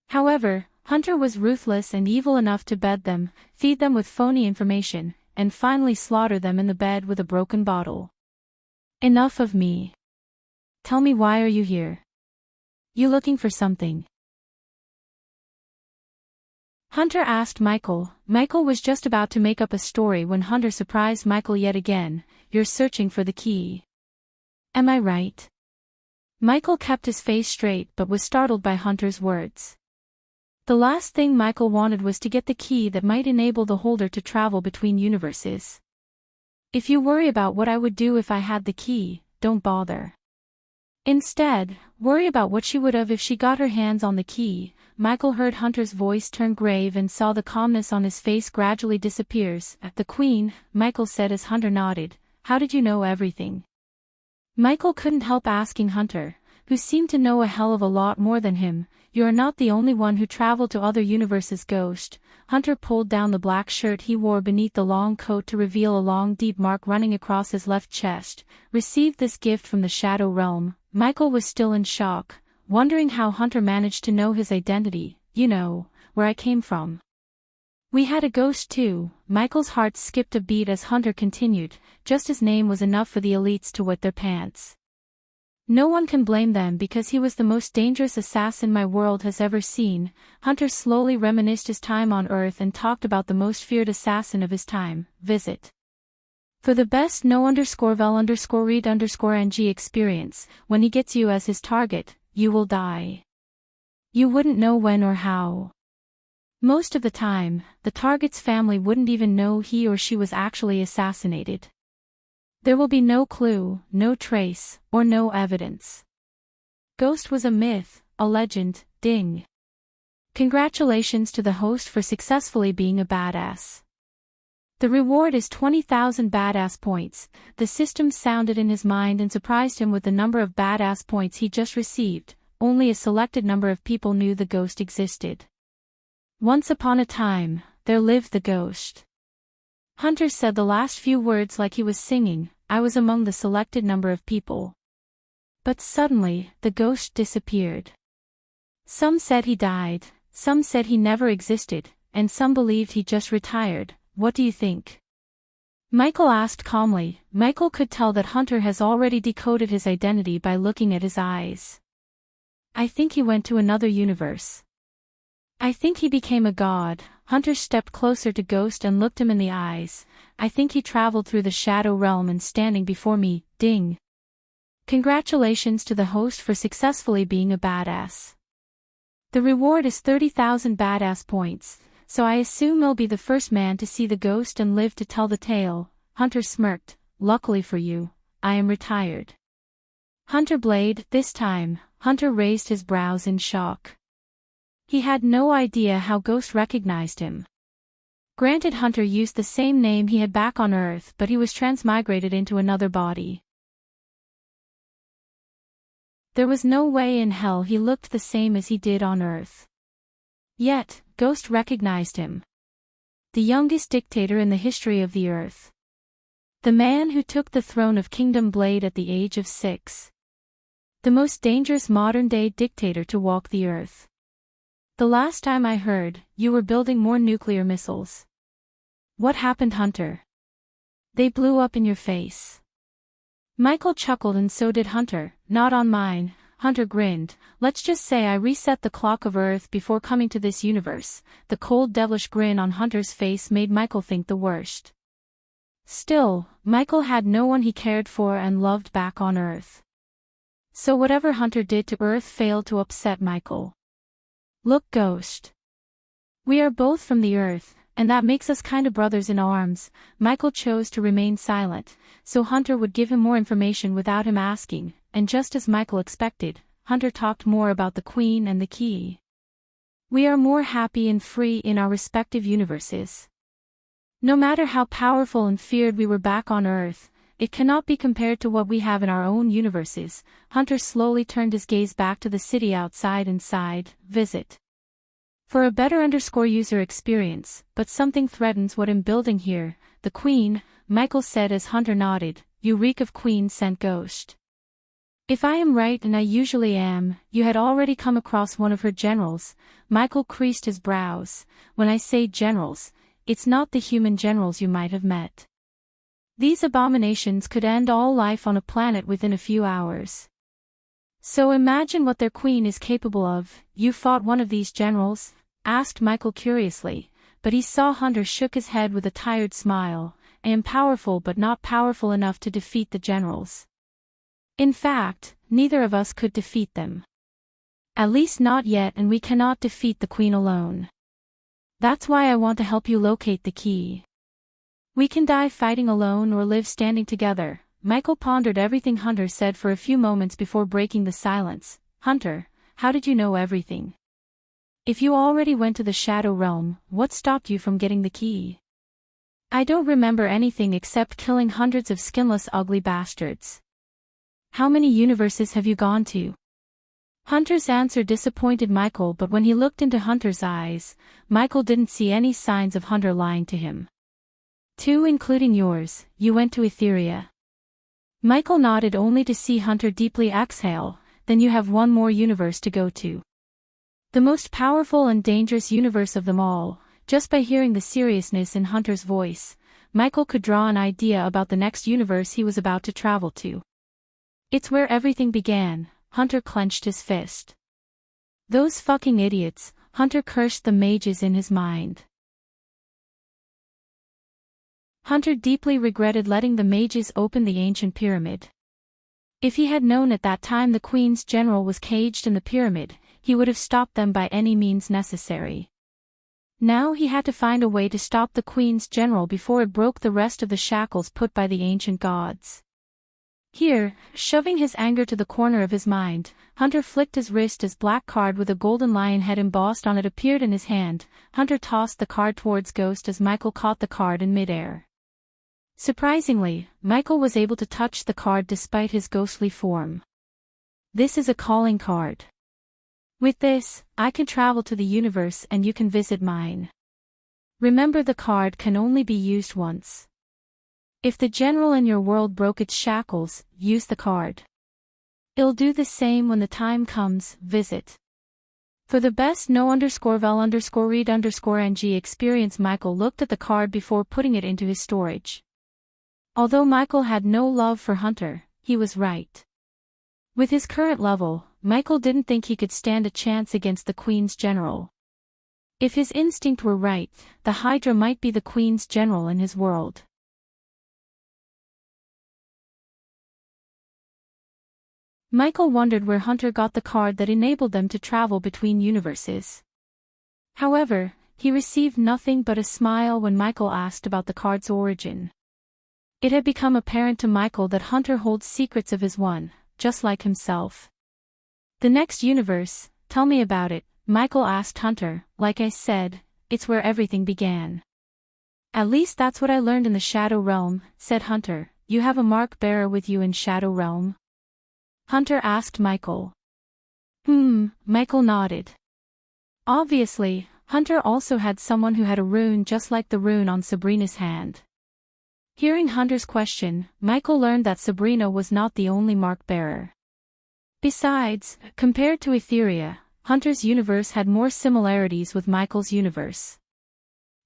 However, Hunter was ruthless and evil enough to bed them, feed them with phony information, and finally slaughter them in the bed with a broken bottle. Enough of me. Tell me, why are you here? You looking for something? Hunter asked Michael. Michael was just about to make up a story when Hunter surprised Michael yet again. You're searching for the key. Am I right? Michael kept his face straight but was startled by Hunter's words. The last thing Michael wanted was to get the key that might enable the holder to travel between universes. If you worry about what I would do if I had the key, don't bother. Instead, worry about what she would have if she got her hands on the key. Michael heard Hunter's voice turn grave and saw the calmness on his face gradually disappears. The Queen, Michael said as Hunter nodded. How did you know everything? Michael couldn't help asking Hunter, who seemed to know a hell of a lot more than him. You are not the only one who traveled to other universes, Ghost. Hunter pulled down the black shirt he wore beneath the long coat to reveal a long deep mark running across his left chest. Received this gift from the Shadow Realm. Michael was still in shock, wondering how Hunter managed to know his identity. You know, where I came from. We had a ghost too. Michael's heart skipped a beat as Hunter continued. Just his name was enough for the elites to wet their pants. No one can blame them because he was the most dangerous assassin my world has ever seen. Hunter slowly reminisced his time on Earth and talked about the most feared assassin of his time. Visit. For the best no_vel_read_ng experience, when he gets you as his target, you will die. You wouldn't know when or how. Most of the time, the target's family wouldn't even know he or she was actually assassinated. There will be no clue, no trace, or no evidence. Ghost was a myth, a legend, ding. Congratulations to the host for successfully being a badass. The reward is 20,000 badass points. The system sounded in his mind and surprised him with the number of badass points he just received. Only a selected number of people knew the ghost existed. Once upon a time, there lived the ghost. Hunter said the last few words like he was singing. I was among the selected number of people. But suddenly, the ghost disappeared. Some said he died, some said he never existed, and some believed he just retired. What do you think? Michael asked calmly. Michael could tell that Hunter has already decoded his identity by looking at his eyes. I think he went to another universe. I think he became a god. Hunter stepped closer to Ghost and looked him in the eyes. I think he traveled through the Shadow Realm and standing before me, ding. Congratulations to the host for successfully being a badass. The reward is 30,000 badass points, so I assume I'll be the first man to see the ghost and live to tell the tale. Hunter smirked. Luckily for you, I am retired. Hunter Blade, this time. Hunter raised his brows in shock. He had no idea how Ghost recognized him. Granted, Hunter used the same name he had back on Earth, but he was transmigrated into another body. There was no way in hell he looked the same as he did on Earth. Yet, Ghost recognized him. The youngest dictator in the history of the Earth. The man who took the throne of Kingdom Blade at the age of 6. The most dangerous modern-day dictator to walk the Earth. The last time I heard, you were building more nuclear missiles. What happened, Hunter? They blew up in your face. Michael chuckled and so did Hunter. Not on mine. Hunter grinned. Let's just say I reset the clock of Earth before coming to this universe. The cold devilish grin on Hunter's face made Michael think the worst. Still, Michael had no one he cared for and loved back on Earth. So whatever Hunter did to Earth failed to upset Michael. Look, Ghost. We are both from the Earth, and that makes us kinda brothers in arms. Michael chose to remain silent, so Hunter would give him more information without him asking, and just as Michael expected, Hunter talked more about the Queen and the key. We are more happy and free in our respective universes. No matter how powerful and feared we were back on Earth, it cannot be compared to what we have in our own universes. Hunter slowly turned his gaze back to the city outside and sighed. Visit. For a better user experience, but something threatens what I'm building here. The Queen, Michael said as Hunter nodded. You reek of Queen sent Ghost. If I am right, and I usually am, you had already come across one of her generals. Michael creased his brows. When I say generals, it's not the human generals you might have met. These abominations could end all life on a planet within a few hours. So imagine what their queen is capable of. You fought one of these generals? asked Michael curiously, but he saw Hunter shook his head with a tired smile. I am powerful but not powerful enough to defeat the generals. In fact, neither of us could defeat them. At least not yet, and we cannot defeat the Queen alone. That's why I want to help you locate the key. We can die fighting alone or live standing together. Michael pondered everything Hunter said for a few moments before breaking the silence. Hunter, how did you know everything? If you already went to the Shadow Realm, what stopped you from getting the key? I don't remember anything except killing hundreds of skinless ugly bastards. How many universes have you gone to? Hunter's answer disappointed Michael, but when he looked into Hunter's eyes, Michael didn't see any signs of Hunter lying to him. 2, including yours. You went to Etheria. Michael nodded only to see Hunter deeply exhale. Then you have one more universe to go to. The most powerful and dangerous universe of them all. Just by hearing the seriousness in Hunter's voice, Michael could draw an idea about the next universe he was about to travel to. It's where everything began. Hunter clenched his fist. Those fucking idiots. Hunter cursed the mages in his mind. Hunter deeply regretted letting the mages open the ancient pyramid. If he had known at that time the Queen's general was caged in the pyramid, he would have stopped them by any means necessary. Now he had to find a way to stop the Queen's general before it broke the rest of the shackles put by the ancient gods. Here, shoving his anger to the corner of his mind, Hunter flicked his wrist as black card with a golden lion head embossed on it appeared in his hand. Hunter tossed the card towards Ghost as Michael caught the card in midair. Surprisingly, Michael was able to touch the card despite his ghostly form. This is a calling card. With this, I can travel to the universe and you can visit mine. Remember, the card can only be used once. If the general in your world broke its shackles, use the card. It'll do the same when the time comes. Visit. For the best no_vel_read_ng experience. Michael looked at the card before putting it into his storage. Although Michael had no love for Hunter, he was right. With his current level, Michael didn't think he could stand a chance against the Queen's general. If his instinct were right, the Hydra might be the Queen's general in his world. Michael wondered where Hunter got the card that enabled them to travel between universes. However, he received nothing but a smile when Michael asked about the card's origin. It had become apparent to Michael that Hunter holds secrets of his own, just like himself. The next universe, tell me about it, Michael asked Hunter. Like I said, it's where everything began. At least that's what I learned in the Shadow Realm, said Hunter. You have a mark bearer with you in Shadow Realm? Hunter asked Michael. Michael nodded. Obviously, Hunter also had someone who had a rune just like the rune on Sabrina's hand. Hearing Hunter's question, Michael learned that Sabrina was not the only mark bearer. Besides, compared to Etheria, Hunter's universe had more similarities with Michael's universe.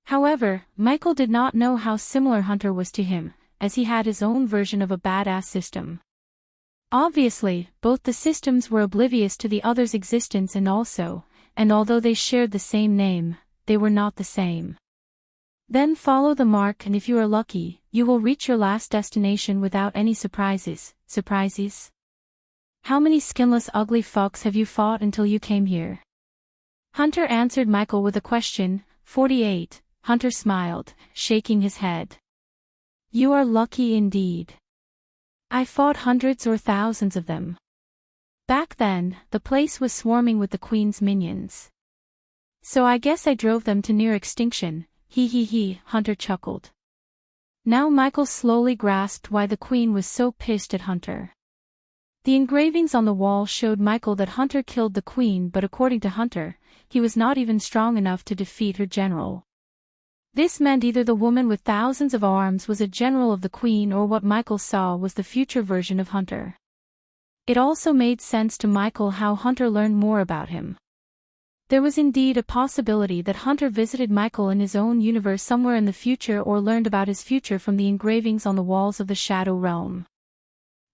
However, Michael did not know how similar Hunter was to him, as he had his own version of a badass system. Obviously, both the systems were oblivious to the other's existence and although they shared the same name, they were not the same. Then follow the mark and if you are lucky, you will reach your last destination without any surprises. Surprises? How many skinless ugly fucks have you fought until you came here? Hunter answered Michael with a question. 48, Hunter smiled, shaking his head. You are lucky indeed. I fought hundreds or thousands of them. Back then, the place was swarming with the Queen's minions. So I guess I drove them to near extinction. He, Hunter chuckled. Now Michael slowly grasped why the Queen was so pissed at Hunter. The engravings on the wall showed Michael that Hunter killed the Queen, but according to Hunter, he was not even strong enough to defeat her general. This meant either the woman with thousands of arms was a general of the Queen or what Michael saw was the future version of Hunter. It also made sense to Michael how Hunter learned more about him. There was indeed a possibility that Hunter visited Michael in his own universe somewhere in the future or learned about his future from the engravings on the walls of the Shadow Realm.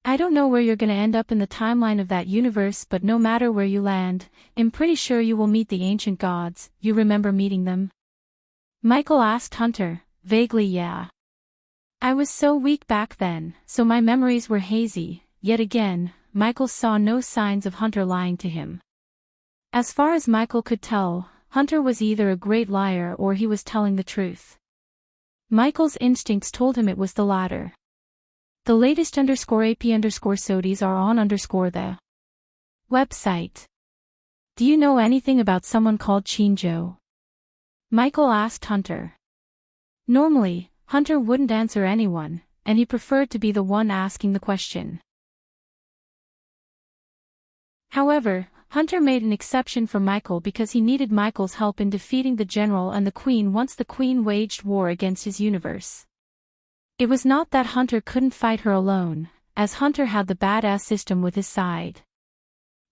I don't know where you're gonna end up in the timeline of that universe, but no matter where you land, I'm pretty sure you will meet the ancient gods. You remember meeting them? Michael asked Hunter, vaguely. Yeah. I was so weak back then, so my memories were hazy. Yet again, Michael saw no signs of Hunter lying to him. As far as Michael could tell, Hunter was either a great liar or he was telling the truth. Michael's instincts told him it was the latter. The latest _AP_SODIES are on the website. Do you know anything about someone called Shinjo? Michael asked Hunter. Normally, Hunter wouldn't answer anyone, and he preferred to be the one asking the question. However, Hunter made an exception for Michael because he needed Michael's help in defeating the general and the queen once the queen waged war against his universe. It was not that Hunter couldn't fight her alone, as Hunter had the badass system with his side.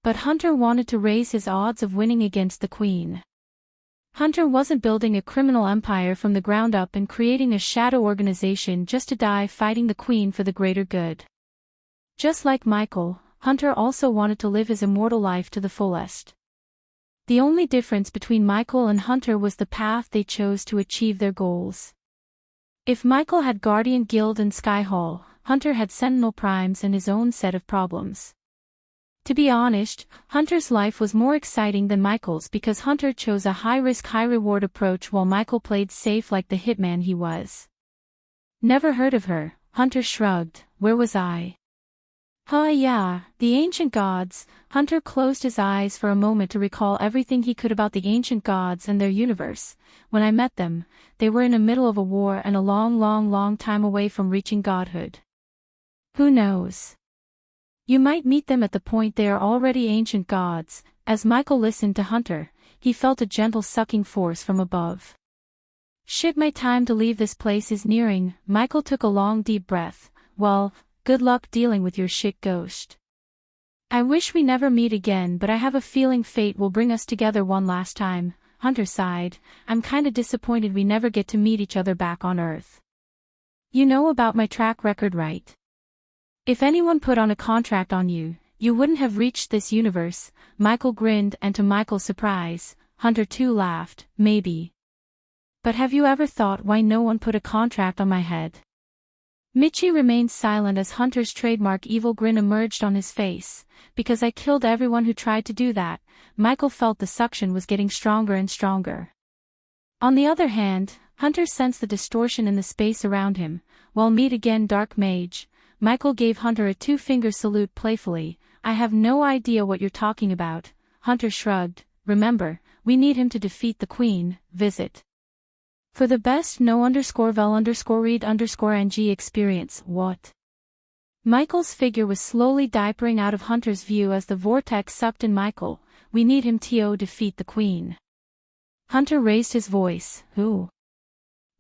But Hunter wanted to raise his odds of winning against the queen. Hunter wasn't building a criminal empire from the ground up and creating a shadow organization just to die fighting the queen for the greater good. Just like Michael, Hunter also wanted to live his immortal life to the fullest. The only difference between Michael and Hunter was the path they chose to achieve their goals. If Michael had Guardian Guild and Sky Hall, Hunter had Sentinel Primes and his own set of problems. To be honest, Hunter's life was more exciting than Michael's because Hunter chose a high-risk high-reward approach while Michael played safe like the hitman he was. Never heard of her, Hunter shrugged. Where was I? Yeah, the ancient gods. Hunter closed his eyes for a moment to recall everything he could about the ancient gods and their universe. When I met them, they were in the middle of a war and a long time away from reaching godhood. Who knows? You might meet them at the point they are already ancient gods. As Michael listened to Hunter, he felt a gentle sucking force from above. Shit, my time to leave this place is nearing. Michael took a long deep breath. Well, good luck dealing with your shit, ghost. I wish we never meet again, but I have a feeling fate will bring us together one last time. Hunter sighed. I'm kinda disappointed we never get to meet each other back on Earth. You know about my track record, right? If anyone put on a contract on you, you wouldn't have reached this universe. Michael grinned, and to Michael's surprise, Hunter too laughed. Maybe. But have you ever thought why no one put a contract on my head? Michi remained silent as Hunter's trademark evil grin emerged on his face. Because I killed everyone who tried to do that. Michael felt the suction was getting stronger and stronger. On the other hand, Hunter sensed the distortion in the space around him. Well, meet again, Dark Mage. Michael gave Hunter a two-finger salute playfully. I have no idea what you're talking about. Hunter shrugged. Remember, we need him to defeat the queen. Visit. For the best no_vel_read_ng experience. What? Michael's figure was slowly diapering out of Hunter's view as the vortex sucked in Michael. We need him to defeat the queen. Hunter raised his voice. Who?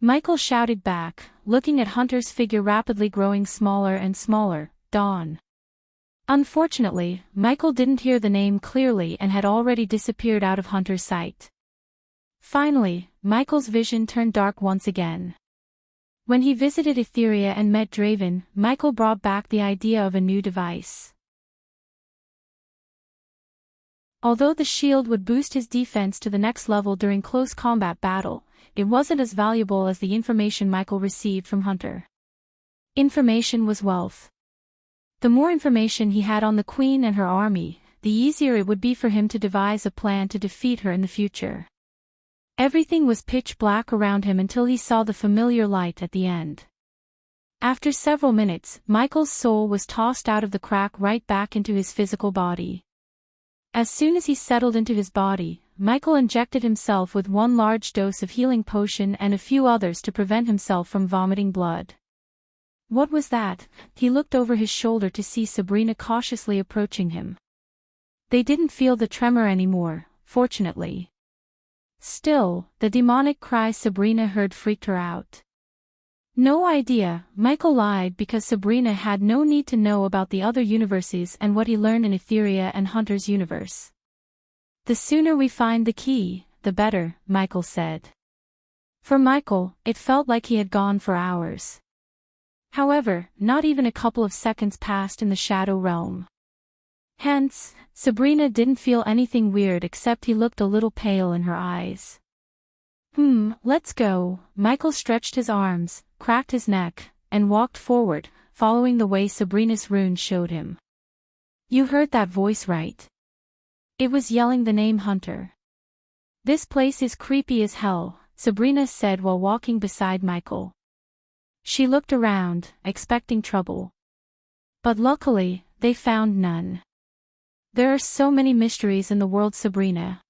Michael shouted back, looking at Hunter's figure rapidly growing smaller and smaller. Dawn. Unfortunately, Michael didn't hear the name clearly and had already disappeared out of Hunter's sight. Finally, Michael's vision turned dark once again. When he visited Etheria and met Draven, Michael brought back the idea of a new device. Although the shield would boost his defense to the next level during close combat battle, it wasn't as valuable as the information Michael received from Hunter. Information was wealth. The more information he had on the Queen and her army, the easier it would be for him to devise a plan to defeat her in the future. Everything was pitch black around him until he saw the familiar light at the end. After several minutes, Michael's soul was tossed out of the crack right back into his physical body. As soon as he settled into his body, Michael injected himself with one large dose of healing potion and a few others to prevent himself from vomiting blood. What was that? He looked over his shoulder to see Sabrina cautiously approaching him. They didn't feel the tremor anymore, fortunately. Still, the demonic cry Sabrina heard freaked her out. No idea, Michael lied because Sabrina had no need to know about the other universes and what he learned in Etheria and Hunter's universe. The sooner we find the key, the better, Michael said. For Michael, it felt like he had gone for hours. However, not even a couple of seconds passed in the shadow realm. Hence, Sabrina didn't feel anything weird except he looked a little pale in her eyes. Let's go. Michael stretched his arms, cracked his neck, and walked forward, following the way Sabrina's runes showed him. You heard that voice right? It was yelling the name Hunter. This place is creepy as hell, Sabrina said while walking beside Michael. She looked around, expecting trouble. But luckily, they found none. There are so many mysteries in the world, Sabrina.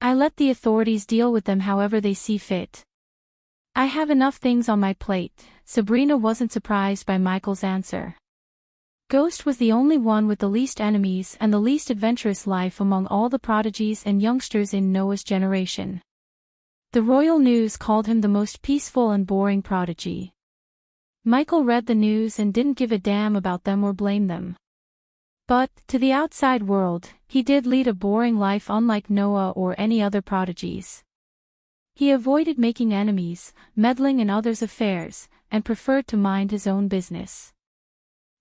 I let the authorities deal with them however they see fit. I have enough things on my plate. Sabrina wasn't surprised by Michael's answer. Ghost was the only one with the least enemies and the least adventurous life among all the prodigies and youngsters in Noah's generation. The royal news called him the most peaceful and boring prodigy. Michael read the news and didn't give a damn about them or blame them. But, to the outside world, he did lead a boring life unlike Noah or any other prodigies. He avoided making enemies, meddling in others' affairs, and preferred to mind his own business.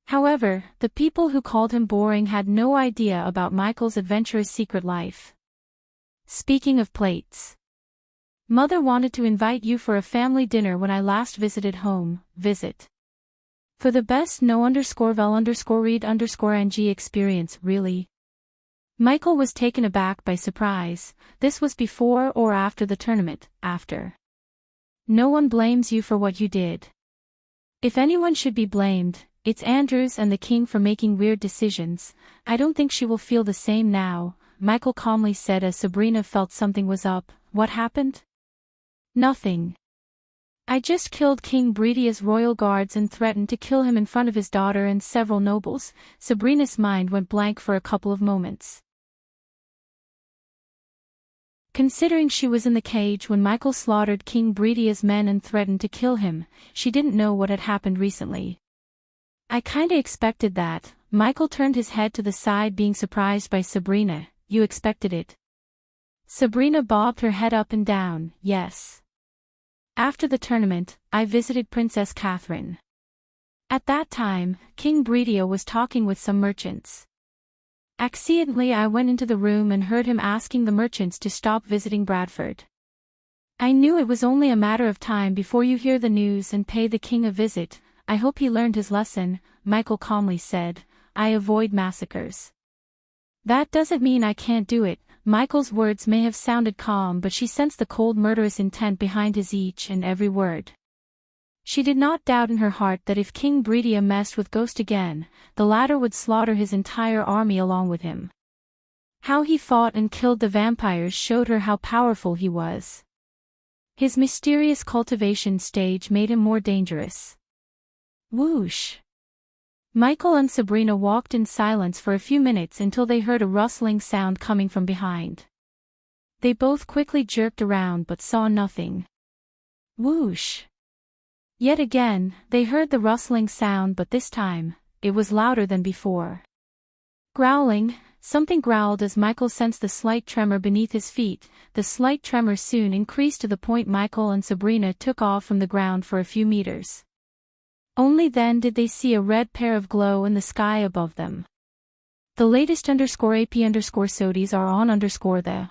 However, the people who called him boring had no idea about Michael's adventurous secret life. Speaking of plates. Mother wanted to invite you for a family dinner when I last visited home. Visit. For the best no_vel_read_ng experience, really. Michael was taken aback by surprise. This was before or after the tournament. After. No one blames you for what you did. If anyone should be blamed, it's Andrews and the king for making weird decisions. I don't think she will feel the same now, Michael calmly said as Sabrina felt something was up. What happened? Nothing. I just killed King Bredia's royal guards and threatened to kill him in front of his daughter and several nobles. Sabrina's mind went blank for a couple of moments. Considering she was in the cage when Michael slaughtered King Bredia's men and threatened to kill him, she didn't know what had happened recently. I kinda expected that. Michael turned his head to the side, being surprised by Sabrina. You expected it? Sabrina bobbed her head up and down. Yes. After the tournament, I visited Princess Catherine. At that time, King Bredia was talking with some merchants. Accidentally I went into the room and heard him asking the merchants to stop visiting Bradford. I knew it was only a matter of time before you hear the news and pay the king a visit. I hope he learned his lesson, Michael calmly said. I avoid massacres. That doesn't mean I can't do it. Michael's words may have sounded calm, but she sensed the cold murderous intent behind his each and every word. She did not doubt in her heart that if King Bredia messed with Ghost again, the latter would slaughter his entire army along with him. How he fought and killed the vampires showed her how powerful he was. His mysterious cultivation stage made him more dangerous. Whoosh! Michael and Sabrina walked in silence for a few minutes until they heard a rustling sound coming from behind. They both quickly jerked around but saw nothing. Whoosh! Yet again, they heard the rustling sound, but this time, it was louder than before. Growling, something growled as Michael sensed the slight tremor beneath his feet. The slight tremor soon increased to the point Michael and Sabrina took off from the ground for a few meters. Only then did they see a red pair of glow in the sky above them. The latest _AP_SODIES are on _the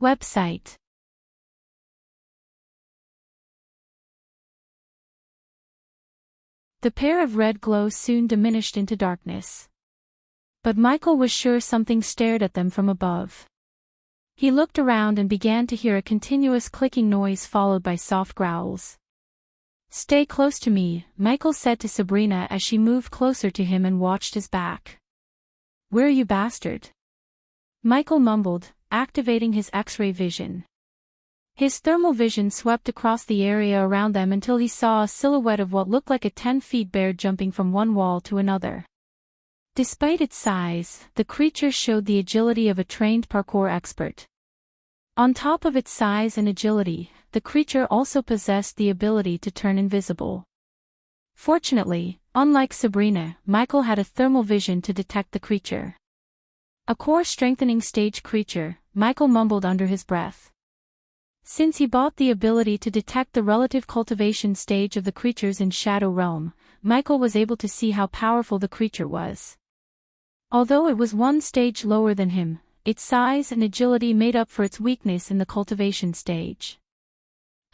website. The pair of red glows soon diminished into darkness. But Michael was sure something stared at them from above. He looked around and began to hear a continuous clicking noise followed by soft growls. Stay close to me, Michael said to Sabrina as she moved closer to him and watched his back. Where are you, bastard? Michael mumbled, activating his X-ray vision. His thermal vision swept across the area around them until he saw a silhouette of what looked like a 10-foot bear jumping from one wall to another. Despite its size, the creature showed the agility of a trained parkour expert. On top of its size and agility, the creature also possessed the ability to turn invisible. Fortunately, unlike Sabrina, Michael had a thermal vision to detect the creature. A core strengthening stage creature, Michael mumbled under his breath. Since he bought the ability to detect the relative cultivation stage of the creatures in Shadow Realm, Michael was able to see how powerful the creature was. Although it was one stage lower than him, its size and agility made up for its weakness in the cultivation stage.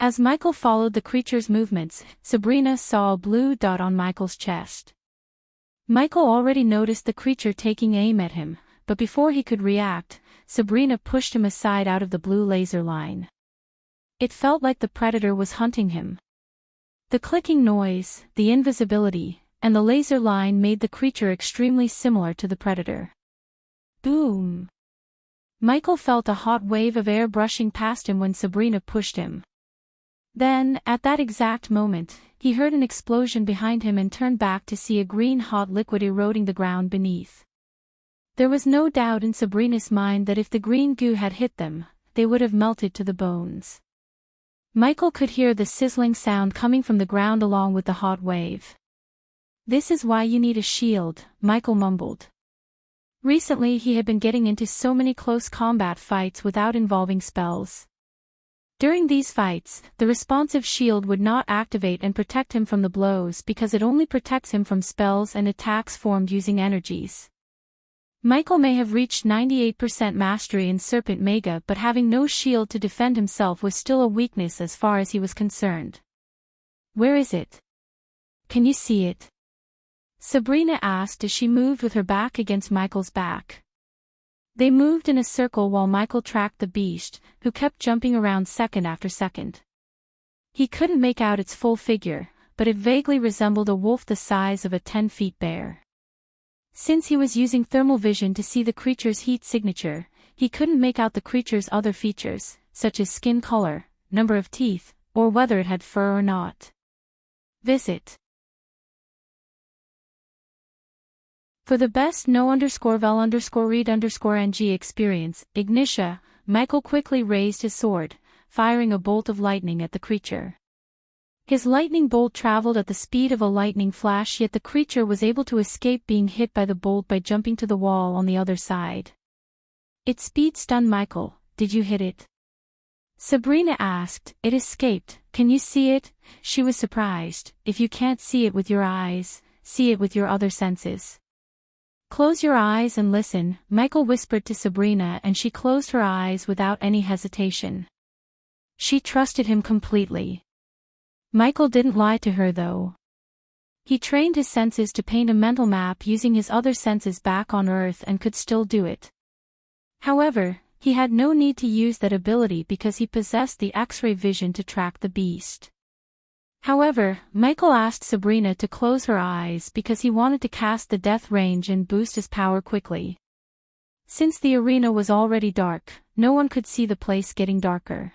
As Michael followed the creature's movements, Sabrina saw a blue dot on Michael's chest. Michael already noticed the creature taking aim at him, but before he could react, Sabrina pushed him aside out of the blue laser line. It felt like the predator was hunting him. The clicking noise, the invisibility, and the laser line made the creature extremely similar to the predator. Boom! Michael felt a hot wave of air brushing past him when Sabrina pushed him. Then, at that exact moment, he heard an explosion behind him and turned back to see a green hot liquid eroding the ground beneath. There was no doubt in Sabrina's mind that if the green goo had hit them, they would have melted to the bones. Michael could hear the sizzling sound coming from the ground along with the hot wave. "This is why you need a shield," Michael mumbled. Recently he had been getting into so many close combat fights without involving spells. During these fights, the responsive shield would not activate and protect him from the blows because it only protects him from spells and attacks formed using energies. Michael may have reached 98% mastery in Serpent Mega, but having no shield to defend himself was still a weakness as far as he was concerned. "Where is it? Can you see it?" Sabrina asked as she moved with her back against Michael's back. They moved in a circle while Michael tracked the beast, who kept jumping around second after second. He couldn't make out its full figure, but it vaguely resembled a wolf the size of a 10-foot bear. Since he was using thermal vision to see the creature's heat signature, he couldn't make out the creature's other features, such as skin color, number of teeth, or whether it had fur or not. Visit. For the best no_vel_read_ng experience, Ignitia, Michael quickly raised his sword, firing a bolt of lightning at the creature. His lightning bolt traveled at the speed of a lightning flash, yet the creature was able to escape being hit by the bolt by jumping to the wall on the other side. Its speed stunned Michael. "Did you hit it?" Sabrina asked. "It escaped. Can you see it?" She was surprised. "If you can't see it with your eyes, see it with your other senses." "Close your eyes and listen," Michael whispered to Sabrina, and she closed her eyes without any hesitation. She trusted him completely. Michael didn't lie to her though. He trained his senses to paint a mental map using his other senses back on Earth and could still do it. However, he had no need to use that ability because he possessed the X-ray vision to track the beast. However, Michael asked Sabrina to close her eyes because he wanted to cast the death range and boost his power quickly. Since the arena was already dark, no one could see the place getting darker.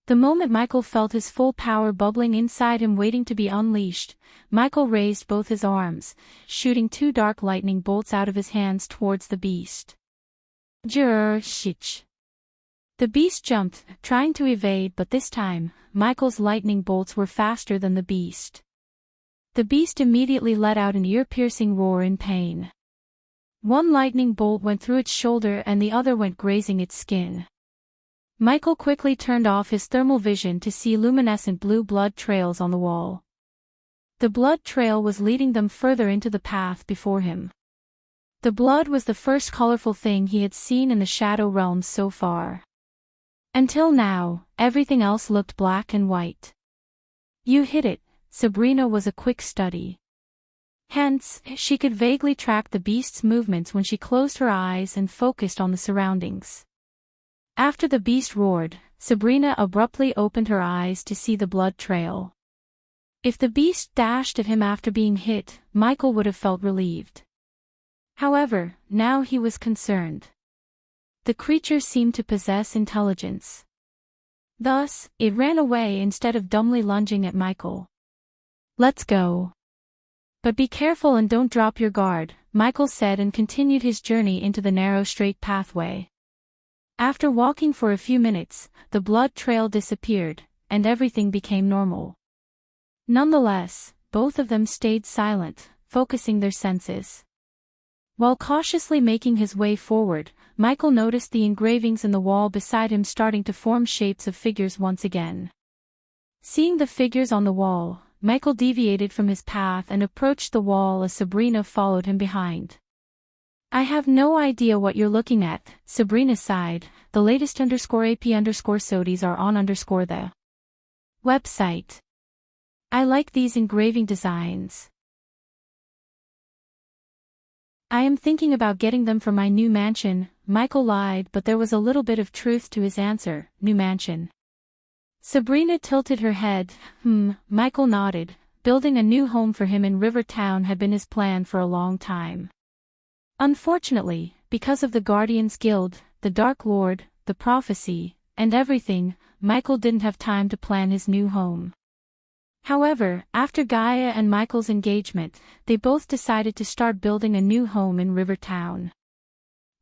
The moment Michael felt his full power bubbling inside him waiting to be unleashed, Michael raised both his arms, shooting 2 dark lightning bolts out of his hands towards the beast. The beast jumped, trying to evade, but this time, Michael's lightning bolts were faster than the beast. The beast immediately let out an ear-piercing roar in pain. One lightning bolt went through its shoulder and the other went grazing its skin. Michael quickly turned off his thermal vision to see luminescent blue blood trails on the wall. The blood trail was leading them further into the path before him. The blood was the first colorful thing he had seen in the Shadow Realms so far. Until now, everything else looked black and white. "You hit it," Sabrina was a quick study. Hence, she could vaguely track the beast's movements when she closed her eyes and focused on the surroundings. After the beast roared, Sabrina abruptly opened her eyes to see the blood trail. If the beast dashed at him after being hit, Michael would have felt relieved. However, now he was concerned. The creature seemed to possess intelligence. Thus, it ran away instead of dumbly lunging at Michael. "Let's go. But be careful and don't drop your guard," Michael said and continued his journey into the narrow straight pathway. After walking for a few minutes, the blood trail disappeared, and everything became normal. Nonetheless, both of them stayed silent, focusing their senses. While cautiously making his way forward, Michael noticed the engravings in the wall beside him starting to form shapes of figures once again. Seeing the figures on the wall, Michael deviated from his path and approached the wall as Sabrina followed him behind. I have no idea what you're looking at, Sabrina sighed. The latest _AP_SODIs are on the website. I like these engraving designs. I am thinking about getting them for my new mansion. Michael lied, but there was a little bit of truth to his answer. New mansion. Sabrina tilted her head. Michael nodded. Building a new home for him in Rivertown had been his plan for a long time. Unfortunately, because of the Guardians Guild, the Dark Lord, the prophecy, and everything, Michael didn't have time to plan his new home. However, after Gaia and Michael's engagement, they both decided to start building a new home in Rivertown.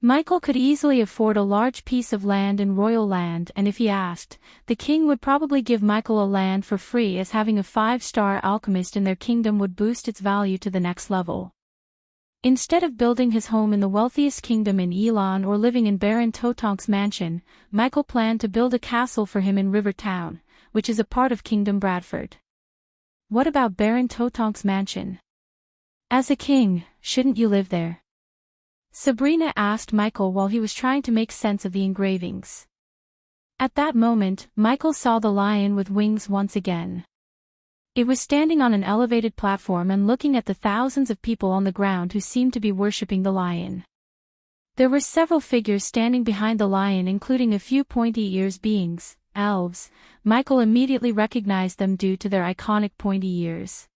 Michael could easily afford a large piece of land in Royal Land, and if he asked, the king would probably give Michael a land for free, as having a 5-star alchemist in their kingdom would boost its value to the next level. Instead of building his home in the wealthiest kingdom in Elon or living in Baron Totonk's mansion, Michael planned to build a castle for him in Rivertown, which is a part of Kingdom Bradford. What about Baron Totonk's mansion? As a king, shouldn't you live there? Sabrina asked Michael while he was trying to make sense of the engravings. At that moment, Michael saw the lion with wings once again. It was standing on an elevated platform and looking at the thousands of people on the ground who seemed to be worshipping the lion. There were several figures standing behind the lion, including a few pointy-ears beings, elves. Michael immediately recognized them due to their iconic pointy ears.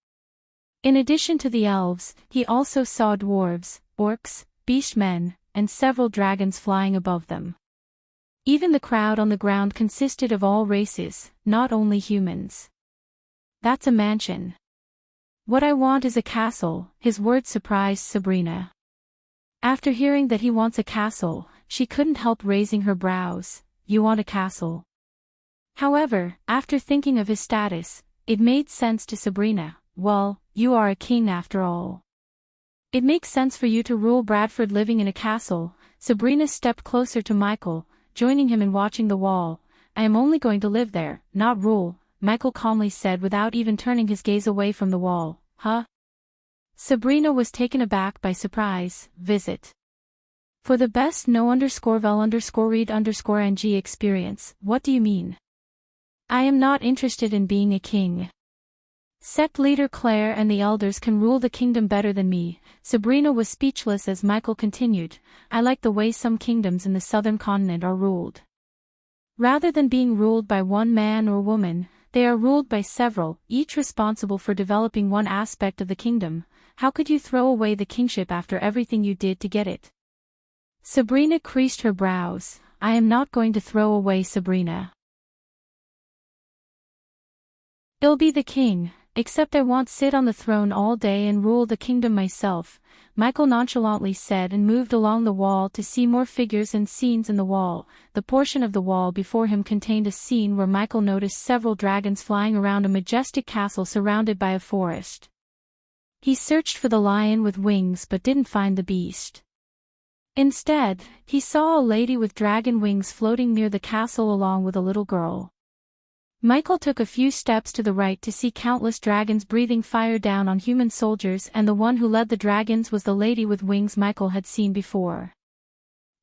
In addition to the elves, he also saw dwarves, orcs, beastmen, and several dragons flying above them. Even the crowd on the ground consisted of all races, not only humans. That's a mansion. What I want is a castle, his words surprised Sabrina. After hearing that he wants a castle, she couldn't help raising her brows. You want a castle? However, after thinking of his status, it made sense to Sabrina. Well, you are a king after all. It makes sense for you to rule Bradford living in a castle. Sabrina stepped closer to Michael, joining him in watching the wall. I am only going to live there, not rule, Michael calmly said without even turning his gaze away from the wall. Huh? Sabrina was taken aback by surprise. Visit. For the best no_vel_read_ng experience. What do you mean? I am not interested in being a king. Sect leader Claire and the elders can rule the kingdom better than me. Sabrina was speechless as Michael continued. I like the way some kingdoms in the southern continent are ruled. Rather than being ruled by one man or woman, they are ruled by several, each responsible for developing one aspect of the kingdom. How could you throw away the kingship after everything you did to get it? Sabrina creased her brows. I am not going to throw away Sabrina. I'll be the king, except I won't sit on the throne all day and rule the kingdom myself, Michael nonchalantly said and moved along the wall to see more figures and scenes in the wall. The portion of the wall before him contained a scene where Michael noticed several dragons flying around a majestic castle surrounded by a forest. He searched for the lion with wings but didn't find the beast. Instead, he saw a lady with dragon wings floating near the castle along with a little girl. Michael took a few steps to the right to see countless dragons breathing fire down on human soldiers, and the one who led the dragons was the lady with wings Michael had seen before.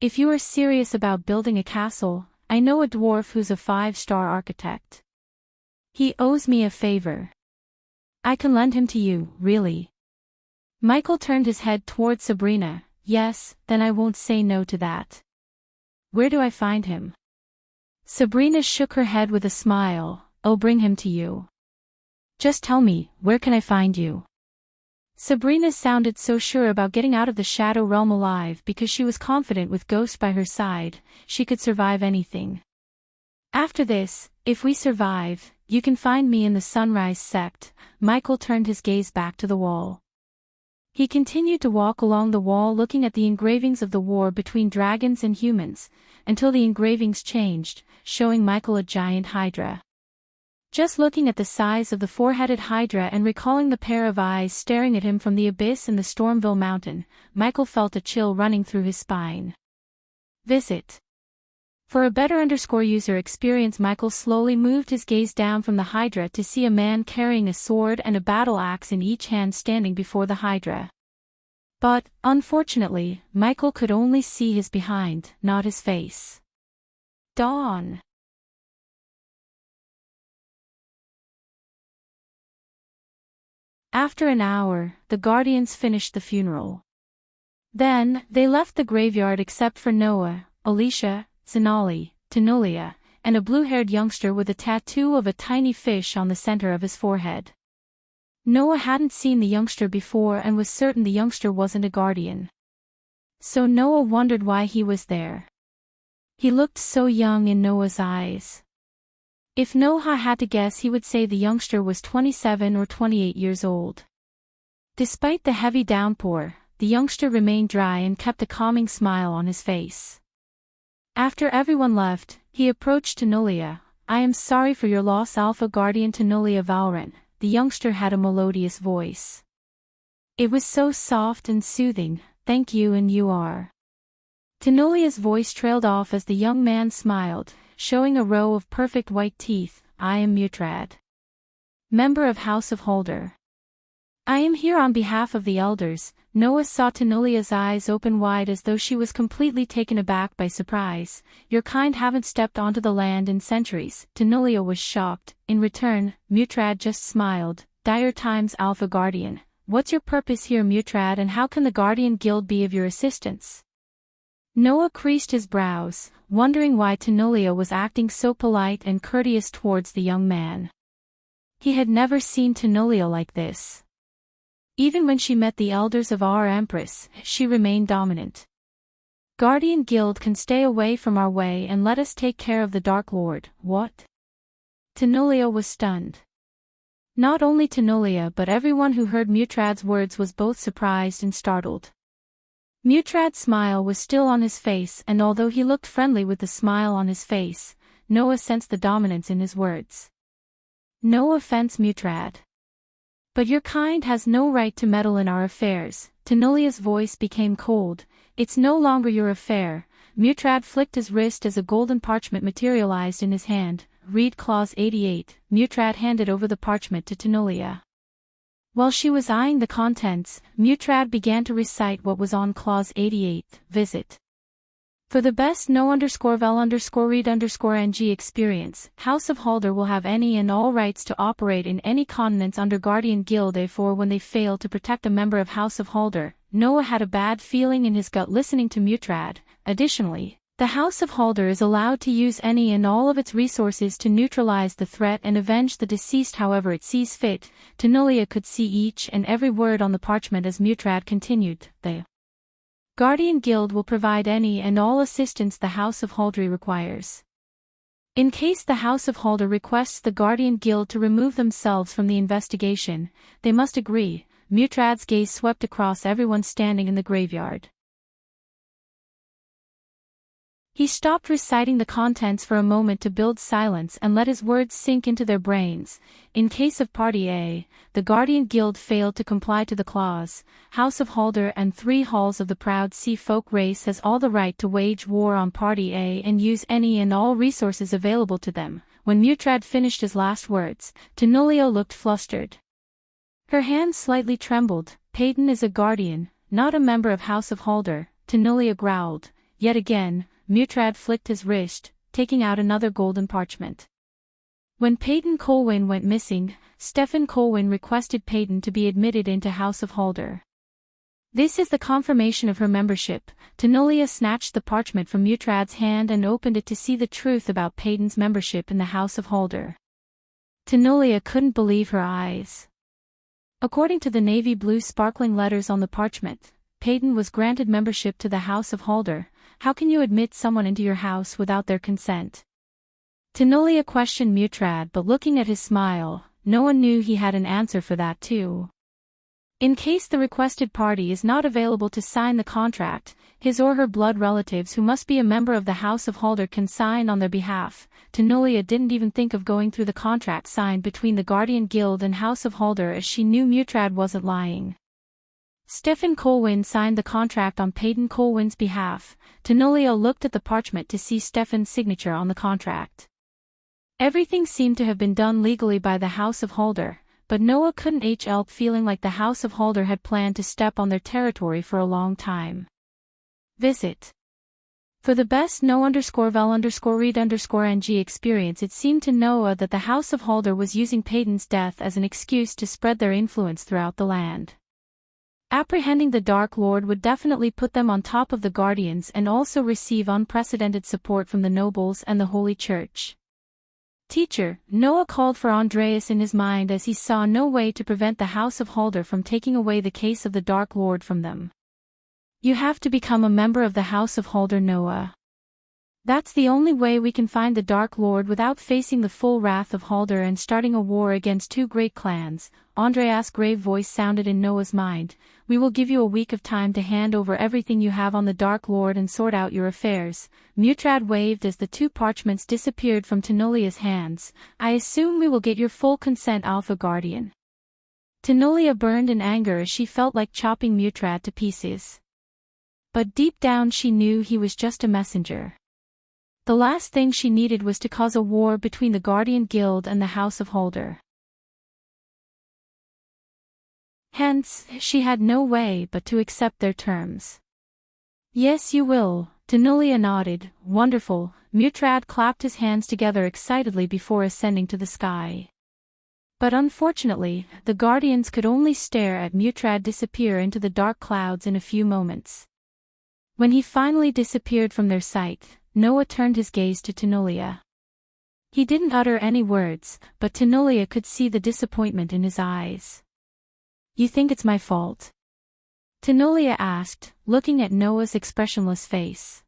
If you are serious about building a castle, I know a dwarf who's a 5-star architect. He owes me a favor. I can lend him to you, really. Michael turned his head towards Sabrina. Yes, then I won't say no to that. Where do I find him? Sabrina shook her head with a smile. I'll bring him to you. Just tell me, where can I find you? Sabrina sounded so sure about getting out of the shadow realm alive because she was confident with Ghost by her side, she could survive anything. After this, if we survive, you can find me in the Sunrise sect. Michael turned his gaze back to the wall. He continued to walk along the wall looking at the engravings of the war between dragons and humans, until the engravings changed, showing Michael a giant hydra. Just looking at the size of the four-headed hydra and recalling the pair of eyes staring at him from the abyss in the Stormville mountain, Michael felt a chill running through his spine. Visit. For a better user experience, Michael slowly moved his gaze down from the Hydra to see a man carrying a sword and a battle axe in each hand standing before the Hydra. But, unfortunately, Michael could only see his behind, not his face. Dawn. After an hour, the Guardians finished the funeral. Then, they left the graveyard except for Noah, Alicia, Zenali, Tanulia, and a blue-haired youngster with a tattoo of a tiny fish on the center of his forehead. Noah hadn't seen the youngster before and was certain the youngster wasn't a guardian. So Noah wondered why he was there. He looked so young in Noah's eyes. If Noah had to guess, he would say the youngster was 27 or 28 years old. Despite the heavy downpour, the youngster remained dry and kept a calming smile on his face. After everyone left, he approached Tanulia. I am sorry for your loss, Alpha Guardian Tanulia Valorant. The youngster had a melodious voice. It was so soft and soothing. Thank you, and you are. Tanulia's voice trailed off as the young man smiled, showing a row of perfect white teeth. I am Mutrad, member of House of Holder. I am here on behalf of the elders. Noah saw Tanulia's eyes open wide as though she was completely taken aback by surprise. Your kind haven't stepped onto the land in centuries. Tanulia was shocked. In return, Mutrad just smiled. Dire times, Alpha Guardian. What's your purpose here, Mutrad, and how can the Guardian Guild be of your assistance? Noah creased his brows, wondering why Tanulia was acting so polite and courteous towards the young man. He had never seen Tanulia like this. Even when she met the elders of our Empress, she remained dominant. Guardian Guild can stay away from our way and let us take care of the Dark Lord. What? Tanulia was stunned. Not only Tanulia but everyone who heard Mutrad's words was both surprised and startled. Mutrad's smile was still on his face, and although he looked friendly with the smile on his face, Noah sensed the dominance in his words. No offense, Mutrad, but your kind has no right to meddle in our affairs. Tanulia's voice became cold. It's no longer your affair. Mutrad flicked his wrist as a golden parchment materialized in his hand. Read Clause 88. Mutrad handed over the parchment to Tanulia. While she was eyeing the contents, Mutrad began to recite what was on Clause 88. Visit. For the best no_vel_read_ng experience, House of Holder will have any and all rights to operate in any continents under Guardian Guild. Therefore, when they fail to protect a member of House of Holder, Noah had a bad feeling in his gut listening to Mutrad. Additionally, the House of Holder is allowed to use any and all of its resources to neutralize the threat and avenge the deceased however it sees fit. Tanulia could see each and every word on the parchment as Mutrad continued. The Guardian Guild will provide any and all assistance the House of Holder requires. In case the House of Holder requests the Guardian Guild to remove themselves from the investigation, they must agree. Mutrad's gaze swept across everyone standing in the graveyard. He stopped reciting the contents for a moment to build silence and let his words sink into their brains. In case of Party A, the Guardian Guild failed to comply to the clause, House of Holder and 3 halls of the proud sea folk race has all the right to wage war on Party A and use any and all resources available to them. When Mutrad finished his last words, Tanulia looked flustered. Her hands slightly trembled. Peyton is a guardian, not a member of House of Holder, Tanulia growled. Yet again, Mutrad flicked his wrist, taking out another golden parchment. When Peyton Colwyn went missing, Stefan Colwyn requested Peyton to be admitted into House of Holder. This is the confirmation of her membership. Tanulia snatched the parchment from Mutrad's hand and opened it to see the truth about Peyton's membership in the House of Holder. Tanulia couldn't believe her eyes. According to the navy blue sparkling letters on the parchment, Peyton was granted membership to the House of Holder. How can you admit someone into your house without their consent? Tanulia questioned Mutrad, but looking at his smile, no one knew he had an answer for that too. In case the requested party is not available to sign the contract, his or her blood relatives who must be a member of the House of Holder can sign on their behalf. Tanulia didn't even think of going through the contract signed between the Guardian Guild and House of Holder as she knew Mutrad wasn't lying. Stephen Colwyn signed the contract on Peyton Colwyn's behalf. Tenolia looked at the parchment to see Stephen's signature on the contract. Everything seemed to have been done legally by the House of Holder, but Noah couldn't help feeling like the House of Holder had planned to step on their territory for a long time. Visit. For the best no_vel_read_ng experience, it seemed to Noah that the House of Holder was using Peyton's death as an excuse to spread their influence throughout the land. Apprehending the Dark Lord would definitely put them on top of the Guardians and also receive unprecedented support from the nobles and the Holy Church. Teacher, Noah called for Andreas in his mind as he saw no way to prevent the House of Holder from taking away the case of the Dark Lord from them. You have to become a member of the House of Holder, Noah. That's the only way we can find the Dark Lord without facing the full wrath of Holder and starting a war against two great clans. Andreas' grave voice sounded in Noah's mind. We will give you a week of time to hand over everything you have on the Dark Lord and sort out your affairs. Mutrad waved as the two parchments disappeared from Tenolia's hands. I assume we will get your full consent, Alpha Guardian. Tenolia burned in anger as she felt like chopping Mutrad to pieces. But deep down she knew he was just a messenger. The last thing she needed was to cause a war between the Guardian Guild and the House of Holder. Hence, she had no way but to accept their terms. Yes, you will, Tenolia nodded. Wonderful. Mutrad clapped his hands together excitedly before ascending to the sky. But unfortunately, the Guardians could only stare at Mutrad disappear into the dark clouds in a few moments. When he finally disappeared from their sight, Noah turned his gaze to Tenolia. He didn't utter any words, but Tenolia could see the disappointment in his eyes. You think it's my fault? Tenolia asked, looking at Noah's expressionless face.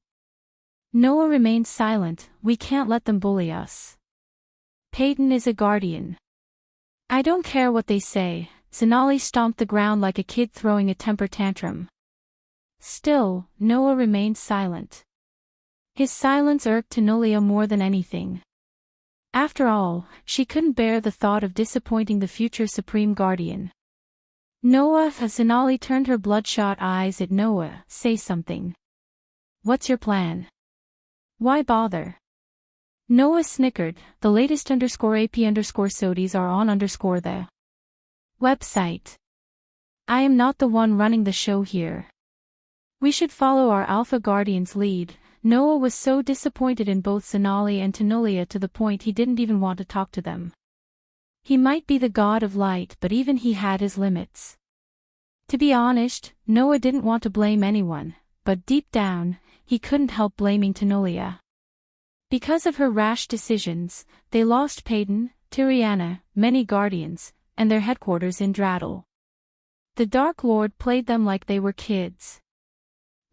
Noah remained silent. We can't let them bully us. Peyton is a guardian. I don't care what they say. Sonali stomped the ground like a kid throwing a temper tantrum. Still, Noah remained silent. His silence irked Tenolia more than anything. After all, she couldn't bear the thought of disappointing the future Supreme Guardian. Noah, as Sonali turned her bloodshot eyes at Noah, say something. What's your plan? Why bother? Noah snickered. The latest _AP_SODIs are on the website. I am not the one running the show here. We should follow our Alpha Guardian's lead. Noah was so disappointed in both Sonali and Tenolia to the point he didn't even want to talk to them. He might be the god of light, but even he had his limits. To be honest, Noah didn't want to blame anyone, but deep down, he couldn't help blaming Tenolia. Because of her rash decisions, they lost Peyton, Tiriana, many guardians, and their headquarters in Draddle. The Dark Lord played them like they were kids.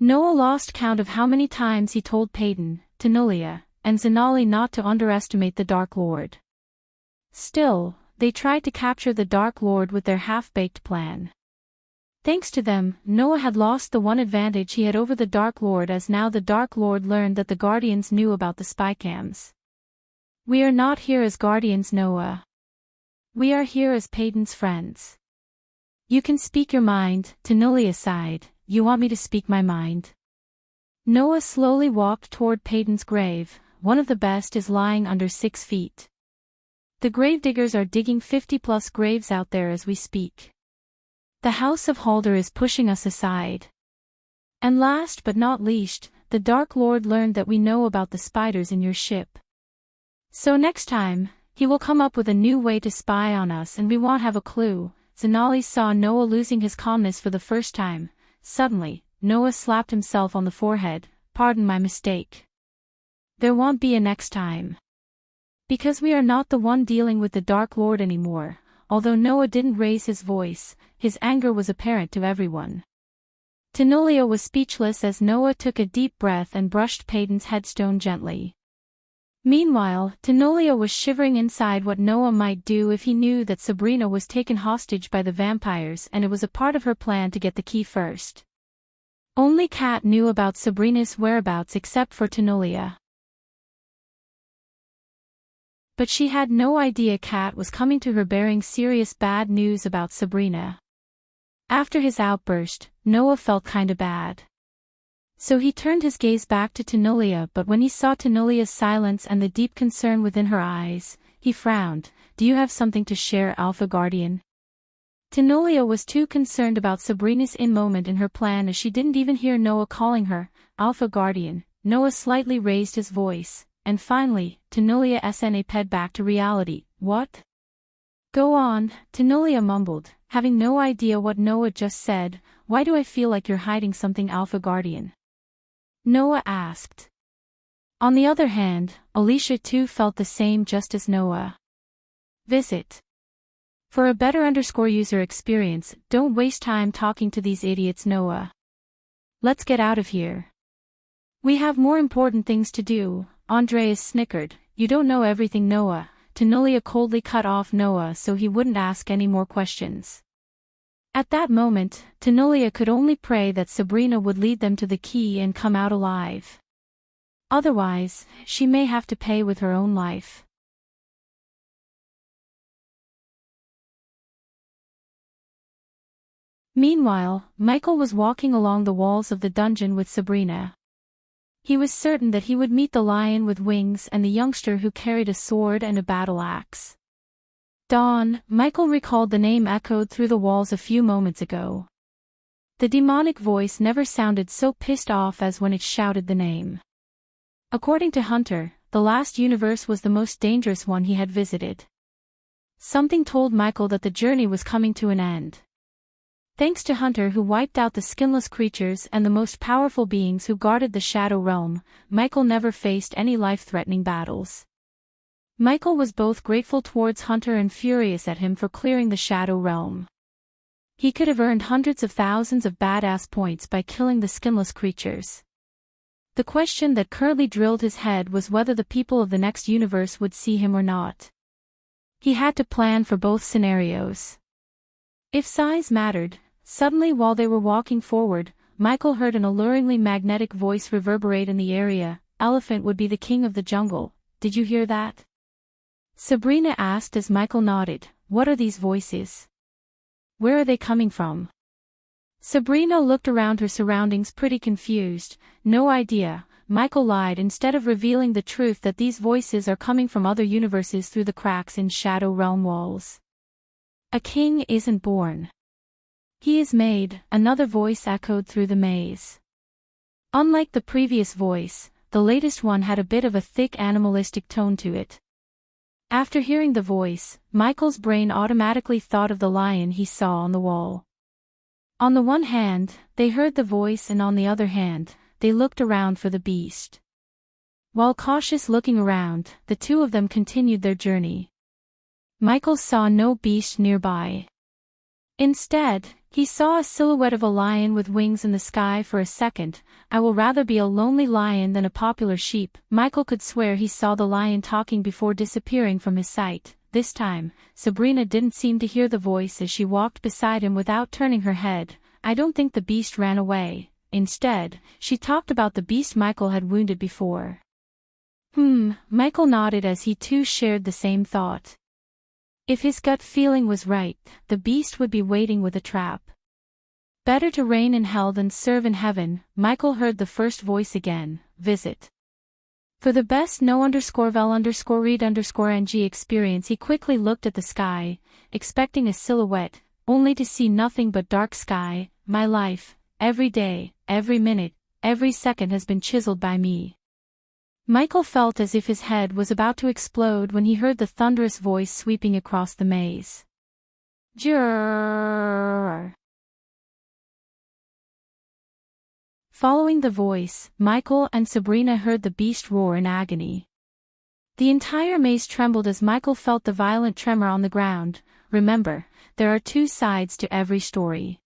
Noah lost count of how many times he told Peyton, Tenolia, and Sonali not to underestimate the Dark Lord. Still, they tried to capture the Dark Lord with their half-baked plan. Thanks to them, Noah had lost the one advantage he had over the Dark Lord, as now the Dark Lord learned that the Guardians knew about the spycams. We are not here as Guardians, Noah. We are here as Peyton's friends. You can speak your mind, Tenolia sighed. You want me to speak my mind? Noah slowly walked toward Peyton's grave. One of the best is lying under 6 feet. The gravediggers are digging 50+ graves out there as we speak. The House of Holder is pushing us aside. And last but not least, the Dark Lord learned that we know about the spiders in your ship. So next time, he will come up with a new way to spy on us and we won't have a clue. Sonali saw Noah losing his calmness for the first time. Suddenly, Noah slapped himself on the forehead. Pardon my mistake. There won't be a next time. Because we are not the one dealing with the Dark Lord anymore. Although Noah didn't raise his voice, his anger was apparent to everyone. Tenolia was speechless as Noah took a deep breath and brushed Peyton's headstone gently. Meanwhile, Tenolia was shivering inside what Noah might do if he knew that Sabrina was taken hostage by the vampires and it was a part of her plan to get the key first. Only Kat knew about Sabrina's whereabouts except for Tenolia. But she had no idea Kat was coming to her bearing serious bad news about Sabrina. After his outburst, Noah felt kinda bad. So he turned his gaze back to Tenolia, but when he saw Tenolia's silence and the deep concern within her eyes, he frowned. Do you have something to share, Alpha Guardian? Tenolia was too concerned about Sabrina's in-moment in her plan as she didn't even hear Noah calling her Alpha Guardian. Noah slightly raised his voice, and finally, Tenolia snap'd back to reality. What? Go on, Tenolia mumbled, having no idea what Noah just said. Why do I feel like you're hiding something, Alpha Guardian? Noah asked. On the other hand, Alicia too felt the same just as Noah. Visit. For a better user experience, don't waste time talking to these idiots, Noah. Let's get out of here. We have more important things to do. Andreas snickered. You don't know everything, Noah. Tenolia coldly cut off Noah so he wouldn't ask any more questions. At that moment, Tenolia could only pray that Sabrina would lead them to the key and come out alive. Otherwise, she may have to pay with her own life. Meanwhile, Michael was walking along the walls of the dungeon with Sabrina. He was certain that he would meet the lion with wings and the youngster who carried a sword and a battle axe. Dawn, Michael recalled the name echoed through the walls a few moments ago. The demonic voice never sounded so pissed off as when it shouted the name. According to Hunter, the last universe was the most dangerous one he had visited. Something told Michael that the journey was coming to an end. Thanks to Hunter, who wiped out the skinless creatures and the most powerful beings who guarded the Shadow Realm, Michael never faced any life-threatening battles. Michael was both grateful towards Hunter and furious at him for clearing the Shadow Realm. He could have earned hundreds of thousands of badass points by killing the skinless creatures. The question that currently drilled his head was whether the people of the next universe would see him or not. He had to plan for both scenarios. If size mattered, suddenly while they were walking forward, Michael heard an alluringly magnetic voice reverberate in the area. Elephant would be the king of the jungle. Did you hear that? Sabrina asked as Michael nodded. What are these voices? Where are they coming from? Sabrina looked around her surroundings pretty confused. No idea, Michael lied instead of revealing the truth that these voices are coming from other universes through the cracks in Shadow Realm walls. A king isn't born. He is made, another voice echoed through the maze. Unlike the previous voice, the latest one had a bit of a thick animalistic tone to it. After hearing the voice, Michael's brain automatically thought of the lion he saw on the wall. On the one hand, they heard the voice, and on the other hand, they looked around for the beast. While cautious looking around, the two of them continued their journey. Michael saw no beast nearby. Instead, he saw a silhouette of a lion with wings in the sky for a second. I will rather be a lonely lion than a popular sheep. Michael could swear he saw the lion talking before disappearing from his sight. This time, Sabrina didn't seem to hear the voice as she walked beside him without turning her head. I don't think the beast ran away. Instead, she talked about the beast Michael had wounded before. Michael nodded as he too shared the same thought. If his gut feeling was right, the beast would be waiting with a trap. Better to reign in hell than serve in heaven. Michael heard the first voice again. Visit. For the best no_vel_read_ng experience, he quickly looked at the sky, expecting a silhouette, only to see nothing but dark sky. My life, every day, every minute, every second has been chiseled by me. Michael felt as if his head was about to explode when he heard the thunderous voice sweeping across the maze. Jurr. Following the voice, Michael and Sabrina heard the beast roar in agony. The entire maze trembled as Michael felt the violent tremor on the ground. Remember, there are two sides to every story.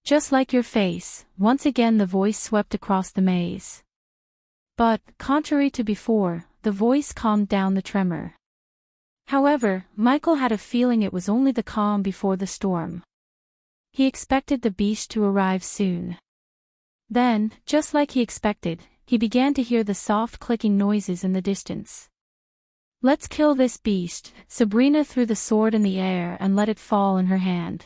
Just like your face, once again the voice swept across the maze. But, contrary to before, the voice calmed down the tremor. However, Michael had a feeling it was only the calm before the storm. He expected the beast to arrive soon. Then, just like he expected, he began to hear the soft clicking noises in the distance. Let's kill this beast. Sabrina threw the sword in the air and let it fall in her hand.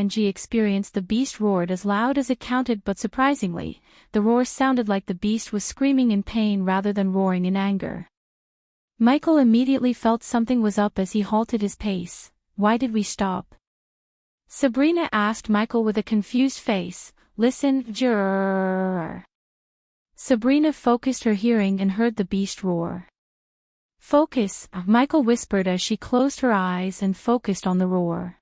RNG experience. The beast roared as loud as it counted, but surprisingly, the roar sounded like the beast was screaming in pain rather than roaring in anger. Michael immediately felt something was up as he halted his pace. Why did we stop? Sabrina asked Michael with a confused face. Listen, Jurr. Sabrina focused her hearing and heard the beast roar. Focus, Michael whispered as she closed her eyes and focused on the roar.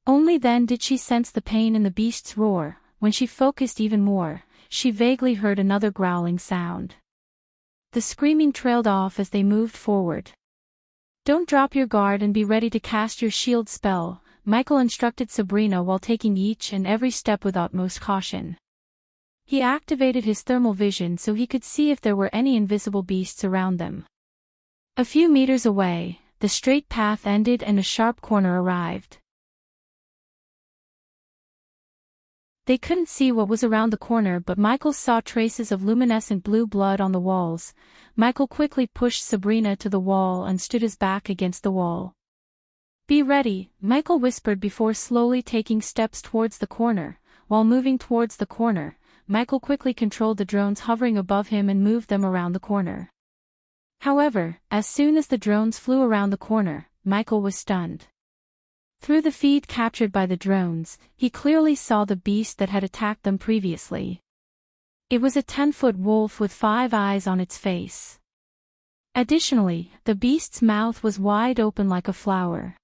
Only then did she sense the pain in the beast's roar. When she focused even more, she vaguely heard another growling sound. The screaming trailed off as they moved forward. Don't drop your guard and be ready to cast your shield spell, Michael instructed Sabrina while taking each and every step with utmost caution. He activated his thermal vision so he could see if there were any invisible beasts around them. A few meters away, the straight path ended and a sharp corner arrived. They couldn't see what was around the corner, but Michael saw traces of luminescent blue blood on the walls. Michael quickly pushed Sabrina to the wall and stood his back against the wall. Be ready, Michael whispered before slowly taking steps towards the corner. While moving towards the corner, Michael quickly controlled the drones hovering above him and moved them around the corner. However, as soon as the drones flew around the corner, Michael was stunned. Through the feed captured by the drones, he clearly saw the beast that had attacked them previously. It was a 10-foot wolf with 5 eyes on its face. Additionally, the beast's mouth was wide open like a flower.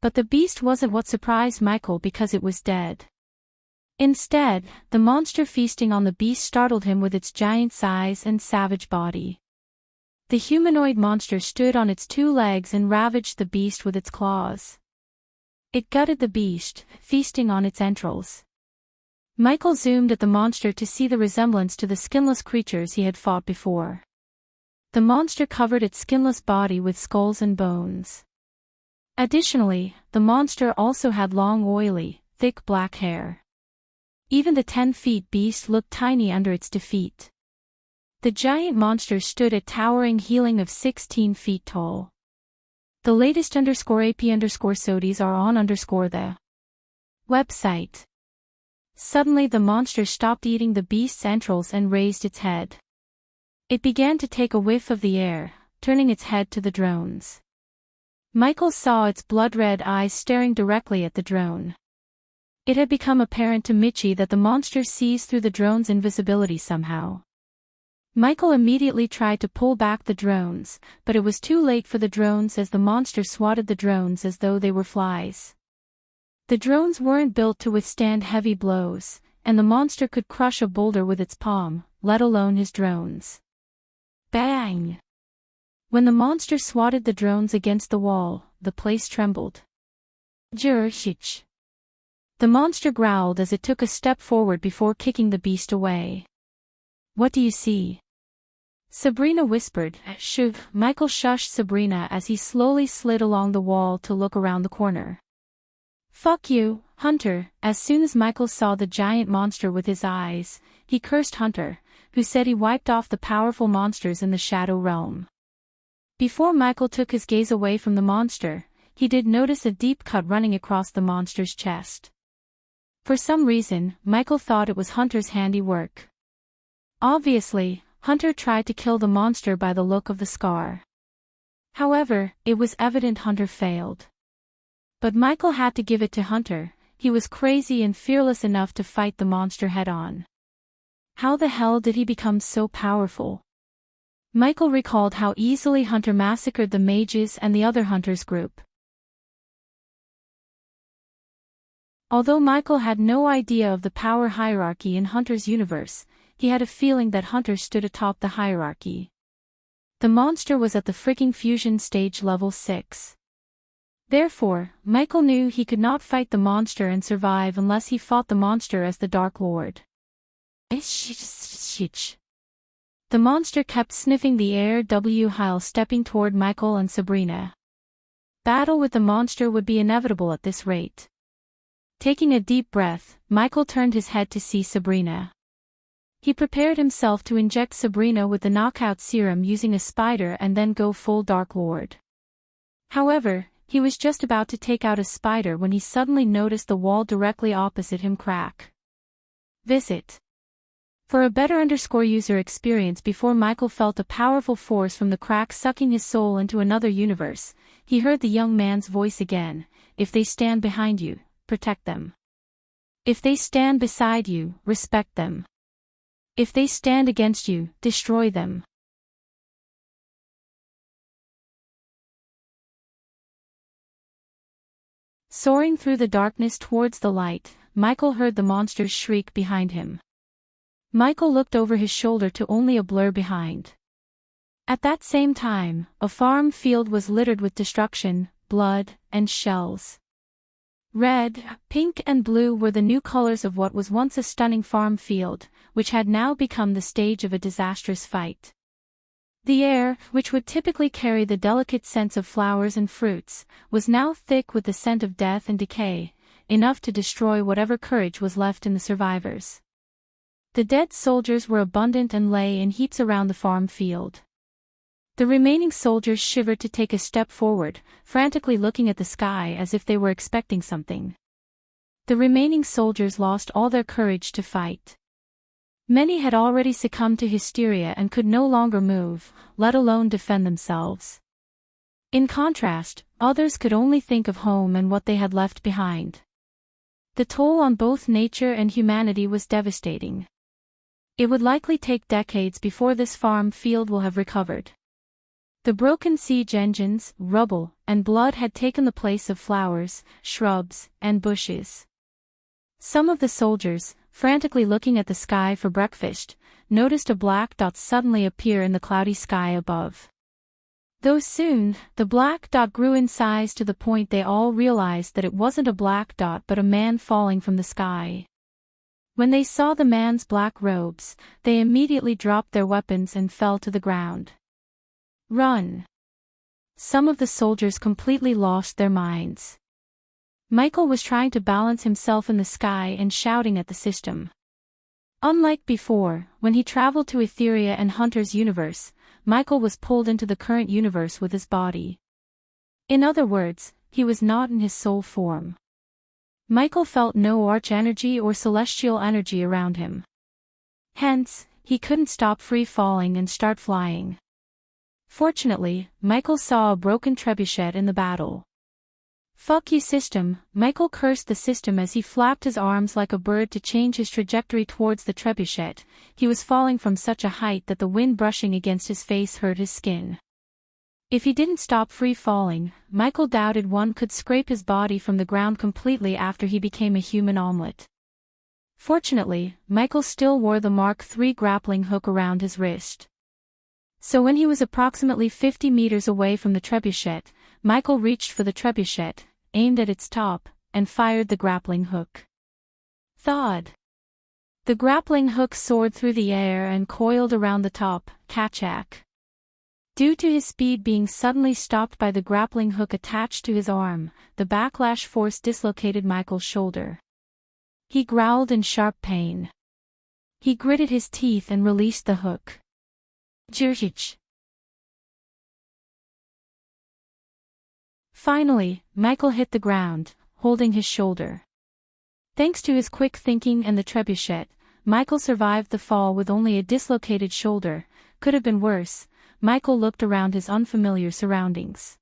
But the beast wasn't what surprised Michael because it was dead. Instead, the monster feasting on the beast startled him with its giant size and savage body. The humanoid monster stood on its 2 legs and ravaged the beast with its claws. It gutted the beast, feasting on its entrails. Michael zoomed at the monster to see the resemblance to the skinless creatures he had fought before. The monster covered its skinless body with skulls and bones. Additionally, the monster also had long oily, thick black hair. Even the 10-foot beast looked tiny under its defeat. The giant monster stood at towering healing of 16 feet tall. The latest _AP_SODIES are on the website. Suddenly the monster stopped eating the beast's entrails and raised its head. It began to take a whiff of the air, turning its head to the drones. Michael saw its blood-red eyes staring directly at the drone. It had become apparent to Michi that the monster sees through the drone's invisibility somehow. Michael immediately tried to pull back the drones, but it was too late for the drones as the monster swatted the drones as though they were flies. The drones weren't built to withstand heavy blows, and the monster could crush a boulder with its palm, let alone his drones. Bang! When the monster swatted the drones against the wall, the place trembled. Jurshich! The monster growled as it took a step forward before kicking the beast away. What do you see? Sabrina whispered. Shh. Michael shushed Sabrina as he slowly slid along the wall to look around the corner. Fuck you, Hunter, as soon as Michael saw the giant monster with his eyes, he cursed Hunter, who said he wiped off the powerful monsters in the Shadow Realm. Before Michael took his gaze away from the monster, he did notice a deep cut running across the monster's chest. For some reason, Michael thought it was Hunter's handiwork. Obviously, Hunter tried to kill the monster by the look of the scar. However, it was evident Hunter failed. But Michael had to give it to Hunter. He was crazy and fearless enough to fight the monster head-on. How the hell did he become so powerful? Michael recalled how easily Hunter massacred the mages and the other Hunters group. Although Michael had no idea of the power hierarchy in Hunter's universe, he had a feeling that Hunter stood atop the hierarchy. The monster was at the freaking fusion stage level 6. Therefore, Michael knew he could not fight the monster and survive unless he fought the monster as the Dark Lord. The monster kept sniffing the air while stepping toward Michael and Sabrina. Battle with the monster would be inevitable at this rate. Taking a deep breath, Michael turned his head to see Sabrina. He prepared himself to inject Sabrina with the knockout serum using a spider and then go full Dark Lord. However, he was just about to take out a spider when he suddenly noticed the wall directly opposite him crack. Visit. For a better user experience before Michael felt a powerful force from the crack sucking his soul into another universe, he heard the young man's voice again. If they stand behind you, protect them. If they stand beside you, respect them. If they stand against you, destroy them. Soaring through the darkness towards the light, Michael heard the monster's shriek behind him. Michael looked over his shoulder to only a blur behind. At that same time, a farm field was littered with destruction, blood, and shells. Red, pink and blue were the new colors of what was once a stunning farm field, which had now become the stage of a disastrous fight. The air, which would typically carry the delicate scents of flowers and fruits, was now thick with the scent of death and decay, enough to destroy whatever courage was left in the survivors. The dead soldiers were abundant and lay in heaps around the farm field. The remaining soldiers shivered to take a step forward, frantically looking at the sky as if they were expecting something. The remaining soldiers lost all their courage to fight. Many had already succumbed to hysteria and could no longer move, let alone defend themselves. In contrast, others could only think of home and what they had left behind. The toll on both nature and humanity was devastating. It would likely take decades before this farm field will have recovered. The broken siege engines, rubble, and blood had taken the place of flowers, shrubs, and bushes. Some of the soldiers, frantically looking at the sky for breakfast, noticed a black dot suddenly appear in the cloudy sky above. Though soon, the black dot grew in size to the point they all realized that it wasn't a black dot but a man falling from the sky. When they saw the man's black robes, they immediately dropped their weapons and fell to the ground. Run! Some of the soldiers completely lost their minds. Michael was trying to balance himself in the sky and shouting at the system. Unlike before, when he traveled to Etheria and Hunter's universe, Michael was pulled into the current universe with his body. In other words, he was not in his soul form. Michael felt no arch-energy or celestial energy around him. Hence, he couldn't stop free-falling and start flying. Fortunately, Michael saw a broken trebuchet in the battle. Fuck you system, Michael cursed the system as he flapped his arms like a bird to change his trajectory towards the trebuchet. He was falling from such a height that the wind brushing against his face hurt his skin. If he didn't stop free falling, Michael doubted one could scrape his body from the ground completely after he became a human omelet. Fortunately, Michael still wore the Mark III grappling hook around his wrist. So when he was approximately 50 meters away from the trebuchet, Michael reached for the trebuchet, aimed at its top, and fired the grappling hook. Thud! The grappling hook soared through the air and coiled around the top, Kachak. Due to his speed being suddenly stopped by the grappling hook attached to his arm, the backlash force dislocated Michael's shoulder. He growled in sharp pain. He gritted his teeth and released the hook. Jirhich. Finally, Michael hit the ground, holding his shoulder. Thanks to his quick thinking and the trebuchet, Michael survived the fall with only a dislocated shoulder. Could have been worse. Michael looked around his unfamiliar surroundings.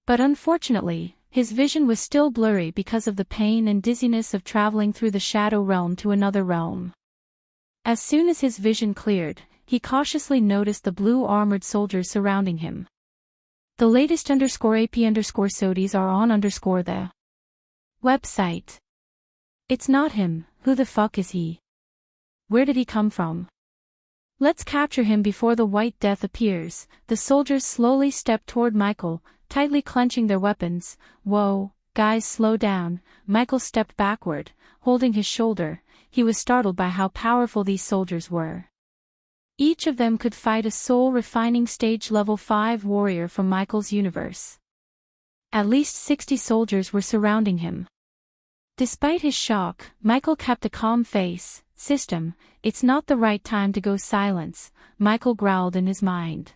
But unfortunately, his vision was still blurry because of the pain and dizziness of traveling through the shadow realm to another realm. As soon as his vision cleared, he cautiously noticed the blue armored soldiers surrounding him. The latest _AP_SODIES are on the website. It's not him. Who the fuck is he? Where did he come from? Let's capture him before the White Death appears. The soldiers slowly stepped toward Michael, tightly clenching their weapons. Whoa, guys, slow down. Michael stepped backward, holding his shoulder. He was startled by how powerful these soldiers were. Each of them could fight a soul-refining stage level 5 warrior from Michael's universe. At least 60 soldiers were surrounding him. Despite his shock, Michael kept a calm face. System, it's not the right time to go silence, Michael growled in his mind.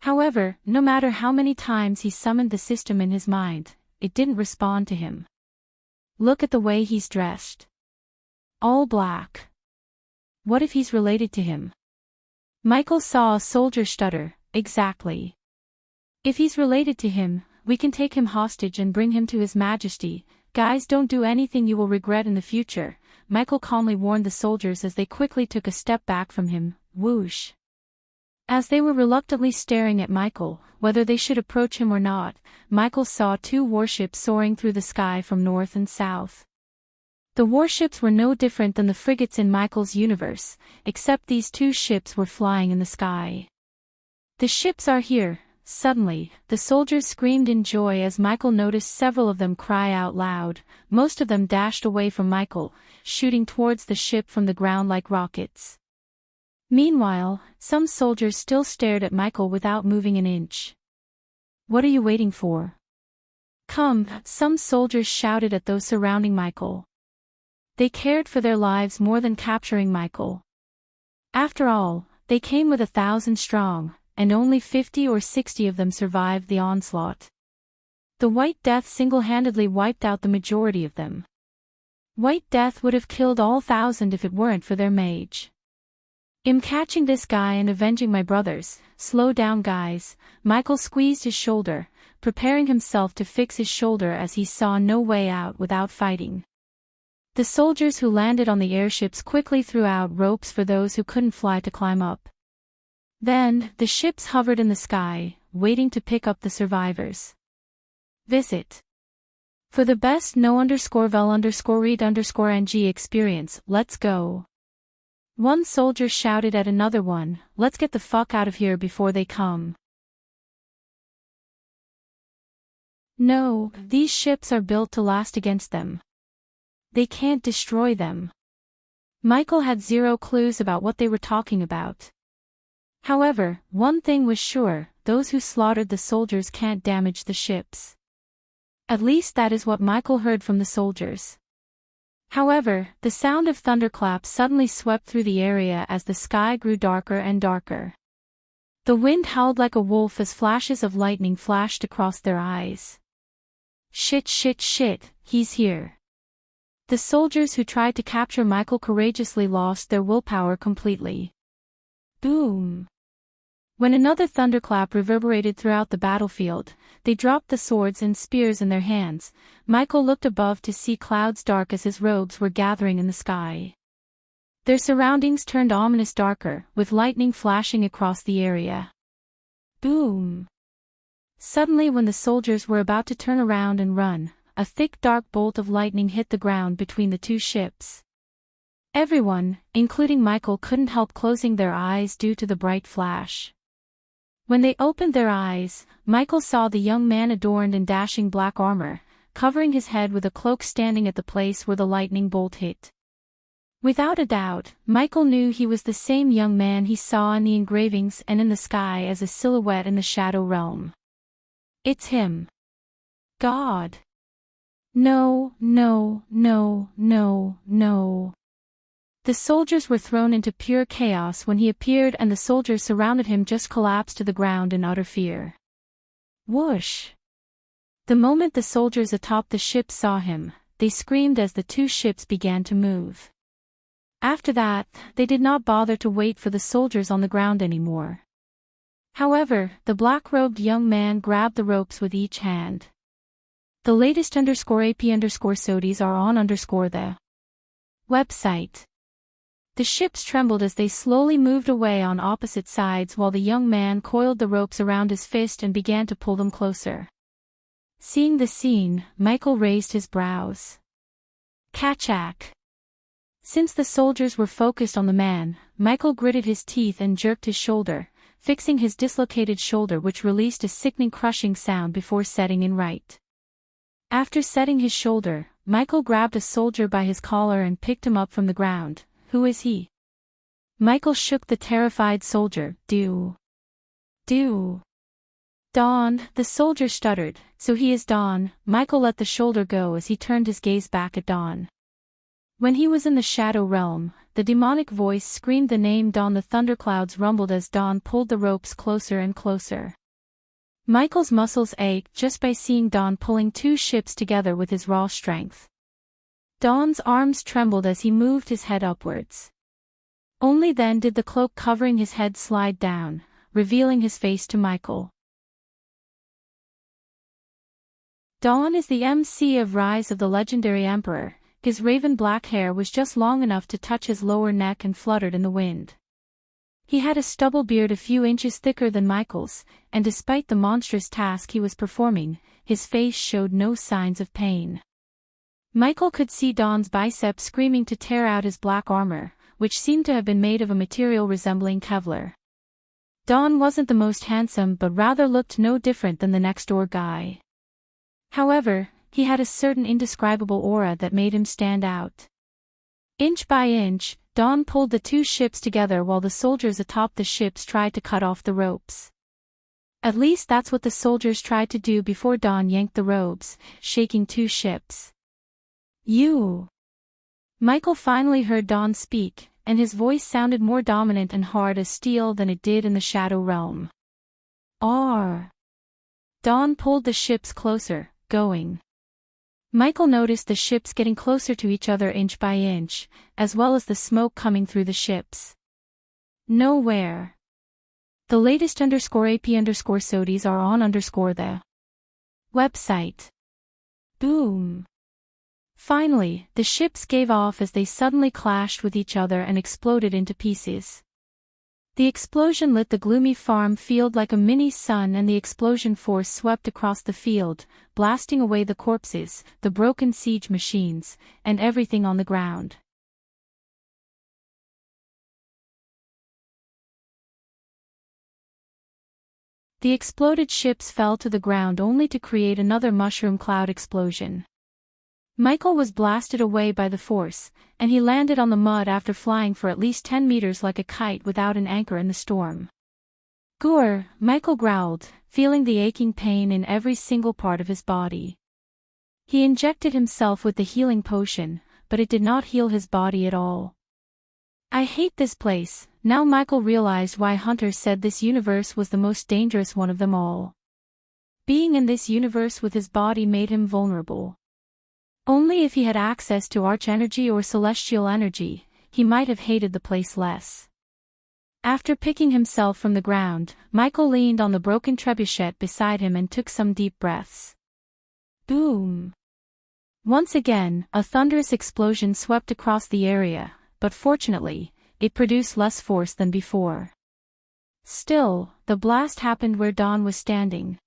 However, no matter how many times he summoned the system in his mind, it didn't respond to him. Look at the way he's dressed. All black. What if he's related to him? Michael saw a soldier stutter. Exactly. If he's related to him, we can take him hostage and bring him to His Majesty. Guys, don't do anything you will regret in the future, Michael calmly warned the soldiers as they quickly took a step back from him. Whoosh. As they were reluctantly staring at Michael, whether they should approach him or not, Michael saw 2 warships soaring through the sky from north and south. The warships were no different than the frigates in Michael's universe, except these 2 ships were flying in the sky. The ships are here. Suddenly, the soldiers screamed in joy as Michael noticed several of them cry out loud. Most of them dashed away from Michael, shooting towards the ship from the ground like rockets. Meanwhile, some soldiers still stared at Michael without moving an inch. What are you waiting for? Come, some soldiers shouted at those surrounding Michael. They cared for their lives more than capturing Michael. After all, they came with 1,000 strong, and only 50 or 60 of them survived the onslaught. The White Death single-handedly wiped out the majority of them. White Death would have killed all 1,000 if it weren't for their mage. I'm catching this guy and avenging my brothers. Slow down, guys. Michael squeezed his shoulder, preparing himself to fix his shoulder as he saw no way out without fighting. The soldiers who landed on the airships quickly threw out ropes for those who couldn't fly to climb up. Then, the ships hovered in the sky, waiting to pick up the survivors. Visit. For the best no_vel_read_ng experience, let's go. One soldier shouted at another one, let's get the fuck out of here before they come. No, these ships are built to last against them. They can't destroy them. Michael had zero clues about what they were talking about. However, one thing was sure, those who slaughtered the soldiers can't damage the ships. At least that is what Michael heard from the soldiers. However, the sound of thunderclaps suddenly swept through the area as the sky grew darker and darker. The wind howled like a wolf as flashes of lightning flashed across their eyes. Shit, he's here. The soldiers who tried to capture Michael courageously lost their willpower completely. Boom! When another thunderclap reverberated throughout the battlefield, they dropped the swords and spears in their hands. Michael looked above to see clouds dark as his robes were gathering in the sky. Their surroundings turned ominous darker, with lightning flashing across the area. Boom! Suddenly, when the soldiers were about to turn around and run, a thick dark bolt of lightning hit the ground between the 2 ships. Everyone, including Michael, couldn't help closing their eyes due to the bright flash. When they opened their eyes, Michael saw the young man adorned in dashing black armor, covering his head with a cloak standing at the place where the lightning bolt hit. Without a doubt, Michael knew he was the same young man he saw in the engravings and in the sky as a silhouette in the shadow realm. It's him. God. No, no, no, no, no. The soldiers were thrown into pure chaos when he appeared, and the soldiers surrounded him just collapsed to the ground in utter fear. Whoosh! The moment the soldiers atop the ship saw him, they screamed as the two ships began to move. After that, they did not bother to wait for the soldiers on the ground anymore. However, the black-robed young man grabbed the ropes with each hand. The latest _AP_SODIES are on the website. The ships trembled as they slowly moved away on opposite sides while the young man coiled the ropes around his fist and began to pull them closer. Seeing the scene, Michael raised his brows. Kachak. Since the soldiers were focused on the man, Michael gritted his teeth and jerked his shoulder, fixing his dislocated shoulder, which released a sickening crushing sound before setting in right. After setting his shoulder, Michael grabbed a soldier by his collar and picked him up from the ground. Who is he? Michael shook the terrified soldier. Do. Don, the soldier stuttered. So he is Don. Michael let the shoulder go as he turned his gaze back at Don. When he was in the shadow realm, the demonic voice screamed the name Don. The thunderclouds rumbled as Don pulled the ropes closer and closer. Michael's muscles ached just by seeing Don pulling two ships together with his raw strength. Don's arms trembled as he moved his head upwards. Only then did the cloak covering his head slide down, revealing his face to Michael. Don is the MC of Rise of the Legendary Emperor. His raven black hair was just long enough to touch his lower neck and fluttered in the wind. He had a stubble beard a few inches thicker than Michael's, and despite the monstrous task he was performing, his face showed no signs of pain. Michael could see Don's biceps screaming to tear out his black armor, which seemed to have been made of a material resembling Kevlar. Don wasn't the most handsome but rather looked no different than the next-door guy. However, he had a certain indescribable aura that made him stand out. Inch by inch, Don pulled the two ships together while the soldiers atop the ships tried to cut off the ropes. At least that's what the soldiers tried to do before Don yanked the ropes, shaking two ships. You. Michael finally heard Don speak, and his voice sounded more dominant and hard as steel than it did in the shadow realm. R. Don pulled the ships closer, going. Michael noticed the ships getting closer to each other inch by inch, as well as the smoke coming through the ships. Nowhere. The latest _AP_SODIES are on the website. Boom. Finally, the ships gave off as they suddenly clashed with each other and exploded into pieces. The explosion lit the gloomy farm field like a mini sun, and the explosion force swept across the field, blasting away the corpses, the broken siege machines, and everything on the ground. The exploded ships fell to the ground only to create another mushroom cloud explosion. Michael was blasted away by the force, and he landed on the mud after flying for at least 10 meters like a kite without an anchor in the storm. Gore, Michael growled, feeling the aching pain in every single part of his body. He injected himself with the healing potion, but it did not heal his body at all. I hate this place. Now Michael realized why Hunter said this universe was the most dangerous one of them all. Being in this universe with his body made him vulnerable. Only if he had access to arch-energy or celestial energy, he might have hated the place less. After picking himself from the ground, Michael leaned on the broken trebuchet beside him and took some deep breaths. Boom! Once again, a thunderous explosion swept across the area, but fortunately, it produced less force than before. Still, the blast happened where Don was standing.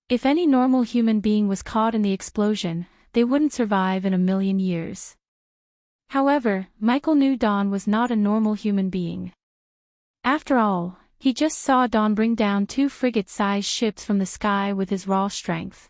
If any normal human being was caught in the explosion, they wouldn't survive in a million years. However, Michael knew Don was not a normal human being. After all, he just saw Don bring down 2 frigate-sized ships from the sky with his raw strength.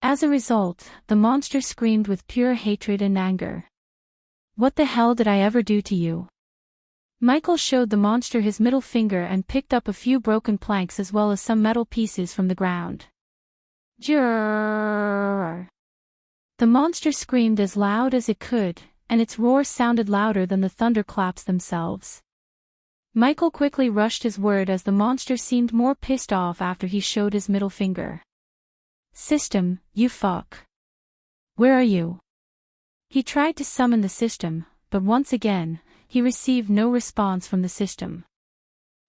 glass. As a result, the monster screamed with pure hatred and anger. "What the hell did I ever do to you?" Michael showed the monster his middle finger and picked up a few broken planks as well as some metal pieces from the ground. "Jurr!" The monster screamed as loud as it could, and its roar sounded louder than the thunderclaps themselves. Michael quickly rushed his word as the monster seemed more pissed off after he showed his middle finger. "System, you fuck. Where are you?" He tried to summon the system, but once again, he received no response from the system.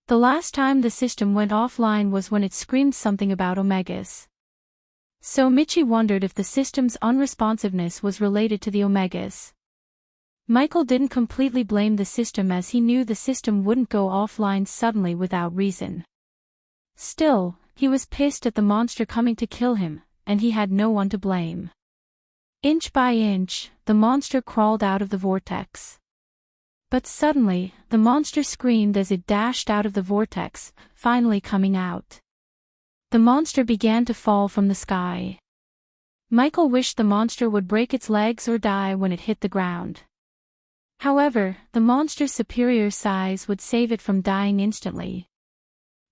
The last time the system went offline was when it screamed something about omegas. So Michi wondered if the system's unresponsiveness was related to the omegas. Michael didn't completely blame the system as he knew the system wouldn't go offline suddenly without reason. Still, he was pissed at the monster coming to kill him, and he had no one to blame. Inch by inch, the monster crawled out of the vortex. But suddenly, the monster screamed as it dashed out of the vortex, finally coming out. The monster began to fall from the sky. Michael wished the monster would break its legs or die when it hit the ground. However, the monster's superior size would save it from dying instantly.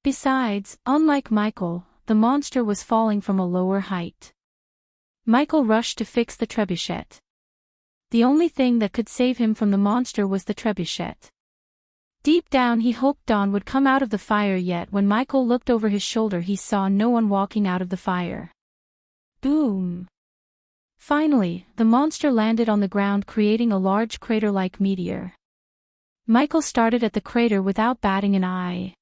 Besides, unlike Michael, the monster was falling from a lower height. Michael rushed to fix the trebuchet. The only thing that could save him from the monster was the trebuchet. Deep down he hoped dawn would come out of the fire, yet when Michael looked over his shoulder he saw no one walking out of the fire. Boom! Finally, the monster landed on the ground, creating a large crater-like meteor. Michael started at the crater without batting an eye.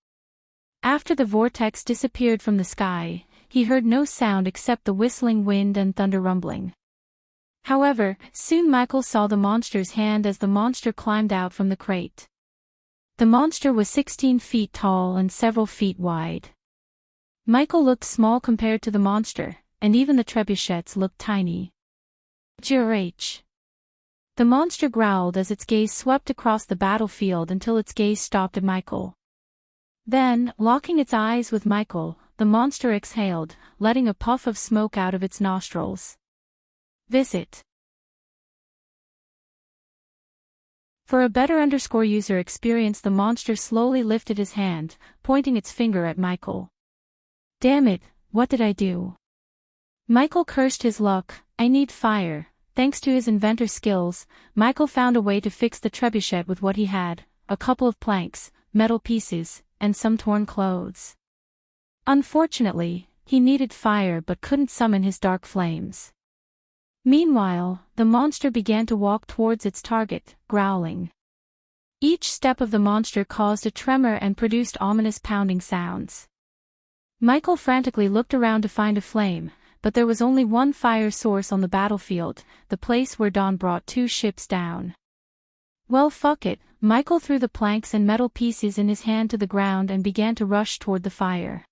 After the vortex disappeared from the sky, he heard no sound except the whistling wind and thunder rumbling. However, soon Michael saw the monster's hand as the monster climbed out from the crate. The monster was 16 feet tall and several feet wide. Michael looked small compared to the monster, and even the trebuchets looked tiny. "Jurh!" The monster growled as its gaze swept across the battlefield until its gaze stopped at Michael. Then, locking its eyes with Michael, the monster exhaled, letting a puff of smoke out of its nostrils. Visit. For a better user experience, the monster slowly lifted his hand, pointing its finger at Michael. Damn it, what did I do? Michael cursed his luck. I need fire. Thanks to his inventor skills, Michael found a way to fix the trebuchet with what he had, a couple of planks, metal pieces, and some torn clothes. Unfortunately, he needed fire but couldn't summon his dark flames. Meanwhile, the monster began to walk towards its target, growling. Each step of the monster caused a tremor and produced ominous pounding sounds. Michael frantically looked around to find a flame, but there was only one fire source on the battlefield, the place where Dawn brought 2 ships down. Well, fuck it, Michael threw the planks and metal pieces in his hand to the ground and began to rush toward the fire.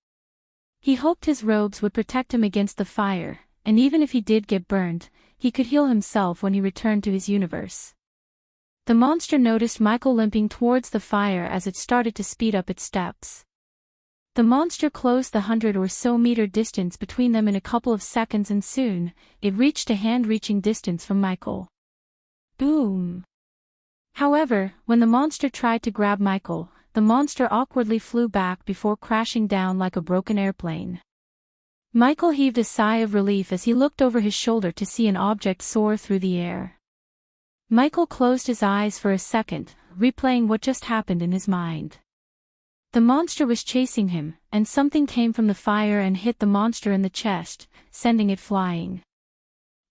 He hoped his robes would protect him against the fire, and even if he did get burned, he could heal himself when he returned to his universe. The monster noticed Michael limping towards the fire as it started to speed up its steps. The monster closed the 100 or so meter distance between them in a couple of seconds, and soon, it reached a hand-reaching distance from Michael. Boom! However, when the monster tried to grab Michael, the monster awkwardly flew back before crashing down like a broken airplane. Michael heaved a sigh of relief as he looked over his shoulder to see an object soar through the air. Michael closed his eyes for a second, replaying what just happened in his mind. The monster was chasing him, and something came from the fire and hit the monster in the chest, sending it flying.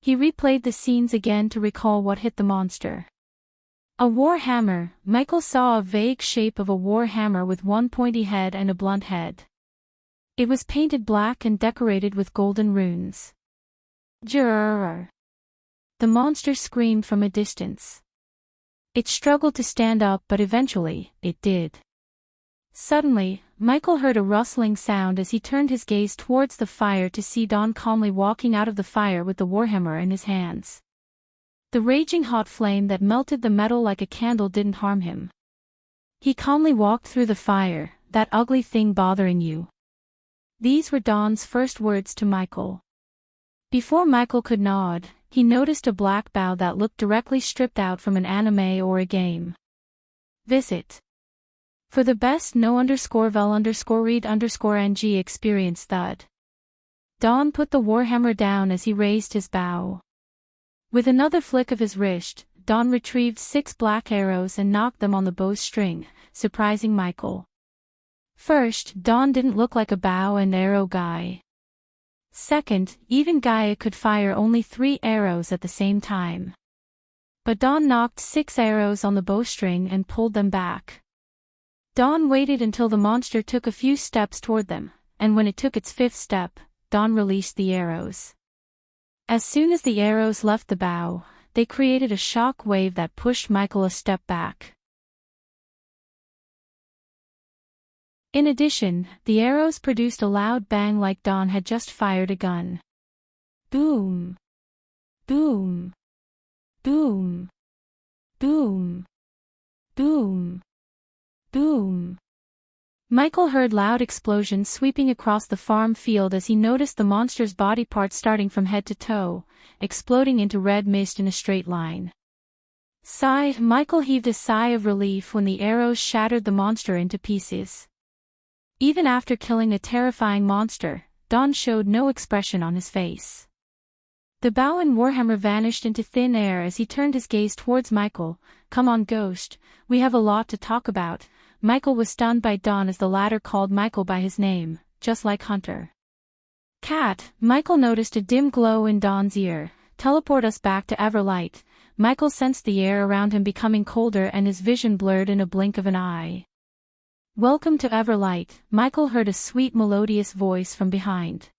He replayed the scenes again to recall what hit the monster. A war hammer. Michael saw a vague shape of a war hammer with one pointy head and a blunt head. It was painted black and decorated with golden runes. Jurr! The monster screamed from a distance. It struggled to stand up, but eventually, it did. Suddenly, Michael heard a rustling sound as he turned his gaze towards the fire to see Dawn calmly walking out of the fire with the warhammer in his hands. The raging hot flame that melted the metal like a candle didn't harm him. He calmly walked through the fire. That ugly thing bothering you. These were Dawn's first words to Michael. Before Michael could nod, he noticed a black bow that looked directly stripped out from an anime or a game. Visit. For the best no_vel_read_ng experience thud. Dawn put the warhammer down as he raised his bow. With another flick of his wrist, Dawn retrieved 6 black arrows and knocked them on the bowstring, surprising Michael. First, Dawn didn't look like a bow and arrow guy. Second, even Gaia could fire only 3 arrows at the same time. But Dawn knocked 6 arrows on the bowstring and pulled them back. Dawn waited until the monster took a few steps toward them, and when it took its 5th step, Dawn released the arrows. As soon as the arrows left the bow, they created a shock wave that pushed Michael a step back. In addition, the arrows produced a loud bang like Dawn had just fired a gun. Boom! Boom! Boom! Boom! Boom! Boom! Michael heard loud explosions sweeping across the farm field as he noticed the monster's body parts starting from head to toe, exploding into red mist in a straight line. Michael heaved a sigh of relief when the arrows shattered the monster into pieces. Even after killing a terrifying monster, Dawn showed no expression on his face. The bow and warhammer vanished into thin air as he turned his gaze towards Michael. Come on, Ghost, we have a lot to talk about. Michael was stunned by Dawn as the latter called Michael by his name, just like Hunter. Cat, Michael noticed a dim glow in Dawn's ear. Teleport us back to Everlight. Michael sensed the air around him becoming colder and his vision blurred in a blink of an eye. Welcome to Everlight, Michael heard a sweet melodious voice from behind.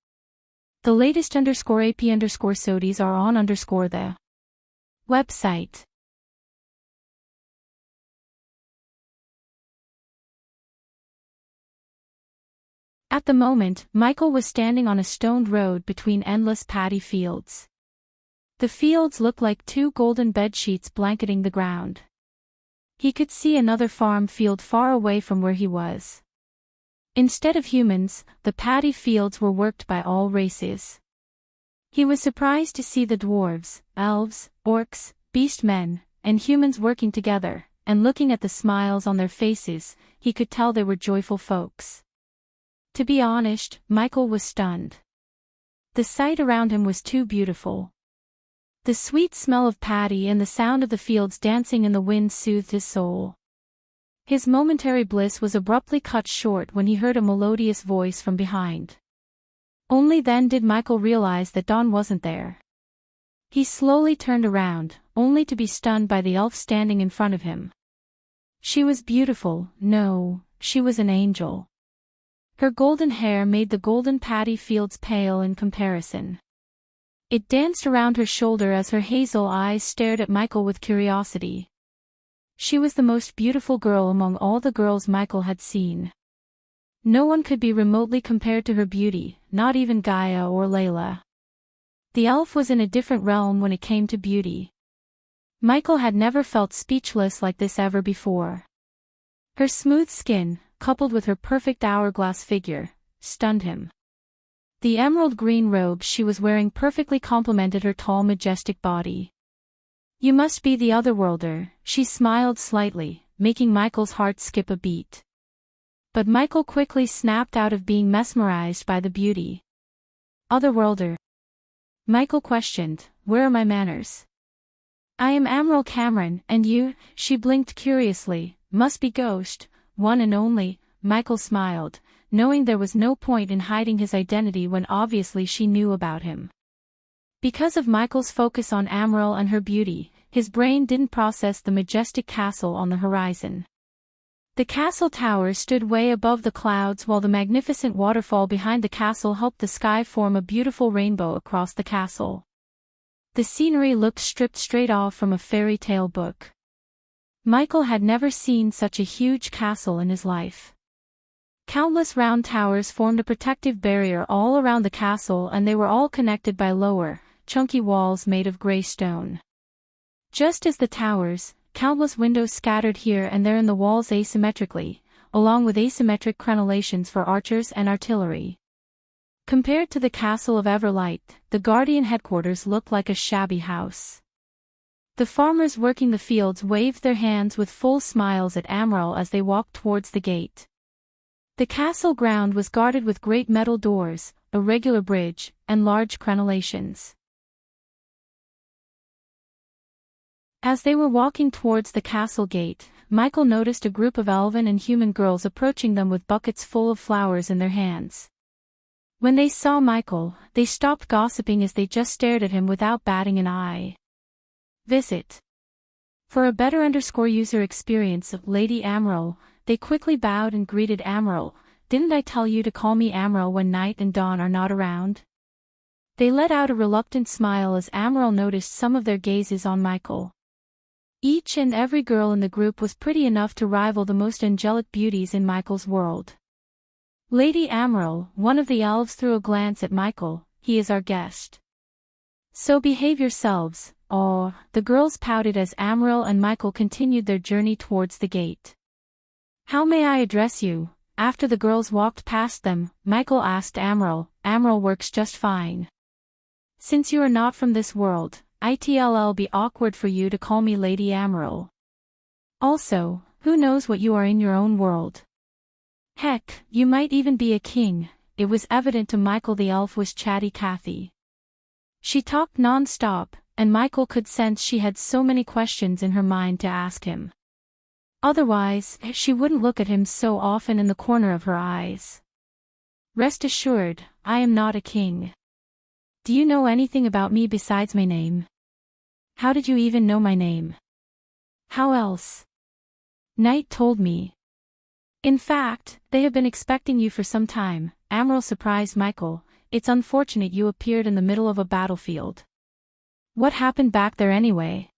The latest _AP_SODIes are on the website. At the moment, Michael was standing on a stoned road between endless paddy fields. The fields looked like two golden bedsheets blanketing the ground. He could see another farm field far away from where he was. Instead of humans, the paddy fields were worked by all races. He was surprised to see the dwarves, elves, orcs, beast-men, and humans working together, and looking at the smiles on their faces, he could tell they were joyful folks. To be honest, Michael was stunned. The sight around him was too beautiful. The sweet smell of paddy and the sound of the fields dancing in the wind soothed his soul. His momentary bliss was abruptly cut short when he heard a melodious voice from behind. Only then did Michael realize that Dawn wasn't there. He slowly turned around, only to be stunned by the elf standing in front of him. She was beautiful, no, she was an angel. Her golden hair made the golden paddy fields pale in comparison. It danced around her shoulder as her hazel eyes stared at Michael with curiosity. She was the most beautiful girl among all the girls Michael had seen. No one could be remotely compared to her beauty, not even Gaia or Layla. The elf was in a different realm when it came to beauty. Michael had never felt speechless like this ever before. Her smooth skin, coupled with her perfect hourglass figure, stunned him. The emerald green robe she was wearing perfectly complemented her tall majestic body. You must be the Otherworlder, she smiled slightly, making Michael's heart skip a beat. But Michael quickly snapped out of being mesmerized by the beauty. Otherworlder. Michael questioned, where are my manners? I am Admiral Cameron, and you, she blinked curiously, must be Ghost, one and only. Michael smiled, knowing there was no point in hiding his identity when obviously she knew about him. Because of Michael's focus on Admiral and her beauty, his brain didn't process the majestic castle on the horizon. The castle tower stood way above the clouds while the magnificent waterfall behind the castle helped the sky form a beautiful rainbow across the castle. The scenery looked stripped straight off from a fairy tale book. Michael had never seen such a huge castle in his life. Countless round towers formed a protective barrier all around the castle and they were all connected by lower, chunky walls made of gray stone. Just as the towers, countless windows scattered here and there in the walls asymmetrically, along with asymmetric crenellations for archers and artillery. Compared to the castle of Everlight, the Guardian headquarters looked like a shabby house. The farmers working the fields waved their hands with full smiles at Admiral as they walked towards the gate. The castle ground was guarded with great metal doors, a regular bridge, and large crenellations. As they were walking towards the castle gate, Michael noticed a group of elven and human girls approaching them with buckets full of flowers in their hands. When they saw Michael, they stopped gossiping as they just stared at him without batting an eye. Visit. For a better user experience of Lady Admiral, they quickly bowed and greeted Admiral. Didn't I tell you to call me Admiral when Night and Dawn are not around? They let out a reluctant smile as Admiral noticed some of their gazes on Michael. Each and every girl in the group was pretty enough to rival the most angelic beauties in Michael's world. Lady Admiral, one of the elves threw a glance at Michael, he is our guest. So behave yourselves. Oh, the girls pouted as Admiral and Michael continued their journey towards the gate. How may I address you? After the girls walked past them, Michael asked Admiral. Admiral works just fine. Since you are not from this world, it'll be awkward for you to call me Lady Admiral. Also, who knows what you are in your own world? Heck, you might even be a king. It was evident to Michael the elf was chatty Cathy. She talked non-stop, and Michael could sense she had so many questions in her mind to ask him. Otherwise, she wouldn't look at him so often in the corner of her eyes. Rest assured, I am not a king. Do you know anything about me besides my name? How did you even know my name? How else? Night told me. In fact, they have been expecting you for some time. Admiral surprised Michael. It's unfortunate you appeared in the middle of a battlefield. What happened back there anyway?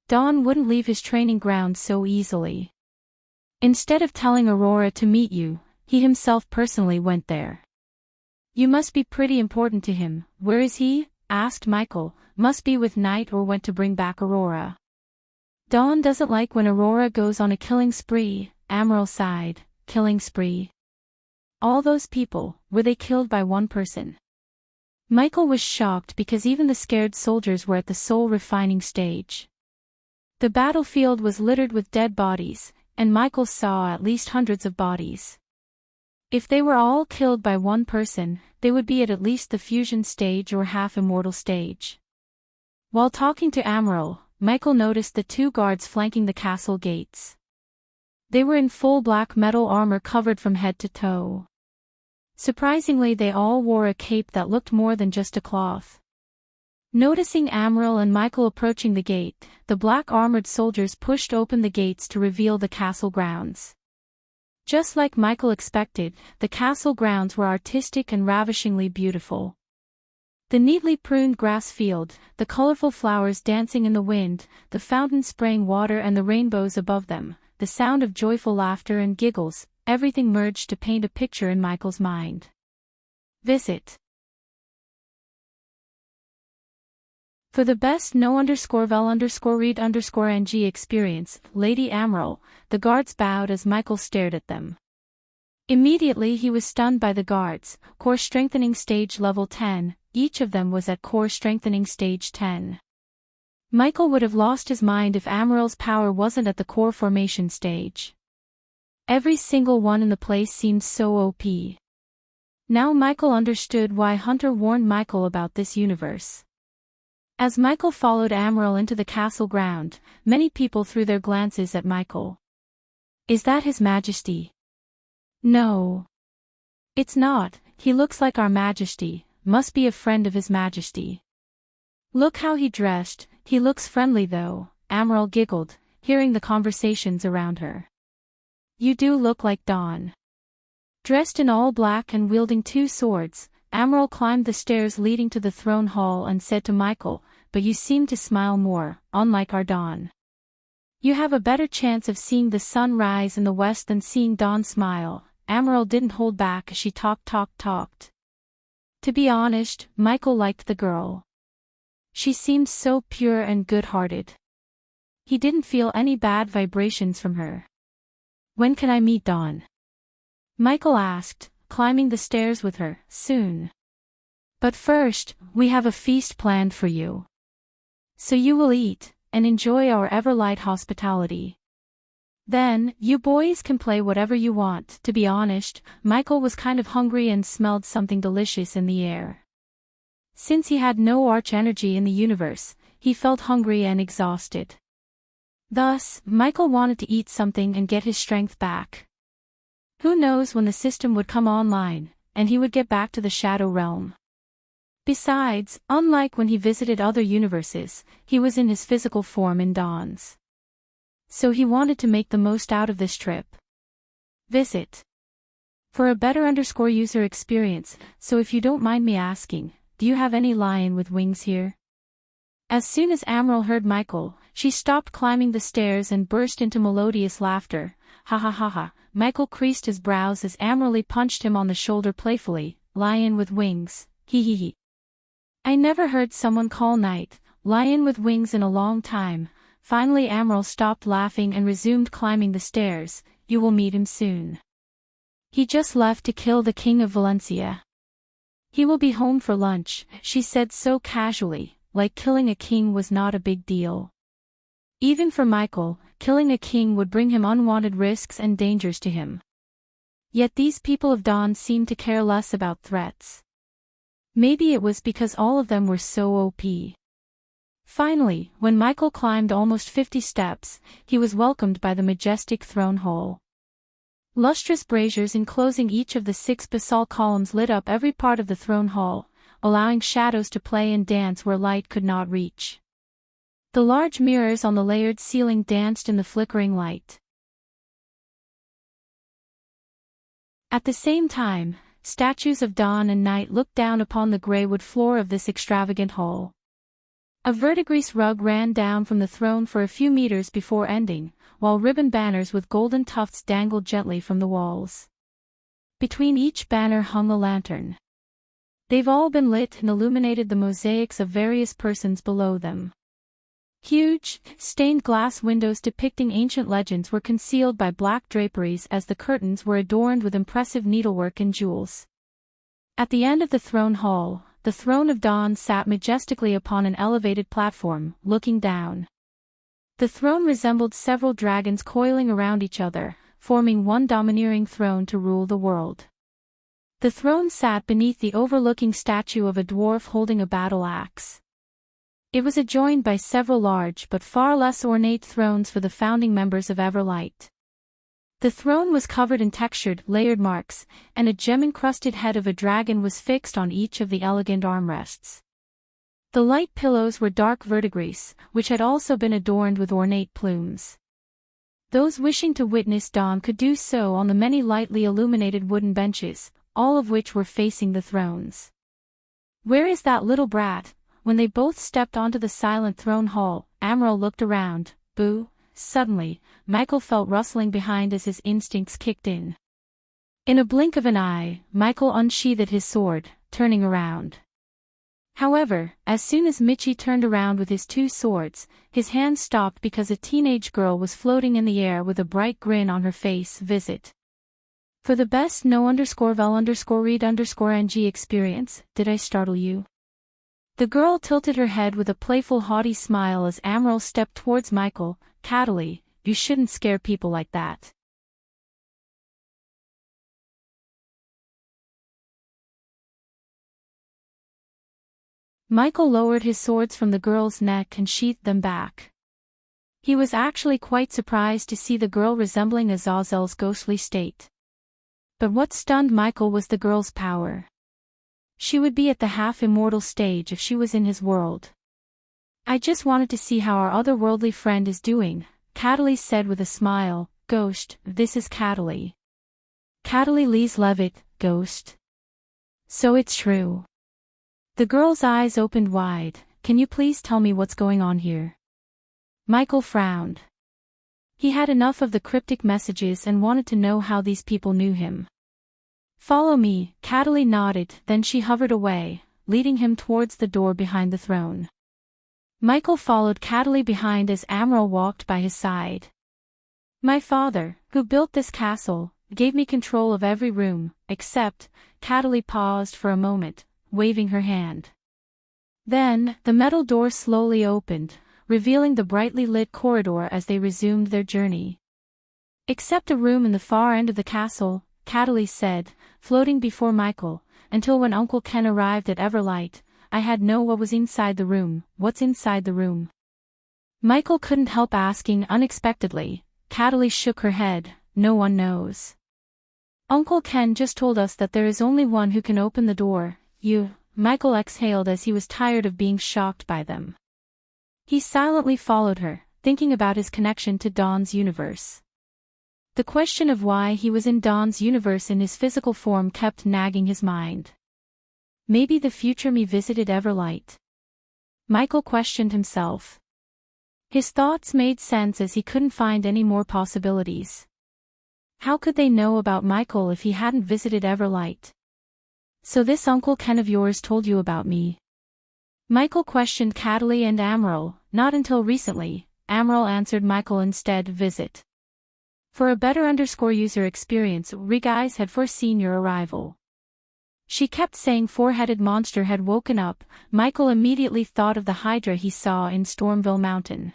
Dawn wouldn't leave his training ground so easily. Instead of telling Aurora to meet you, he himself personally went there. You must be pretty important to him. Where is he? asked Michael. Must be with Night or went to bring back Aurora. Dawn doesn't like when Aurora goes on a killing spree, Amaral sighed. Killing spree? All those people, were they killed by one person? Michael was shocked because even the scared soldiers were at the soul refining stage. The battlefield was littered with dead bodies, and Michael saw at least hundreds of bodies. If they were all killed by one person, they would be at least the fusion stage or half immortal stage. While talking to Amaral, Michael noticed the two guards flanking the castle gates. They were in full black metal armor covered from head to toe. Surprisingly, they all wore a cape that looked more than just a cloth. Noticing Amaral and Michael approaching the gate, the black armored soldiers pushed open the gates to reveal the castle grounds. Just like Michael expected, the castle grounds were artistic and ravishingly beautiful. The neatly pruned grass field, the colorful flowers dancing in the wind, the fountain spraying water and the rainbows above them, the sound of joyful laughter and giggles, everything merged to paint a picture in Michael's mind. Visit. For the best no_vel_read_ng experience, Lady Amaral, the guards bowed as Michael stared at them. Immediately he was stunned by the guards, core strengthening stage level 10, each of them was at core strengthening stage 10. Michael would have lost his mind if Amaral's power wasn't at the core formation stage. Every single one in the place seemed so OP. Now Michael understood why Hunter warned Michael about this universe. As Michael followed Amaral into the castle ground, many people threw their glances at Michael. Is that His Majesty? No. It's not, he looks like Our Majesty, must be a friend of His Majesty. Look how he dressed, he looks friendly though, Amaral giggled, hearing the conversations around her. You do look like Dawn. Dressed in all black and wielding two swords, Amaral climbed the stairs leading to the throne hall and said to Michael, but you seem to smile more, unlike our Dawn. You have a better chance of seeing the sun rise in the west than seeing Dawn smile. Amaral didn't hold back as she talked. To be honest, Michael liked the girl. She seemed so pure and good-hearted. He didn't feel any bad vibrations from her. When can I meet Dawn? Michael asked, climbing the stairs with her. Soon. But first, we have a feast planned for you. So you will eat, and enjoy our ever-light hospitality. Then, you boys can play whatever you want. To be honest, Michael was kind of hungry and smelled something delicious in the air. Since he had no arch-energy in the universe, he felt hungry and exhausted. Thus, Michael wanted to eat something and get his strength back. Who knows when the system would come online, and he would get back to the Shadow Realm. Besides, unlike when he visited other universes, he was in his physical form in Dawn's. So he wanted to make the most out of this trip. Visit. For a better user experience, so if you don't mind me asking, do you have any lion with wings here? As soon as Amaral heard Michael, she stopped climbing the stairs and burst into melodious laughter. Ha ha ha ha. Michael creased his brows as Amaral punched him on the shoulder playfully. Lion with wings, hee hee hee. I never heard someone call Night lion with wings in a long time. Finally Amaral stopped laughing and resumed climbing the stairs. You will meet him soon. He just left to kill the King of Valencia. He will be home for lunch, she said so casually, like killing a king was not a big deal. Even for Michael, killing a king would bring him unwanted risks and dangers to him. Yet these people of Dawn seemed to care less about threats. Maybe it was because all of them were so OP. Finally, when Michael climbed almost 50 steps, he was welcomed by the majestic throne hall. Lustrous braziers enclosing each of the 6 basalt columns lit up every part of the throne hall, allowing shadows to play and dance where light could not reach. The large mirrors on the layered ceiling danced in the flickering light. At the same time, statues of Dawn and Night looked down upon the grey wood floor of this extravagant hall. A verdigris rug ran down from the throne for a few meters before ending, while ribbon banners with golden tufts dangled gently from the walls. Between each banner hung a lantern. They've all been lit and illuminated the mosaics of various persons below them. Huge, stained glass windows depicting ancient legends were concealed by black draperies as the curtains were adorned with impressive needlework and jewels. At the end of the throne hall, the throne of Dawn sat majestically upon an elevated platform, looking down. The throne resembled several dragons coiling around each other, forming one domineering throne to rule the world. The throne sat beneath the overlooking statue of a dwarf holding a battle axe. It was adjoined by several large but far less ornate thrones for the founding members of Everlight. The throne was covered in textured, layered marks, and a gem-encrusted head of a dragon was fixed on each of the elegant armrests. The light pillows were dark verdigris, which had also been adorned with ornate plumes. Those wishing to witness dawn could do so on the many lightly illuminated wooden benches, all of which were facing the thrones. "Where is that little brat?" When they both stepped onto the silent throne hall, Amaral looked around. Boo! Suddenly, Michael felt rustling behind as his instincts kicked in. In a blink of an eye, Michael unsheathed his sword, turning around. However, as soon as Michi turned around with his two swords, his hand stopped because a teenage girl was floating in the air with a bright grin on her face. Visit. For the best no_vel_read_ng experience, did I startle you? The girl tilted her head with a playful haughty smile as Amaral stepped towards Michael. "Cataly, you shouldn't scare people like that." Michael lowered his swords from the girl's neck and sheathed them back. He was actually quite surprised to see the girl resembling Azazel's ghostly state. But what stunned Michael was the girl's power. She would be at the half-immortal stage if she was in his world. "I just wanted to see how our otherworldly friend is doing," Cataly said with a smile. "Ghost, this is Cataly." "Cataly Lees-Levitt, Ghost. So it's true." The girl's eyes opened wide. "Can you please tell me what's going on here?" Michael frowned. He had enough of the cryptic messages and wanted to know how these people knew him. "Follow me," Cataly nodded, then she hovered away, leading him towards the door behind the throne. Michael followed Cataly behind as Amaral walked by his side. "My father, who built this castle, gave me control of every room, except," Cataly paused for a moment, waving her hand. Then, the metal door slowly opened, revealing the brightly lit corridor as they resumed their journey. "Except a room in the far end of the castle," Cataly said, floating before Michael, "until when Uncle Ken arrived at Everlight, I had know what was inside the room." "What's inside the room?" Michael couldn't help asking unexpectedly. Cataly shook her head. "No one knows. Uncle Ken just told us that there is only one who can open the door, you." Michael exhaled as he was tired of being shocked by them. He silently followed her, thinking about his connection to Dawn's universe. The question of why he was in Dawn's universe in his physical form kept nagging his mind. Maybe the future me visited Everlight? Michael questioned himself. His thoughts made sense as he couldn't find any more possibilities. How could they know about Michael if he hadn't visited Everlight? "So this Uncle Ken of yours told you about me?" Michael questioned Cataly and Amaral. "Not until recently," Amaral answered Michael instead. "Visit. For a better user experience, Rigais had foreseen your arrival." She kept saying four-headed monster had woken up. Michael immediately thought of the Hydra he saw in Stormville Mountain.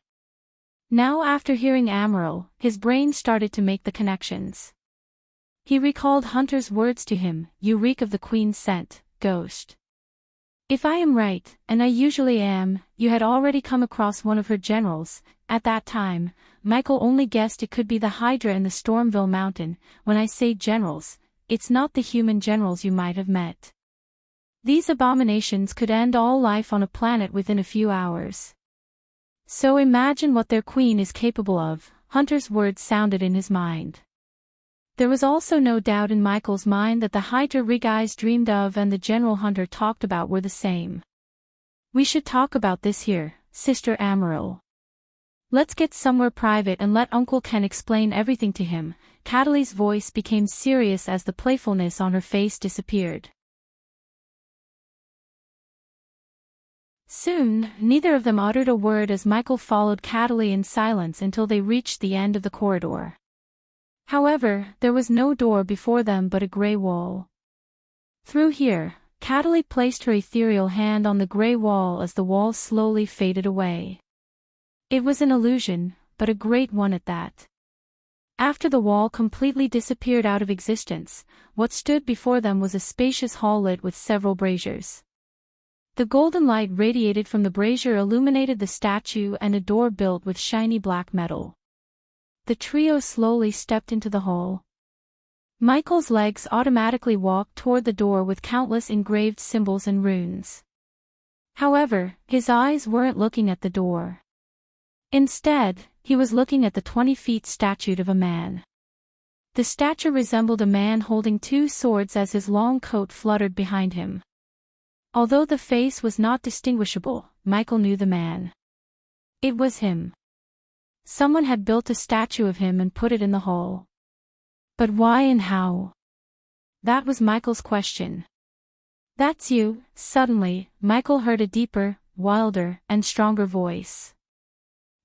Now after hearing Amaral, his brain started to make the connections. He recalled Hunter's words to him, "You reek of the Queen's scent, Ghost. If I am right, and I usually am, you had already come across one of her generals." At that time, Michael only guessed it could be the Hydra in the Stormville Mountain. When I say generals, it's not the human generals you might have met. These abominations could end all life on a planet within a few hours. So imagine what their queen is capable of, Hunter's words sounded in his mind. There was also no doubt in Michael's mind that the Hydra Rigais dreamed of and the General Hunter talked about were the same. "We should talk about this here, Sister Amaral. Let's get somewhere private and let Uncle Ken explain everything to him." Cataly's voice became serious as the playfulness on her face disappeared. Soon, neither of them uttered a word as Michael followed Cataly in silence until they reached the end of the corridor. However, there was no door before them but a grey wall. Through here, Cataly placed her ethereal hand on the grey wall as the wall slowly faded away. It was an illusion, but a great one at that. After the wall completely disappeared out of existence, what stood before them was a spacious hall lit with several braziers. The golden light radiated from the brazier illuminated the statue and a door built with shiny black metal. The trio slowly stepped into the hall. Michael's legs automatically walked toward the door with countless engraved symbols and runes. However, his eyes weren't looking at the door. Instead, he was looking at the 20-feet statue of a man. The statue resembled a man holding two swords as his long coat fluttered behind him. Although the face was not distinguishable, Michael knew the man. It was him. Someone had built a statue of him and put it in the hall. But why and how? That was Michael's question. "That's you." Suddenly, Michael heard a deeper, wilder, and stronger voice.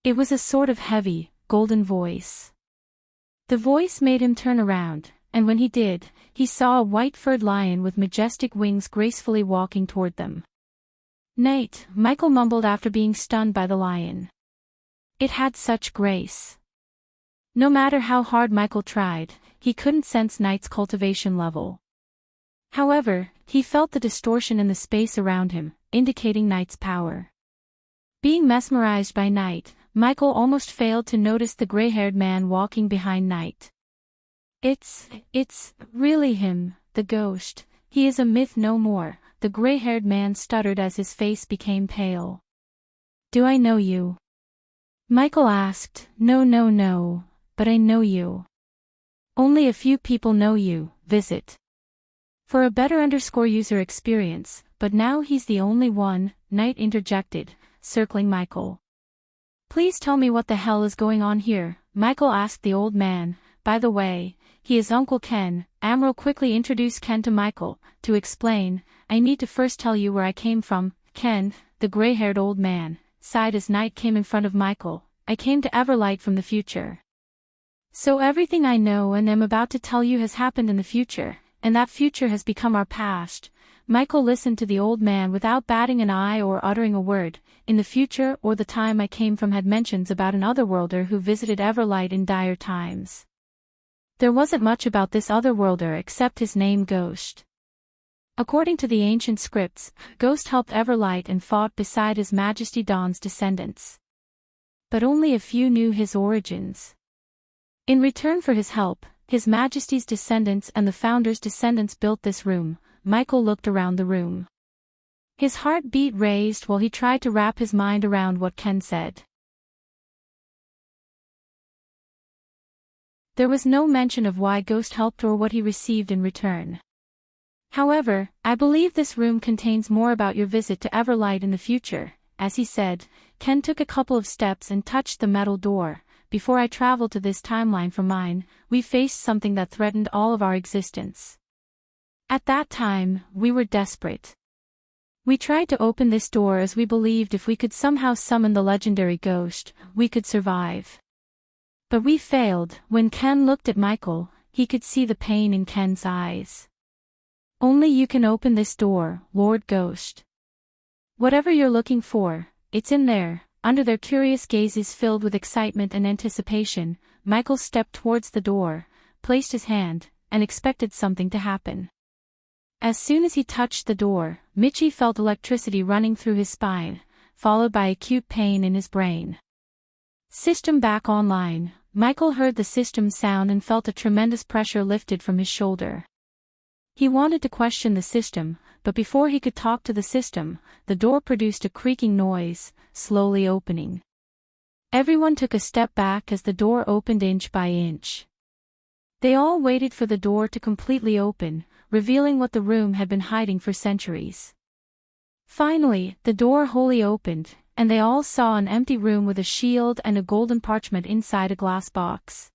It was a sort of heavy, golden voice. The voice made him turn around, and when he did, he saw a white-furred lion with majestic wings gracefully walking toward them. "Knight," Michael mumbled after being stunned by the lion. It had such grace. No matter how hard Michael tried, he couldn't sense Knight's cultivation level. However, he felt the distortion in the space around him, indicating Knight's power. Being mesmerized by Knight, Michael almost failed to notice the gray-haired man walking behind Knight. It's really him, the ghost. He is a myth no more," the gray-haired man stuttered as his face became pale. "Do I know you?" Michael asked. No, but I know you. Only a few people know you." Visit. For a better user experience, but now he's the only one, Knight interjected, circling Michael. "Please tell me what the hell is going on here," Michael asked the old man. "By the way, he is Uncle Ken." Amril quickly introduced Ken to Michael. "To explain, I need to first tell you where I came from." Ken, the gray-haired old man, sighed as Knight came in front of Michael. "I came to Everlight from the future. So everything I know and am about to tell you has happened in the future, and that future has become our past." Michael listened to the old man without batting an eye or uttering a word. "In the future or the time I came from had mentions about an otherworlder who visited Everlight in dire times. There wasn't much about this otherworlder except his name Ghost. According to the ancient scripts, Ghost helped Everlight and fought beside His Majesty Dawn's descendants. But only a few knew his origins. In return for his help, His Majesty's descendants and the Founder's descendants built this room." Michael looked around the room. His heart beat raised while he tried to wrap his mind around what Ken said. There was no mention of why Ghost helped or what he received in return. "However, I believe this room contains more about your visit to Everlight in the future." As he said, Ken took a couple of steps and touched the metal door. "Before I traveled to this timeline from mine, we faced something that threatened all of our existence. At that time, we were desperate. We tried to open this door as we believed if we could somehow summon the legendary Ghost, we could survive. But we failed." When Ken looked at Michael, he could see the pain in Ken's eyes. "Only you can open this door, Lord Ghost. Whatever you're looking for, it's in there." Under their curious gazes filled with excitement and anticipation, Michael stepped towards the door, placed his hand, and expected something to happen. As soon as he touched the door, Michi felt electricity running through his spine, followed by acute pain in his brain. System back online. Michael heard the system sound and felt a tremendous pressure lifted from his shoulder. He wanted to question the system, but before he could talk to the system, the door produced a creaking noise, slowly opening. Everyone took a step back as the door opened inch by inch. They all waited for the door to completely open, revealing what the room had been hiding for centuries. Finally, the door wholly opened, and they all saw an empty room with a shield and a golden parchment inside a glass box.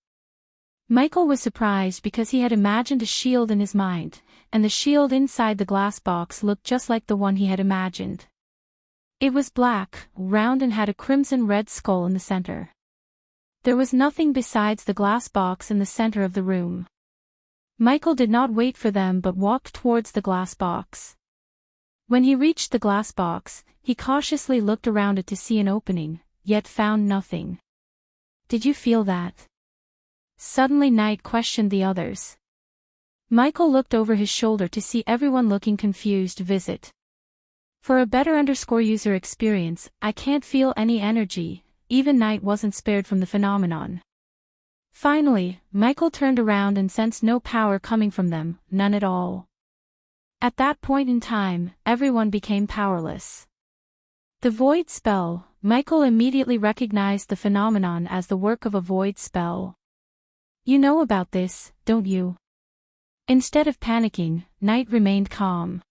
Michael was surprised because he had imagined a shield in his mind, and the shield inside the glass box looked just like the one he had imagined. It was black, round and had a crimson-red skull in the center. There was nothing besides the glass box in the center of the room. Michael did not wait for them but walked towards the glass box. When he reached the glass box, he cautiously looked around it to see an opening, yet found nothing. "Did you feel that?" Suddenly Knight questioned the others. Michael looked over his shoulder to see everyone looking confused. For a better user experience, I can't feel any energy. Even Knight wasn't spared from the phenomenon. Finally, Michael turned around and sensed no power coming from them, none at all. At that point in time, everyone became powerless. The void spell. Michael immediately recognized the phenomenon as the work of a void spell. "You know about this, don't you?" Instead of panicking, Knight remained calm.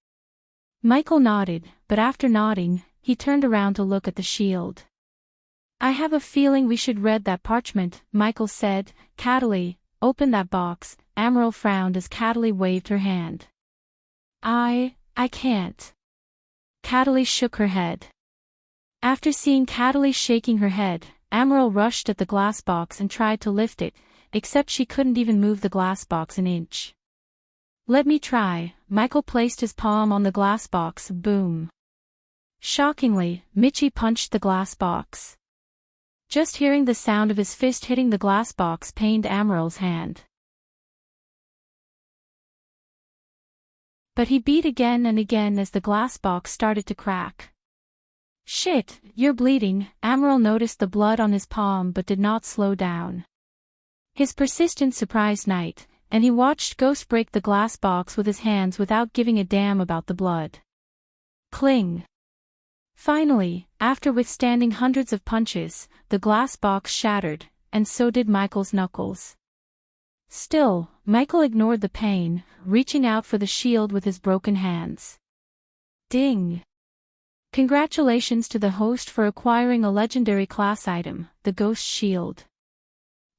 Michael nodded, but after nodding, he turned around to look at the shield. "I have a feeling we should read that parchment," Michael said. "Catelli, open that box." Emerald frowned as Catelli waved her hand. I can't." Catelli shook her head. After seeing Catelli shaking her head, Emerald rushed at the glass box and tried to lift it, except she couldn't even move the glass box an inch. "Let me try." Michael placed his palm on the glass box. Boom. Shockingly, Michi punched the glass box. Just hearing the sound of his fist hitting the glass box pained Emerald's hand. But he beat again and again as the glass box started to crack. "Shit, you're bleeding." Emerald noticed the blood on his palm but did not slow down. His persistence surprised Knight, and he watched Ghost break the glass box with his hands without giving a damn about the blood. Cling. Finally, after withstanding hundreds of punches, the glass box shattered, and so did Michael's knuckles. Still, Michael ignored the pain, reaching out for the shield with his broken hands. Ding! Congratulations to the host for acquiring a legendary class item, the Ghost Shield.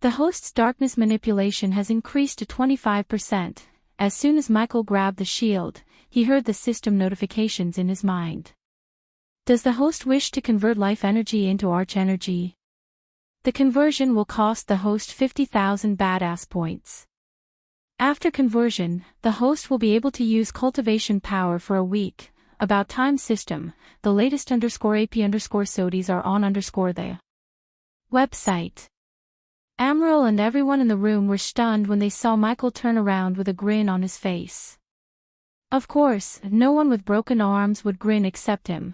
The host's darkness manipulation has increased to 25%. As soon as Michael grabbed the shield, he heard the system notifications in his mind. Does the host wish to convert life energy into arch energy? The conversion will cost the host 50,000 badass points. After conversion, the host will be able to use cultivation power for a week. About time system, the latest _AP_SODIES are on the website. Amaral and everyone in the room were stunned when they saw Michael turn around with a grin on his face. Of course, no one with broken arms would grin except him.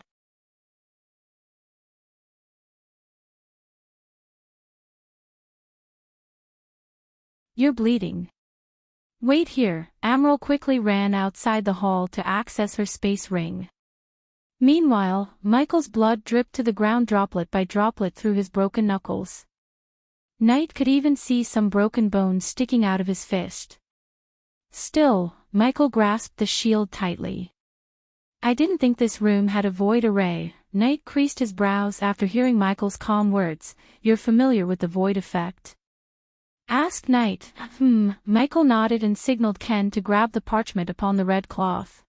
"You're bleeding. Wait here." Amaral quickly ran outside the hall to access her space ring. Meanwhile, Michael's blood dripped to the ground droplet by droplet through his broken knuckles. Knight could even see some broken bones sticking out of his fist. Still, Michael grasped the shield tightly. "I didn't think this room had a void array." Knight creased his brows after hearing Michael's calm words. "You're familiar with the void effect?" asked Knight. Michael nodded and signaled Ken to grab the parchment upon the red cloth.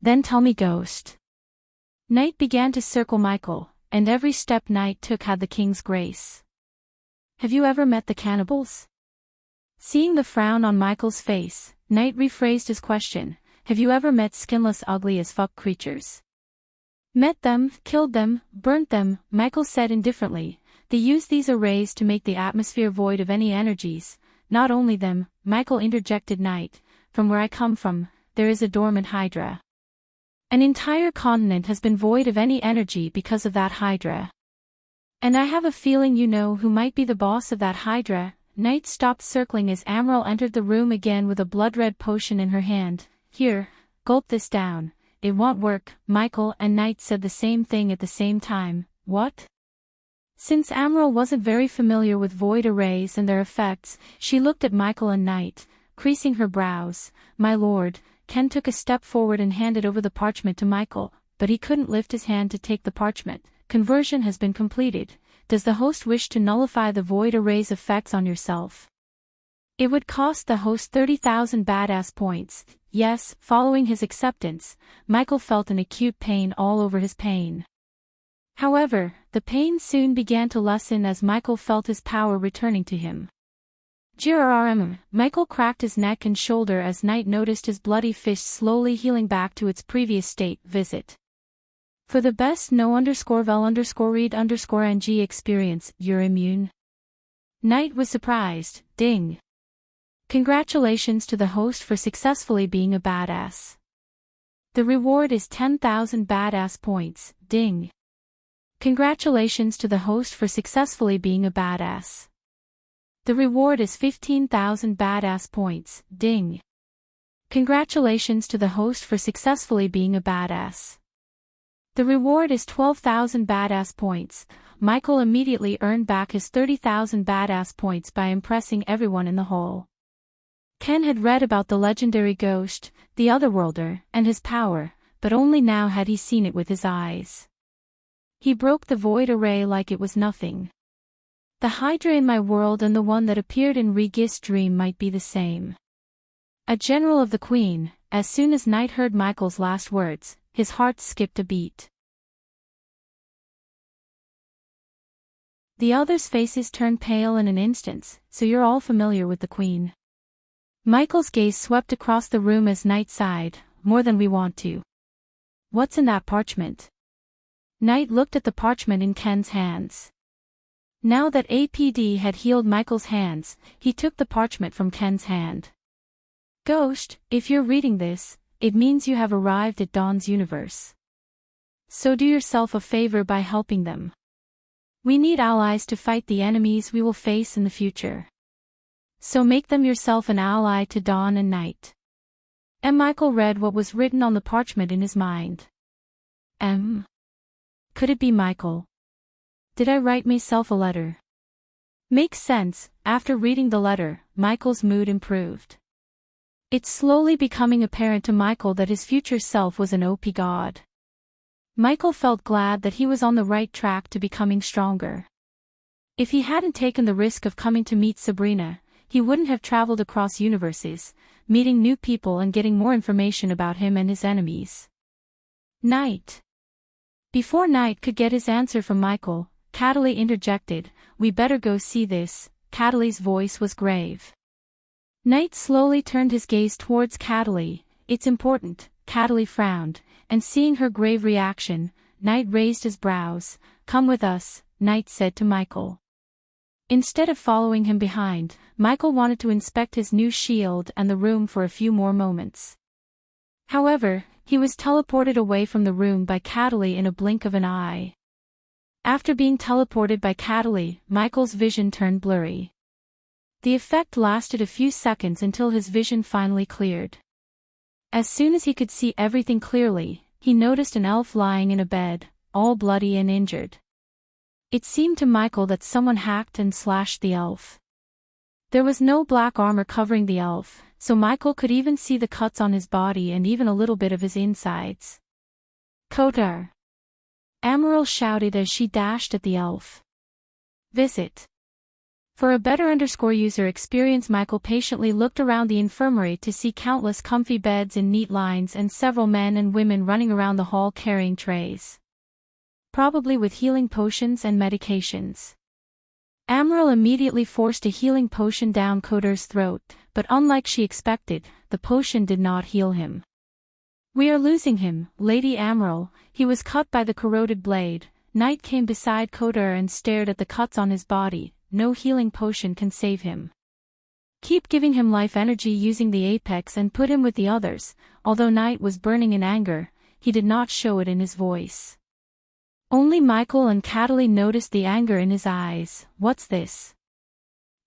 "Then tell me, Ghost." Knight began to circle Michael, and every step Knight took had the king's grace. "Have you ever met the cannibals?" Seeing the frown on Michael's face, Knight rephrased his question. "Have you ever met skinless ugly as fuck creatures?" "Met them, killed them, burnt them," Michael said indifferently. "They use these arrays to make the atmosphere void of any energies." "Not only them," Michael interjected. "Knight, from where I come from, there is a dormant hydra. An entire continent has been void of any energy because of that hydra. And I have a feeling you know who might be the boss of that hydra." Knight stopped circling as Amaral entered the room again with a blood-red potion in her hand. "Here, gulp this down. It won't work." Michael and Knight said the same thing at the same time. "What?" Since Amaral wasn't very familiar with void arrays and their effects, she looked at Michael and Knight, creasing her brows. "My lord." Ken took a step forward and handed over the parchment to Michael, but he couldn't lift his hand to take the parchment. "Conversion has been completed. Does the host wish to nullify the void array's effects on yourself?" It would cost the host 30,000 badass points. Yes. Following his acceptance, Michael felt an acute pain all over his pain. However, the pain soon began to lessen as Michael felt his power returning to him. Grrrm. Michael cracked his neck and shoulder as Knight noticed his bloody fist slowly healing back to its previous state. Visit. For the best no_vel_read_ng experience, you're immune. Knight was surprised. Ding. Congratulations to the host for successfully being a badass. The reward is 10,000 badass points. Ding. Congratulations to the host for successfully being a badass. The reward is 15,000 badass points. Ding. Congratulations to the host for successfully being a badass. The reward is 12,000 badass points. Michael immediately earned back his 30,000 badass points by impressing everyone in the hall. Ken had read about the legendary ghost, the Otherworlder, and his power, but only now had he seen it with his eyes. He broke the void array like it was nothing. The Hydra in my world and the one that appeared in Regis' dream might be the same. A general of the Queen. As soon as Knight heard Michael's last words, his heart skipped a beat. The others' faces turned pale in an instant. So you're all familiar with the Queen. Michael's gaze swept across the room as Knight sighed. More than we want to. What's in that parchment? Knight looked at the parchment in Ken's hands. Now that APD had healed Michael's hands, he took the parchment from Ken's hand. Ghost, if you're reading this, it means you have arrived at Dawn's universe. So do yourself a favor by helping them. We need allies to fight the enemies we will face in the future. So make them yourself an ally to Dawn and Knight. Michael read what was written on the parchment in his mind. Could it be Michael? Did I write myself a letter? Makes sense. After reading the letter, Michael's mood improved. It's slowly becoming apparent to Michael that his future self was an OP god. Michael felt glad that he was on the right track to becoming stronger. If he hadn't taken the risk of coming to meet Sabrina, he wouldn't have traveled across universes, meeting new people and getting more information about him and his enemies. Knight. Before Knight could get his answer from Michael, Cataly interjected, "We better go see this." Cataly's voice was grave. Knight slowly turned his gaze towards Cataly. "It's important." Cataly frowned, and seeing her grave reaction, Knight raised his brows. "Come with us," Knight said to Michael. Instead of following him behind, Michael wanted to inspect his new shield and the room for a few more moments. However, he was teleported away from the room by Cataly in a blink of an eye. After being teleported by Cataly, Michael's vision turned blurry. The effect lasted a few seconds until his vision finally cleared. As soon as he could see everything clearly, he noticed an elf lying in a bed, all bloody and injured. It seemed to Michael that someone hacked and slashed the elf. There was no black armor covering the elf, so Michael could even see the cuts on his body and even a little bit of his insides. "Kotar!" Amaryl shouted as she dashed at the elf. "Visit." For a better user experience, Michael patiently looked around the infirmary to see countless comfy beds in neat lines and several men and women running around the hall carrying trays. Probably with healing potions and medications. Amaryl immediately forced a healing potion down Kotar's throat, but unlike she expected, the potion did not heal him. "We are losing him, Lady Amaryl. He was cut by the corroded blade." Knight came beside Kotar and stared at the cuts on his body. "No healing potion can save him. Keep giving him life energy using the apex and put him with the others." Although Knight was burning in anger, he did not show it in his voice. Only Michael and Cataly noticed the anger in his eyes. "What's this?"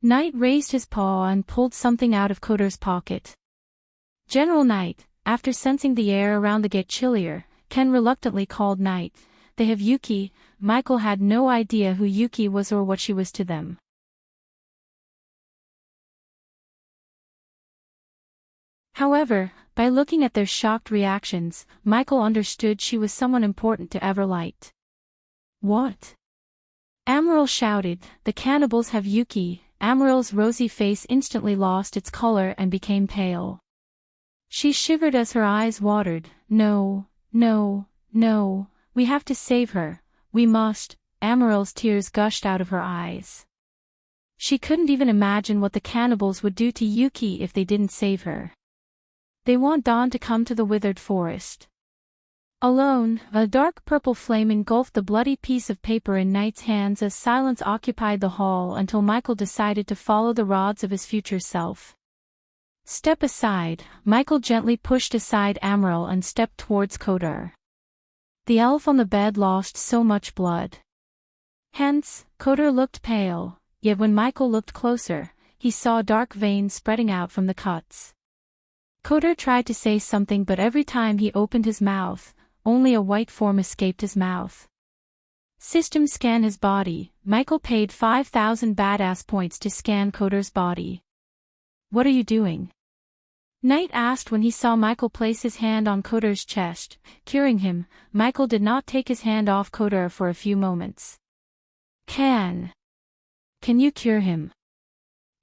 Knight raised his paw and pulled something out of Kotar's pocket. "General Knight." After sensing the air around the get chillier, Ken reluctantly called Knight. "They have Yuki." Michael had no idea who Yuki was or what she was to them. However, by looking at their shocked reactions, Michael understood she was someone important to Everlight. "What?" Amaryl shouted. "The cannibals have Yuki." Amaryl's rosy face instantly lost its color and became pale. She shivered as her eyes watered. "No, no, no, we have to save her." we must. Amaryl's tears gushed out of her eyes. She couldn't even imagine what the cannibals would do to Yuki if they didn't save her. They want Dawn to come to the withered forest. Alone, a dark purple flame engulfed the bloody piece of paper in Knight's hands as silence occupied the hall until Michael decided to follow the rods of his future self. Step aside. Michael gently pushed aside Amaryl and stepped towards Kodar. The elf on the bed lost so much blood. Hence, Kodar looked pale, yet when Michael looked closer, he saw dark veins spreading out from the cuts. Kodar tried to say something, but every time he opened his mouth, only a white form escaped his mouth. System scan his body. Michael paid 5,000 badass points to scan Kodar's body. What are you doing? Knight asked when he saw Michael place his hand on Kodar's chest, curing him. Michael did not take his hand off Kodar for a few moments. Can you cure him?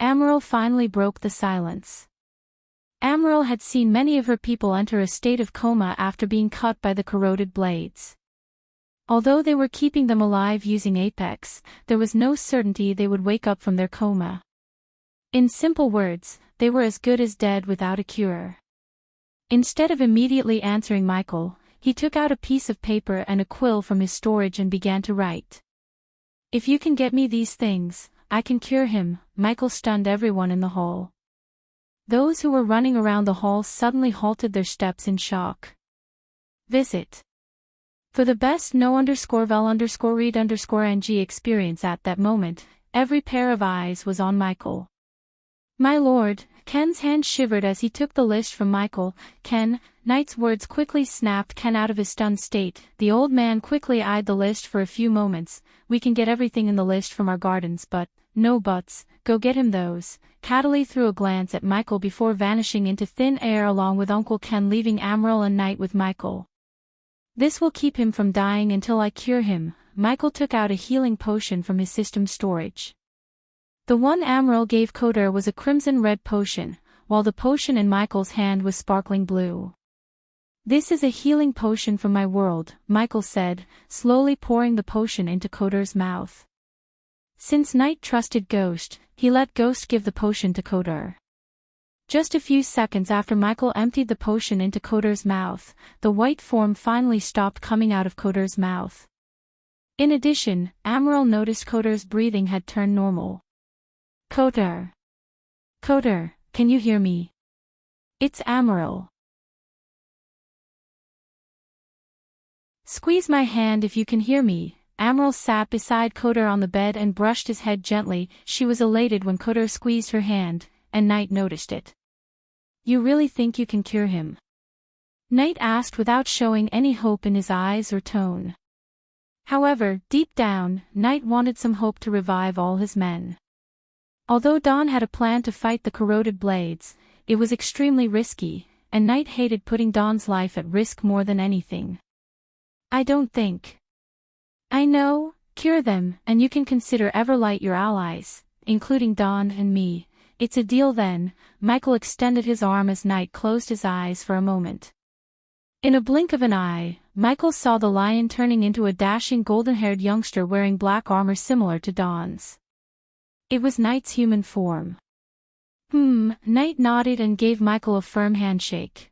Amaryl finally broke the silence. Amaryl had seen many of her people enter a state of coma after being cut by the corroded blades. Although they were keeping them alive using Apex, there was no certainty they would wake up from their coma. In simple words, they were as good as dead without a cure. Instead of immediately answering Michael, he took out a piece of paper and a quill from his storage and began to write. If you can get me these things, I can cure him. Michael stunned everyone in the hall. Those who were running around the hall suddenly halted their steps in shock. Visit. For the best no_vel_read_ng experience at that moment, every pair of eyes was on Michael. My lord, Ken's hand shivered as he took the list from Michael. Ken, Knight's words quickly snapped Ken out of his stunned state. The old man quickly eyed the list for a few moments. We can get everything in the list from our gardens, but, no buts, go get him those. Cataly threw a glance at Michael before vanishing into thin air along with Uncle Ken, leaving Amaryl and Knight with Michael. This will keep him from dying until I cure him. Michael took out a healing potion from his system storage. The one Amaryl gave Kodar was a crimson-red potion, while the potion in Michael's hand was sparkling blue. This is a healing potion from my world, Michael said, slowly pouring the potion into Kodar's mouth. Since Knight trusted Ghost, he let Ghost give the potion to Kodar. Just a few seconds after Michael emptied the potion into Kodar's mouth, the white form finally stopped coming out of Kodar's mouth. In addition, Amaryl noticed Kodar's breathing had turned normal. Kodar, can you hear me? It's Amaryl. Squeeze my hand if you can hear me. Amaryl sat beside Kodar on the bed and brushed his head gently. She was elated when Kodar squeezed her hand, and Knight noticed it. You really think you can cure him? Knight asked without showing any hope in his eyes or tone. However, deep down, Knight wanted some hope to revive all his men. Although Dawn had a plan to fight the corroded blades, it was extremely risky, and Knight hated putting Dawn's life at risk more than anything. I don't think. I know, cure them, and you can consider Everlight your allies, including Dawn and me. It's a deal then. Michael extended his arm as Knight closed his eyes for a moment. In a blink of an eye, Michael saw the lion turning into a dashing golden-haired youngster wearing black armor similar to Dawn's. It was Knight's human form. Knight nodded and gave Michael a firm handshake.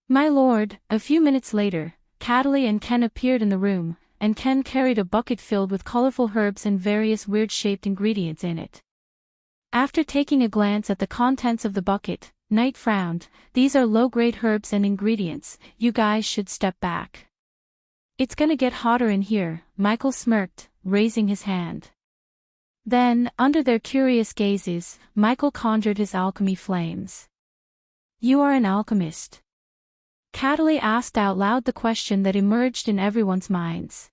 My lord. A few minutes later, Cataly and Ken appeared in the room, and Ken carried a bucket filled with colorful herbs and various weird-shaped ingredients in it. After taking a glance at the contents of the bucket, Knight frowned. These are low-grade herbs and ingredients. You guys should step back. It's gonna get hotter in here, Michael smirked, raising his hand. Then, under their curious gazes, Michael conjured his alchemy flames. You are an alchemist? Cataly asked out loud the question that emerged in everyone's minds.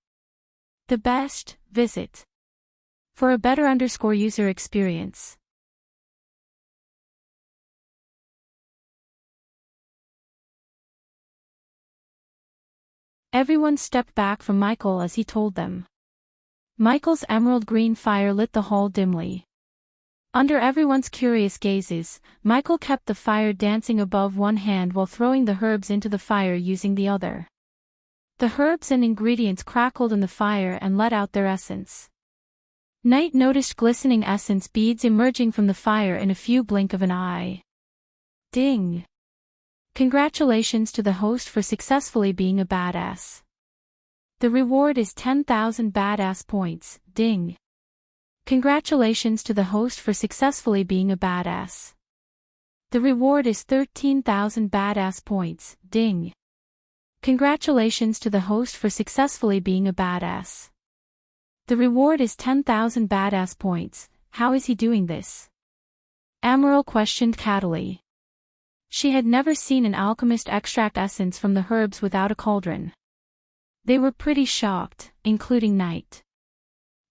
The best, visit. For a better _user experience. Everyone stepped back from Michael as he told them. Michael's emerald green fire lit the hall dimly. Under everyone's curious gazes, Michael kept the fire dancing above one hand while throwing the herbs into the fire using the other. The herbs and ingredients crackled in the fire and let out their essence. Knight noticed glistening essence beads emerging from the fire in a few blink of an eye. Ding! Congratulations to the host for successfully being a badass. The reward is 10,000 badass points, ding. Congratulations to the host for successfully being a badass. The reward is 13,000 badass points, ding. Congratulations to the host for successfully being a badass. The reward is 10,000 badass points. How is he doing this? Amaral questioned Cataly. She had never seen an alchemist extract essence from the herbs without a cauldron. They were pretty shocked, including Knight.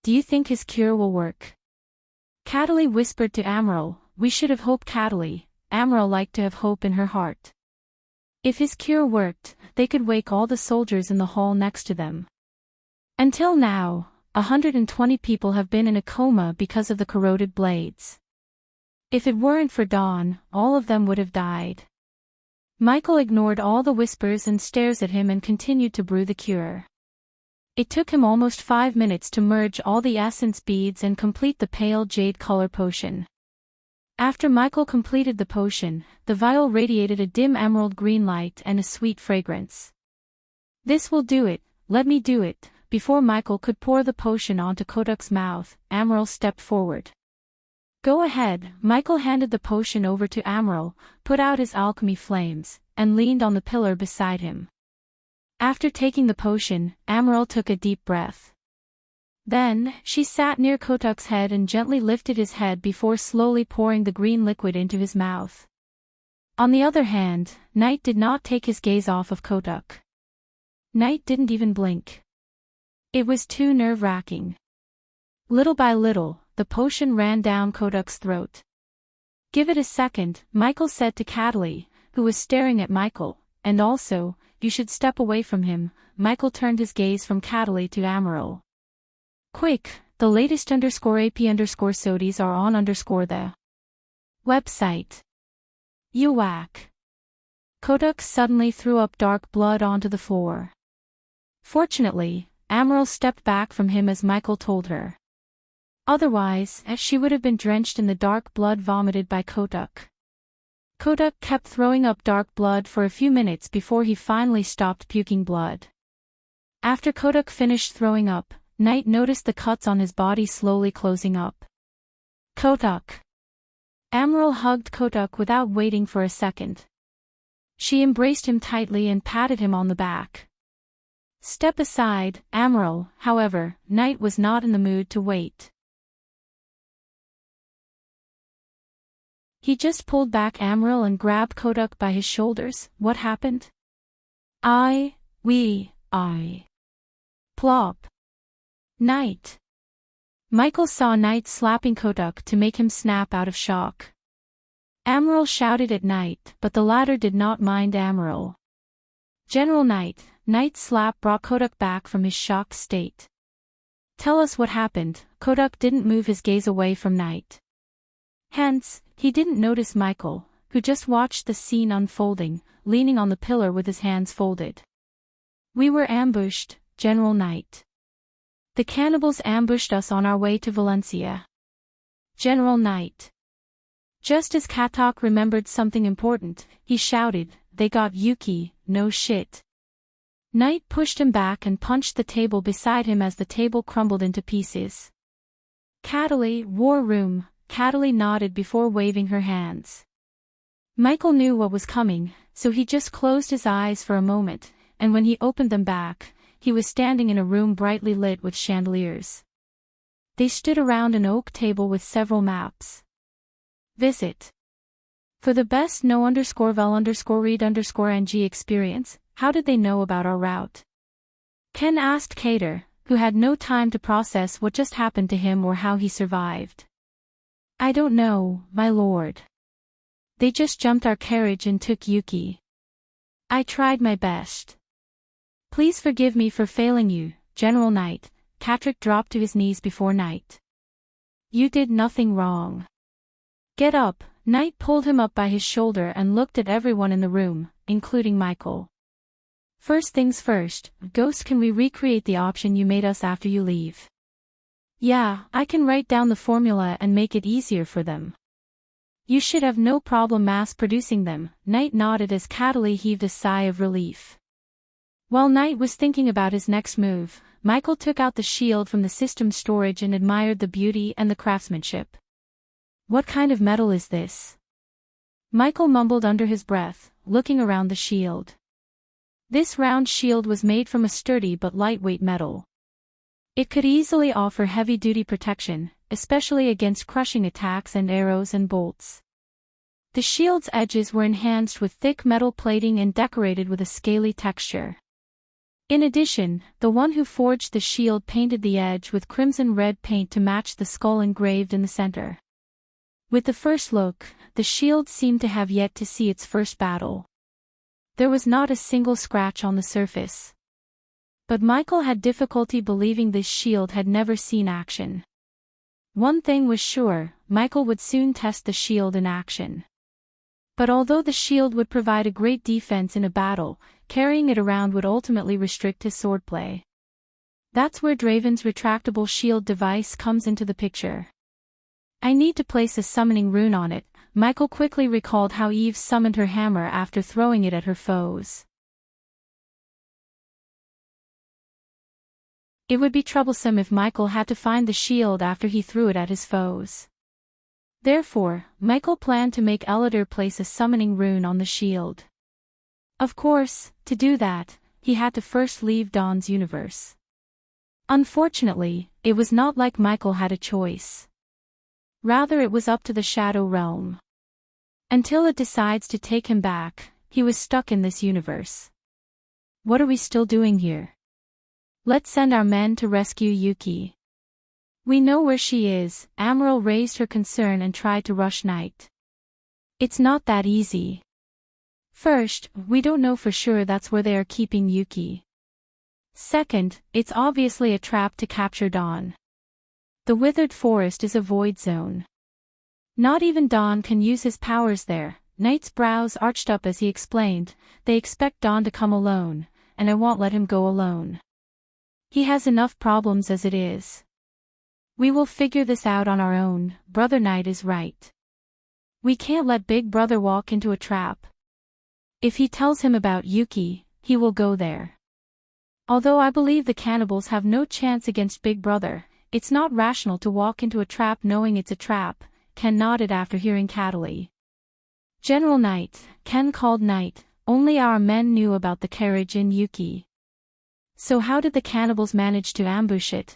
Do you think his cure will work? Cataly whispered to Amaral. We should have hope. Cataly. Amaral liked to have hope in her heart. If his cure worked, they could wake all the soldiers in the hall next to them. Until now, 120 people have been in a coma because of the corroded blades. If it weren't for Dawn, all of them would have died. Michael ignored all the whispers and stares at him and continued to brew the cure. It took him almost 5 minutes to merge all the essence beads and complete the pale jade color potion. After Michael completed the potion, the vial radiated a dim emerald green light and a sweet fragrance. This will do it, let me do it. Before Michael could pour the potion onto Kodak's mouth, Amaral stepped forward. Go ahead. Michael handed the potion over to Amaral, put out his alchemy flames, and leaned on the pillar beside him. After taking the potion, Amaral took a deep breath. Then, she sat near Kodak's head and gently lifted his head before slowly pouring the green liquid into his mouth. On the other hand, Knight did not take his gaze off of Kodak. Knight didn't even blink. It was too nerve-wracking. Little by little, the potion ran down Kodak's throat. Give it a second, Michael said to Cataly, who was staring at Michael, and also, you should step away from him. Michael turned his gaze from Cataly to Amaral. Quick, the latest _AP_SODIes are on _the website. You whack. Kodak suddenly threw up dark blood onto the floor. Fortunately, Amaral stepped back from him as Michael told her. Otherwise, she would have been drenched in the dark blood vomited by Kodak. Kodak kept throwing up dark blood for a few minutes before he finally stopped puking blood. After Kodak finished throwing up, Knight noticed the cuts on his body slowly closing up. Kodak. Amaral hugged Kodak without waiting for a second. She embraced him tightly and patted him on the back. Step aside, Amaral. However, Knight was not in the mood to wait. He just pulled back Amaral and grabbed Kodak by his shoulders. What happened? I. Plop. Knight. Michael saw Knight slapping Kodak to make him snap out of shock. Amaral shouted at Knight, but the latter did not mind Amaral. General Knight. Knight's slap brought Kodak back from his shocked state. Tell us what happened. Kodak didn't move his gaze away from Knight. Hence, he didn't notice Michael, who just watched the scene unfolding, leaning on the pillar with his hands folded. We were ambushed, General Knight. The cannibals ambushed us on our way to Valencia. General Knight. Just as Katok remembered something important, he shouted, they got Yuki, no shit. Knight pushed him back and punched the table beside him as the table crumbled into pieces. Cataly, war room. Cataly nodded before waving her hands. Michael knew what was coming, so he just closed his eyes for a moment, and when he opened them back, he was standing in a room brightly lit with chandeliers. They stood around an oak table with several maps. Visit. For the best know_vel_read_ng experience, how did they know about our route? Ken asked Cater, who had no time to process what just happened to him or how he survived. I don't know, my lord. They just jumped our carriage and took Yuki. I tried my best. Please forgive me for failing you, General Knight. Catrick dropped to his knees before Knight. You did nothing wrong. Get up. Knight pulled him up by his shoulder and looked at everyone in the room, including Michael. First things first, Ghost, can we recreate the option you made us after you leave? Yeah, I can write down the formula and make it easier for them. You should have no problem mass-producing them. Knight nodded as Cataly heaved a sigh of relief. While Knight was thinking about his next move, Michael took out the shield from the system storage and admired the beauty and the craftsmanship. What kind of metal is this? Michael mumbled under his breath, looking around the shield. This round shield was made from a sturdy but lightweight metal. It could easily offer heavy-duty protection, especially against crushing attacks and arrows and bolts. The shield's edges were enhanced with thick metal plating and decorated with a scaly texture. In addition, the one who forged the shield painted the edge with crimson-red paint to match the skull engraved in the center. With the first look, the shield seemed to have yet to see its first battle. There was not a single scratch on the surface. But Michael had difficulty believing this shield had never seen action. One thing was sure, Michael would soon test the shield in action. But although the shield would provide a great defense in a battle, carrying it around would ultimately restrict his swordplay. That's where Draven's retractable shield device comes into the picture. I need to place a summoning rune on it. Michael quickly recalled how Eve summoned her hammer after throwing it at her foes. It would be troublesome if Michael had to find the shield after he threw it at his foes. Therefore, Michael planned to make Elidor place a summoning rune on the shield. Of course, to do that, he had to first leave Dawn's universe. Unfortunately, it was not like Michael had a choice. Rather, it was up to the Shadow Realm. Until it decides to take him back, he was stuck in this universe. What are we still doing here? Let's send our men to rescue Yuki. We know where she is. Amaral raised her concern and tried to rush Knight. It's not that easy. First, we don't know for sure that's where they are keeping Yuki. Second, it's obviously a trap to capture Dawn. The Withered Forest is a void zone. Not even Dawn can use his powers there. Knight's brows arched up as he explained, they expect Dawn to come alone, and I won't let him go alone. He has enough problems as it is. We will figure this out on our own. Brother Knight is right. We can't let Big Brother walk into a trap. If he tells him about Yuki, he will go there. Although I believe the cannibals have no chance against Big Brother, it's not rational to walk into a trap knowing it's a trap. Ken nodded after hearing Cataly. General Knight, Ken called Knight, only our men knew about the carriage in Yuki. So how did the cannibals manage to ambush it?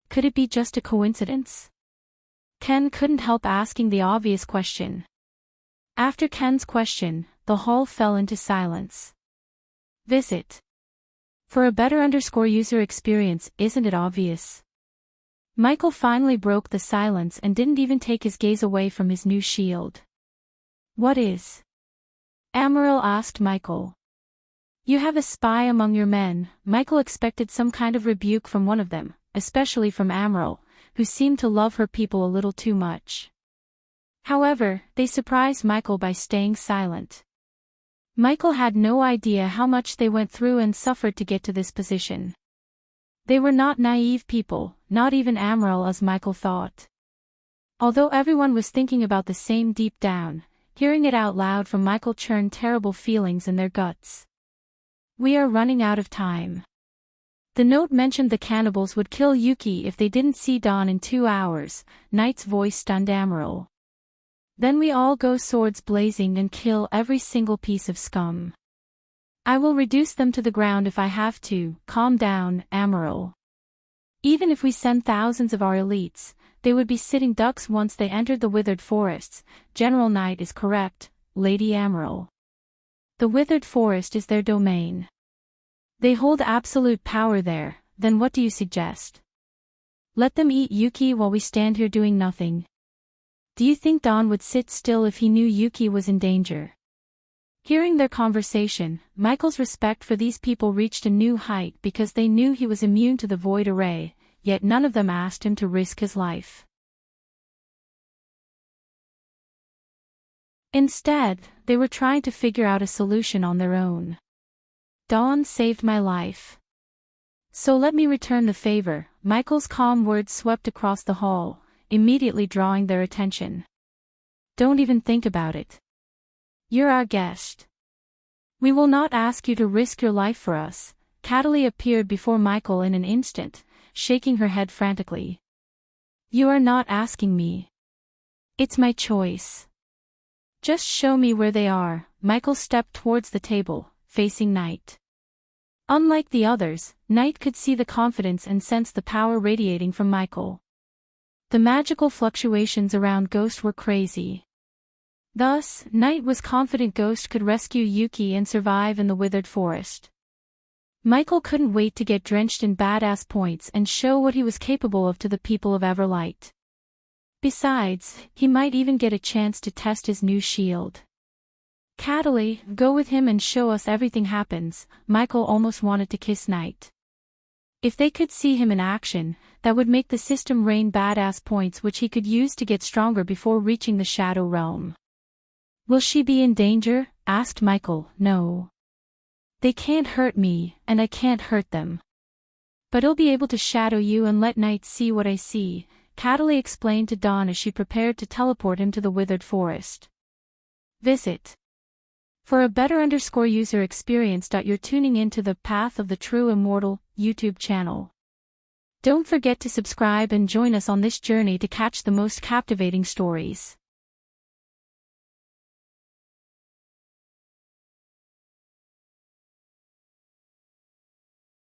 Could it be just a coincidence? Ken couldn't help asking the obvious question. After Ken's question, the hall fell into silence. Visit. For a better user experience, isn't it obvious? Michael finally broke the silence and didn't even take his gaze away from his new shield. What is? Amaral asked Michael. You have a spy among your men. Michael expected some kind of rebuke from one of them, especially from Amaral, who seemed to love her people a little too much. However, they surprised Michael by staying silent. Michael had no idea how much they went through and suffered to get to this position. They were not naive people, not even Amaral as Michael thought. Although everyone was thinking about the same deep down, hearing it out loud from Michael churned terrible feelings in their guts. We are running out of time. The note mentioned the cannibals would kill Yuki if they didn't see Dawn in 2 hours. Knight's voice stunned Amaral. Then we all go swords blazing and kill every single piece of scum. I will reduce them to the ground if I have to. Calm down, Amaral. Even if we send thousands of our elites, they would be sitting ducks once they entered the Withered Forests. General Knight is correct, Lady Amaral. The Withered Forest is their domain. They hold absolute power there. Then what do you suggest? Let them eat Yuki while we stand here doing nothing. Do you think Dawn would sit still if he knew Yuki was in danger? Hearing their conversation, Michael's respect for these people reached a new height because they knew he was immune to the void array, yet none of them asked him to risk his life. Instead, they were trying to figure out a solution on their own. Dawn saved my life. So let me return the favor. Michael's calm words swept across the hall, immediately drawing their attention. Don't even think about it. You're our guest. We will not ask you to risk your life for us. Cataly appeared before Michael in an instant, shaking her head frantically. You are not asking me. It's my choice. Just show me where they are. Michael stepped towards the table, facing Knight. Unlike the others, Knight could see the confidence and sense the power radiating from Michael. The magical fluctuations around Ghost were crazy. Thus, Knight was confident Ghost could rescue Yuki and survive in the withered forest. Michael couldn't wait to get drenched in badass points and show what he was capable of to the people of Everlight. Besides, he might even get a chance to test his new shield. Cataly, go with him and show us everything happens. Michael almost wanted to kiss Knight. If they could see him in action, that would make the system rain badass points which he could use to get stronger before reaching the Shadow Realm. Will she be in danger? Asked Michael. No. They can't hurt me, and I can't hurt them. But I'll be able to shadow you and let Knight see what I see, Cataly explained to Dawn as she prepared to teleport him to the withered forest. Visit. For a better user experience. You're tuning into the Path of the True Immortal YouTube channel. Don't forget to subscribe and join us on this journey to catch the most captivating stories.